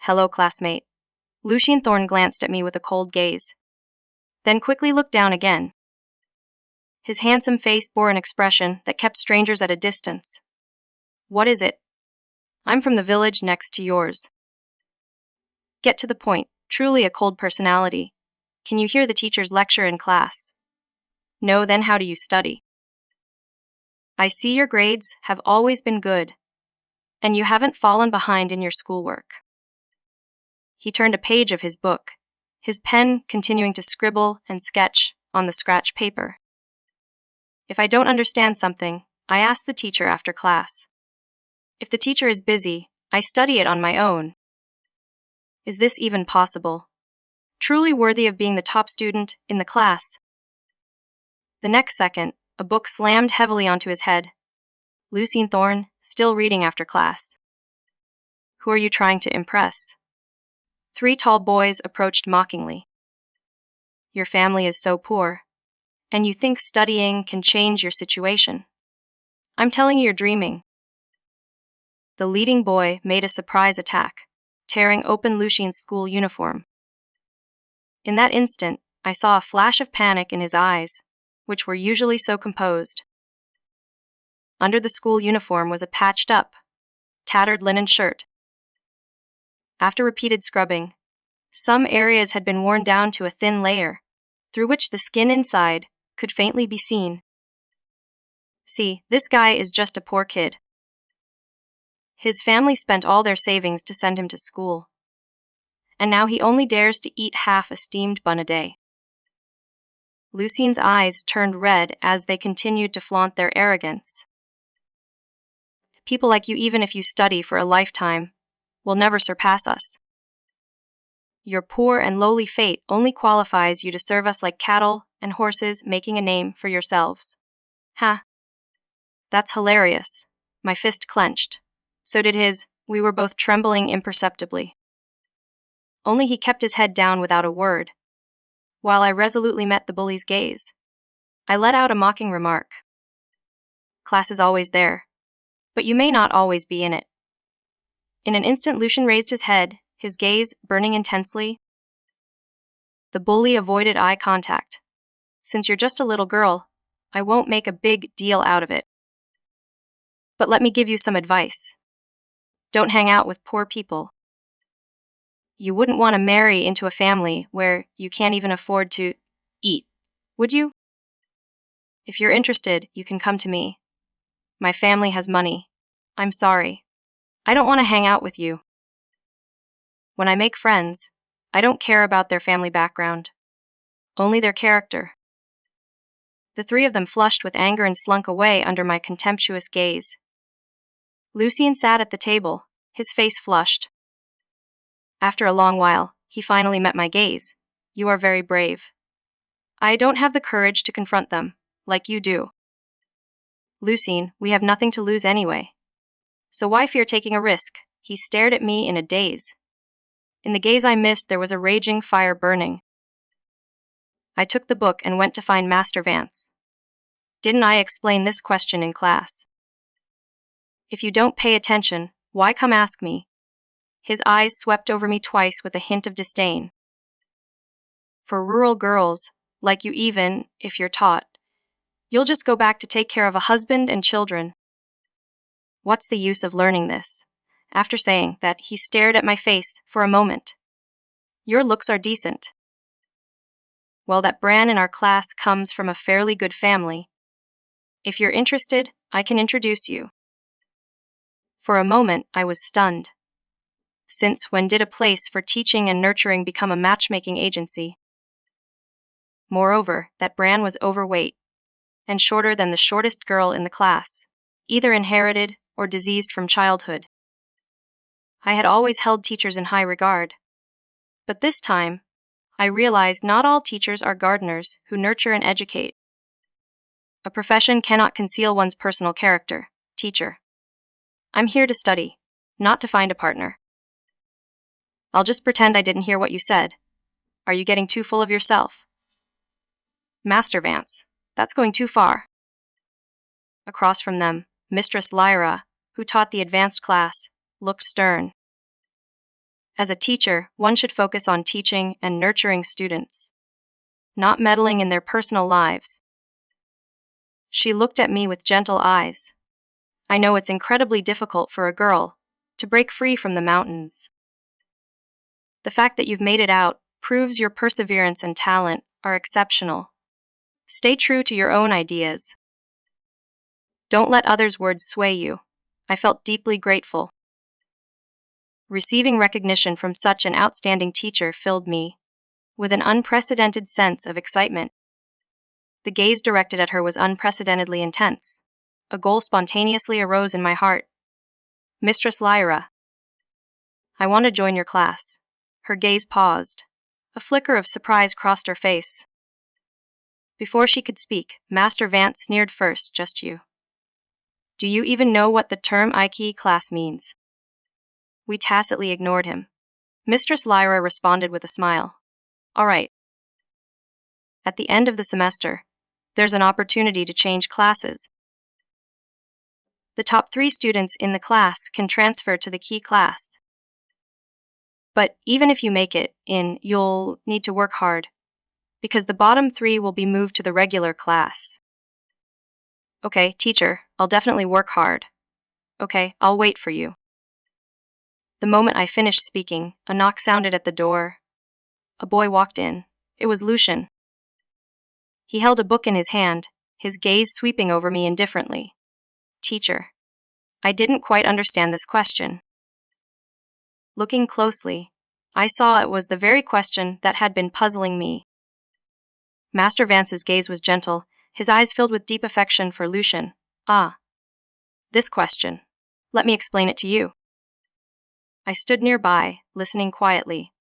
Hello, classmate. Lucian Thorn glanced at me with a cold gaze, then quickly looked down again. His handsome face bore an expression that kept strangers at a distance. What is it? I'm from the village next to yours. Get to the point, truly a cold personality. Can you hear the teacher's lecture in class? No, then how do you study? I see your grades have always been good, and you haven't fallen behind in your schoolwork. He turned a page of his book, his pen continuing to scribble and sketch on the scratch paper. If I don't understand something, I ask the teacher after class. If the teacher is busy, I study it on my own. Is this even possible? Truly worthy of being the top student in the class? The next second, a book slammed heavily onto his head. Lucian Thorn, still reading after class. Who are you trying to impress? 3 tall boys approached mockingly. Your family is so poor, and you think studying can change your situation. I'm telling you, you're dreaming. The leading boy made a surprise attack, tearing open Lucien's school uniform. In that instant, I saw a flash of panic in his eyes, which were usually so composed. Under the school uniform was a patched-up, tattered linen shirt. After repeated scrubbing, some areas had been worn down to a thin layer, through which the skin inside could faintly be seen. See, this guy is just a poor kid. His family spent all their savings to send him to school, and now he only dares to eat half a steamed bun a day. Lucien's eyes turned red as they continued to flaunt their arrogance. People like you, even if you study for a lifetime, will never surpass us. Your poor and lowly fate only qualifies you to serve us like cattle and horses, making a name for yourselves. Ha! That's hilarious. My fist clenched. So did his. We were both trembling imperceptibly. Only he kept his head down without a word, while I resolutely met the bully's gaze. I let out a mocking remark. Class is always there, but you may not always be in it. In an instant, Lucien raised his head, his gaze burning intensely. The bully avoided eye contact. Since you're just a little girl, I won't make a big deal out of it. But let me give you some advice. Don't hang out with poor people. You wouldn't want to marry into a family where you can't even afford to eat, would you? If you're interested, you can come to me. My family has money. I'm sorry. I don't want to hang out with you. When I make friends, I don't care about their family background, only their character. The three of them flushed with anger and slunk away under my contemptuous gaze. Lucien sat at the table, his face flushed. After a long while, he finally met my gaze. You are very brave. I don't have the courage to confront them, like you do. Lucien, we have nothing to lose anyway. So why fear taking a risk? He stared at me in a daze. In the gaze I missed, there was a raging fire burning. I took the book and went to find Master Vance. Didn't I explain this question in class? If you don't pay attention, why come ask me? His eyes swept over me twice with a hint of disdain. For rural girls, like you, even if you're taught, you'll just go back to take care of a husband and children. What's the use of learning this? After saying that, he stared at my face for a moment. Your looks are decent. Well, that Bran in our class comes from a fairly good family. If you're interested, I can introduce you. For a moment, I was stunned. Since when did a place for teaching and nurturing become a matchmaking agency? Moreover, that Bran was overweight and shorter than the shortest girl in the class, either inherited or diseased from childhood. I had always held teachers in high regard, but this time, I realized not all teachers are gardeners who nurture and educate. A profession cannot conceal one's personal character. Teacher. I'm here to study, not to find a partner. I'll just pretend I didn't hear what you said. Are you getting too full of yourself? Master Vance, that's going too far. Across from them, Mistress Elara, who taught the advanced class, looked stern. As a teacher, one should focus on teaching and nurturing students, not meddling in their personal lives. She looked at me with gentle eyes. I know it's incredibly difficult for a girl to break free from the mountains. The fact that you've made it out proves your perseverance and talent are exceptional. Stay true to your own ideas. Don't let others' words sway you. I felt deeply grateful. Receiving recognition from such an outstanding teacher filled me with an unprecedented sense of excitement. The gaze directed at her was unprecedentedly intense. A goal spontaneously arose in my heart. Mistress Elara, I want to join your class. Her gaze paused. A flicker of surprise crossed her face. Before she could speak, Master Vance sneered first. Just you. Do you even know what the term Ike class means? We tacitly ignored him. Mistress Elara responded with a smile. All right. At the end of the semester, there's an opportunity to change classes. The top 3 students in the class can transfer to the key class. But even if you make it in, you'll need to work hard, because the bottom 3 will be moved to the regular class. Okay, teacher, I'll definitely work hard. Okay, I'll wait for you. The moment I finished speaking, a knock sounded at the door. A boy walked in. It was Lucian. He held a book in his hand, his gaze sweeping over me indifferently. Teacher. I didn't quite understand this question. Looking closely, I saw it was the very question that had been puzzling me. Master Vance's gaze was gentle, his eyes filled with deep affection for Lucian. Ah. This question. Let me explain it to you. I stood nearby, listening quietly.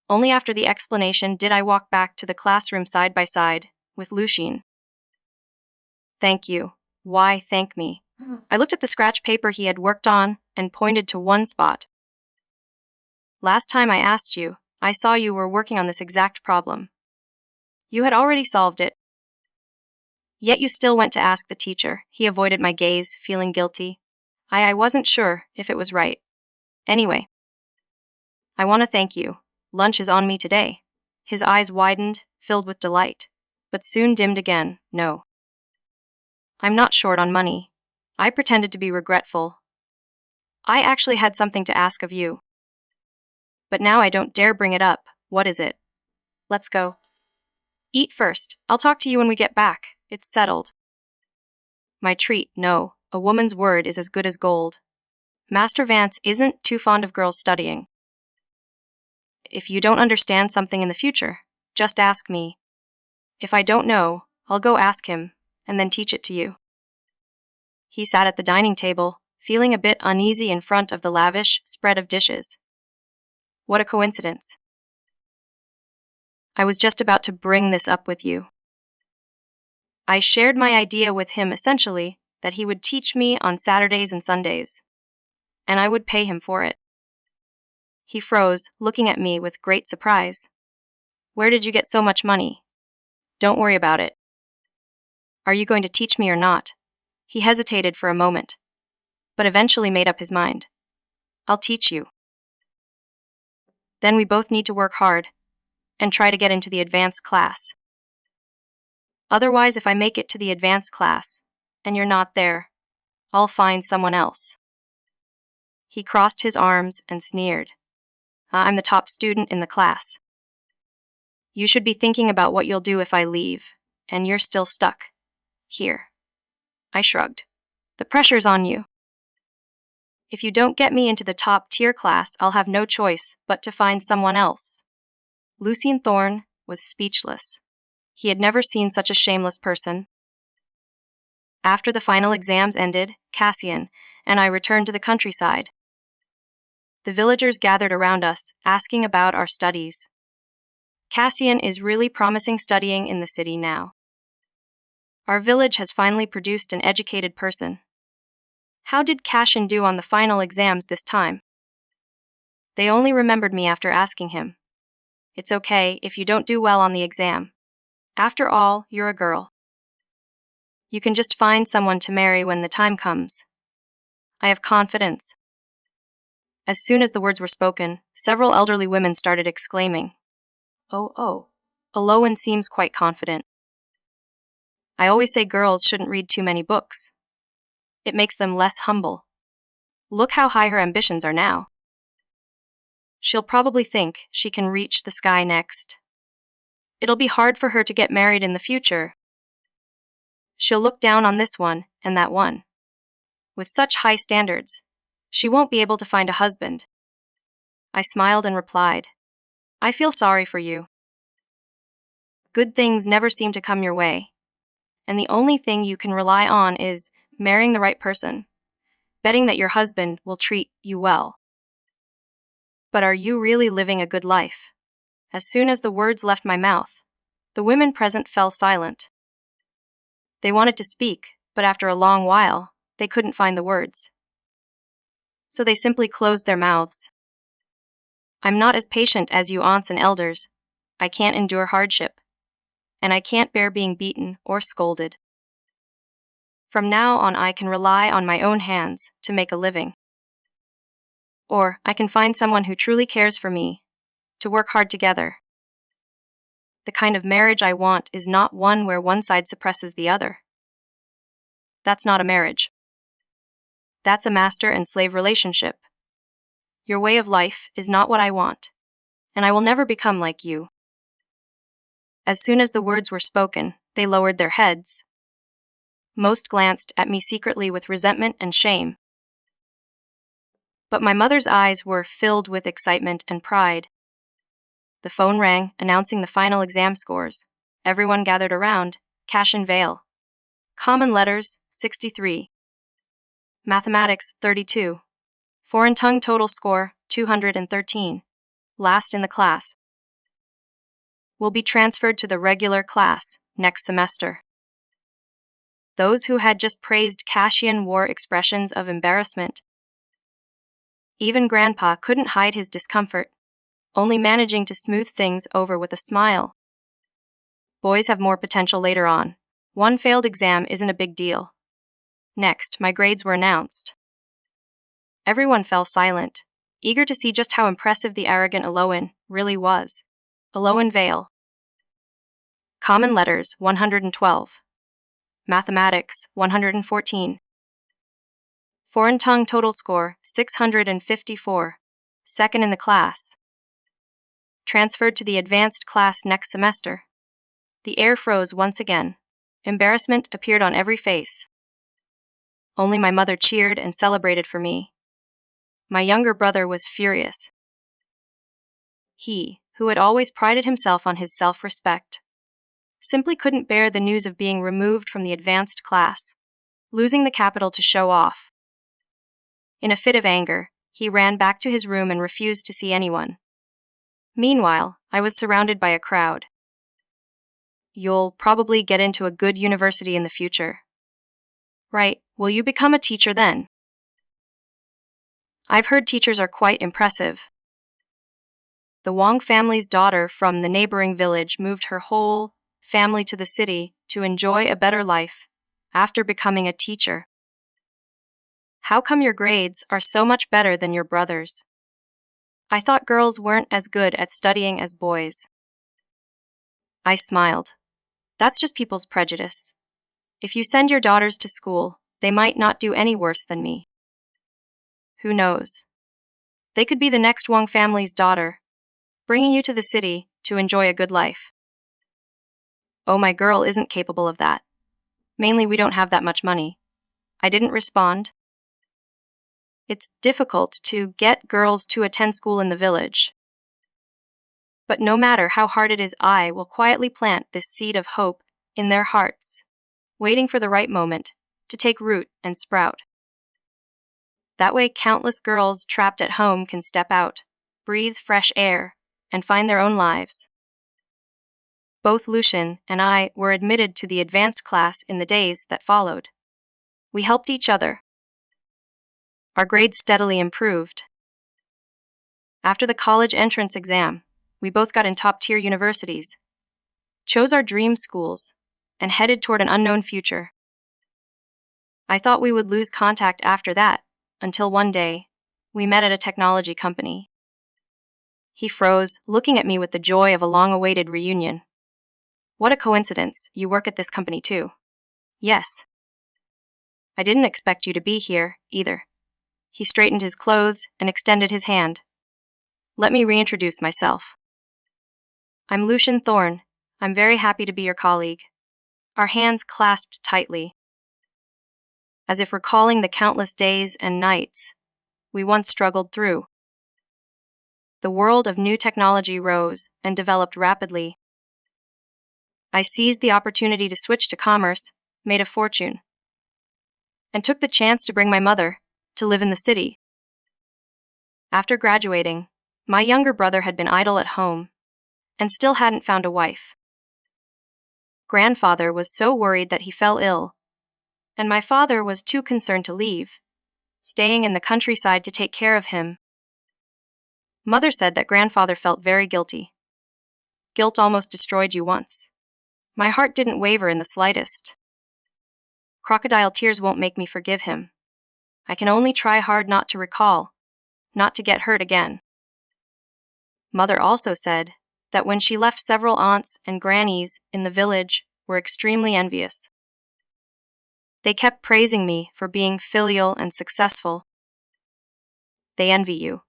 Only after the explanation did I walk back to the classroom side by side with Lucian. Thank you. Why thank me? I looked at the scratch paper he had worked on and pointed to one spot. Last time I asked you, I saw you were working on this exact problem. You had already solved it. Yet you still went to ask the teacher. He avoided my gaze, feeling guilty. I wasn't sure if it was right. Anyway, I want to thank you. Lunch is on me today. His eyes widened, filled with delight, but soon dimmed again. No. I'm not short on money. I pretended to be regretful. I actually had something to ask of you. But now I don't dare bring it up. What is it? Let's go. Eat first. I'll talk to you when we get back. It's settled. My treat, no. A woman's word is as good as gold. Master Vance isn't too fond of girls studying. If you don't understand something in the future, just ask me. If I don't know, I'll go ask him, and then teach it to you. He sat at the dining table, feeling a bit uneasy in front of the lavish spread of dishes. What a coincidence. I was just about to bring this up with you. I shared my idea with him essentially that he would teach me on Saturdays and Sundays, and I would pay him for it. He froze, looking at me with great surprise. Where did you get so much money? Don't worry about it. Are you going to teach me or not? He hesitated for a moment, but eventually made up his mind. I'll teach you. Then we both need to work hard and try to get into the advanced class. Otherwise, if I make it to the advanced class and you're not there, I'll find someone else. He crossed his arms and sneered. I'm the top student in the class. You should be thinking about what you'll do if I leave, and you're still stuck here. I shrugged. The pressure's on you. If you don't get me into the top tier class, I'll have no choice but to find someone else. Lucian Thorne was speechless. He had never seen such a shameless person. After the final exams ended, Cassian and I returned to the countryside. The villagers gathered around us, asking about our studies. Cassian is really promising studying in the city now. Our village has finally produced an educated person. How did Cassian do on the final exams this time? They only remembered me after asking him. It's okay if you don't do well on the exam. After all, you're a girl. You can just find someone to marry when the time comes. I have confidence. As soon as the words were spoken, several elderly women started exclaiming. Oh. Elowen seems quite confident. I always say girls shouldn't read too many books. It makes them less humble. Look how high her ambitions are now. She'll probably think she can reach the sky next. It'll be hard for her to get married in the future. She'll look down on this one and that one. With such high standards, she won't be able to find a husband. I smiled and replied, I feel sorry for you. Good things never seem to come your way, and the only thing you can rely on is marrying the right person, betting that your husband will treat you well. But are you really living a good life? As soon as the words left my mouth, the women present fell silent. They wanted to speak, but after a long while, they couldn't find the words. So they simply closed their mouths. I'm not as patient as you aunts and elders. I can't endure hardship. and I can't bear being beaten or scolded. From now on, I can rely on my own hands to make a living. Or I can find someone who truly cares for me, to work hard together. The kind of marriage I want is not one where one side suppresses the other. That's not a marriage. That's a master and slave relationship. Your way of life is not what I want, and I will never become like you. As soon as the words were spoken, they lowered their heads. Most glanced at me secretly with resentment and shame. But my mother's eyes were filled with excitement and pride. The phone rang, announcing the final exam scores. Everyone gathered around. Cassian Vale. Common letters, 63. Mathematics, 32. Foreign tongue total score, 213. Last in the class. Will be transferred to the regular class next semester. Those who had just praised Cassian wore expressions of embarrassment. Even Grandpa couldn't hide his discomfort, only managing to smooth things over with a smile. Boys have more potential later on. One failed exam isn't a big deal. Next, my grades were announced. Everyone fell silent, eager to see just how impressive the arrogant Elowen really was. Elowen Vale. Common letters, 112. Mathematics, 114. Foreign tongue total score, 654. Second in the class. Transferred to the advanced class next semester. The air froze once again. Embarrassment appeared on every face. Only my mother cheered and celebrated for me. My younger brother was furious. He, who had always prided himself on his self-respect, simply couldn't bear the news of being removed from the advanced class, losing the capital to show off. In a fit of anger, he ran back to his room and refused to see anyone. Meanwhile, I was surrounded by a crowd. You'll probably get into a good university in the future. Right, will you become a teacher then? I've heard teachers are quite impressive. The Wong family's daughter from the neighboring village moved her whole family to the city to enjoy a better life after becoming a teacher. How come your grades are so much better than your brother's? I thought girls weren't as good at studying as boys. I smiled. That's just people's prejudice. If you send your daughters to school, they might not do any worse than me. Who knows? They could be the next Wong family's daughter, bringing you to the city to enjoy a good life. Oh, my girl isn't capable of that. Mainly, we don't have that much money. I didn't respond. It's difficult to get girls to attend school in the village. But no matter how hard it is, I will quietly plant this seed of hope in their hearts, waiting for the right moment to take root and sprout. That way, countless girls trapped at home can step out, breathe fresh air, and find their own lives. Both Lucian and I were admitted to the advanced class in the days that followed. We helped each other. Our grades steadily improved. After the college entrance exam, we both got in top-tier universities, chose our dream schools, and headed toward an unknown future. I thought we would lose contact after that, until one day, we met at a technology company. He froze, looking at me with the joy of a long-awaited reunion. What a coincidence, you work at this company too. Yes. I didn't expect you to be here, either. He straightened his clothes and extended his hand. Let me reintroduce myself. I'm Lucian Thorne. I'm very happy to be your colleague. Our hands clasped tightly, as if recalling the countless days and nights we once struggled through. The world of new technology rose and developed rapidly. I seized the opportunity to switch to commerce, made a fortune, and took the chance to bring my mother to live in the city. After graduating, my younger brother had been idle at home and still hadn't found a wife. Grandfather was so worried that he fell ill, and my father was too concerned to leave, staying in the countryside to take care of him. Mother said that grandfather felt very guilty. Guilt almost destroyed you once. My heart didn't waver in the slightest. Crocodile tears won't make me forgive him. I can only try hard not to recall, not to get hurt again. Mother also said that when she left, several aunts and grannies in the village were extremely envious. They kept praising me for being filial and successful. They envy you,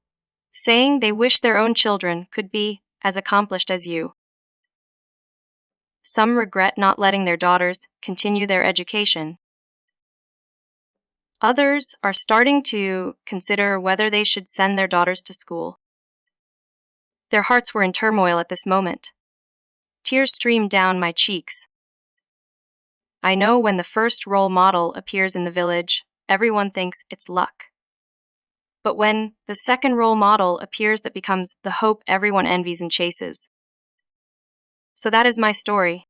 saying they wish their own children could be as accomplished as you. Some regret not letting their daughters continue their education. Others are starting to consider whether they should send their daughters to school. Their hearts were in turmoil at this moment. Tears streamed down my cheeks. I know when the first role model appears in the village, everyone thinks it's luck. But when the second role model appears, that becomes the hope everyone envies and chases. So that is my story.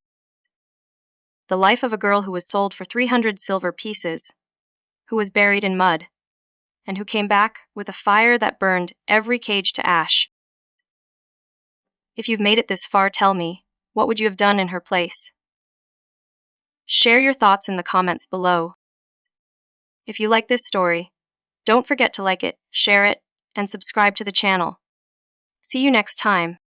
The life of a girl who was sold for 300 silver pieces, who was buried in mud, and who came back with a fire that burned every cage to ash. If you've made it this far, tell me, what would you have done in her place? Share your thoughts in the comments below. If you like this story, don't forget to like it, share it, and subscribe to the channel. See you next time.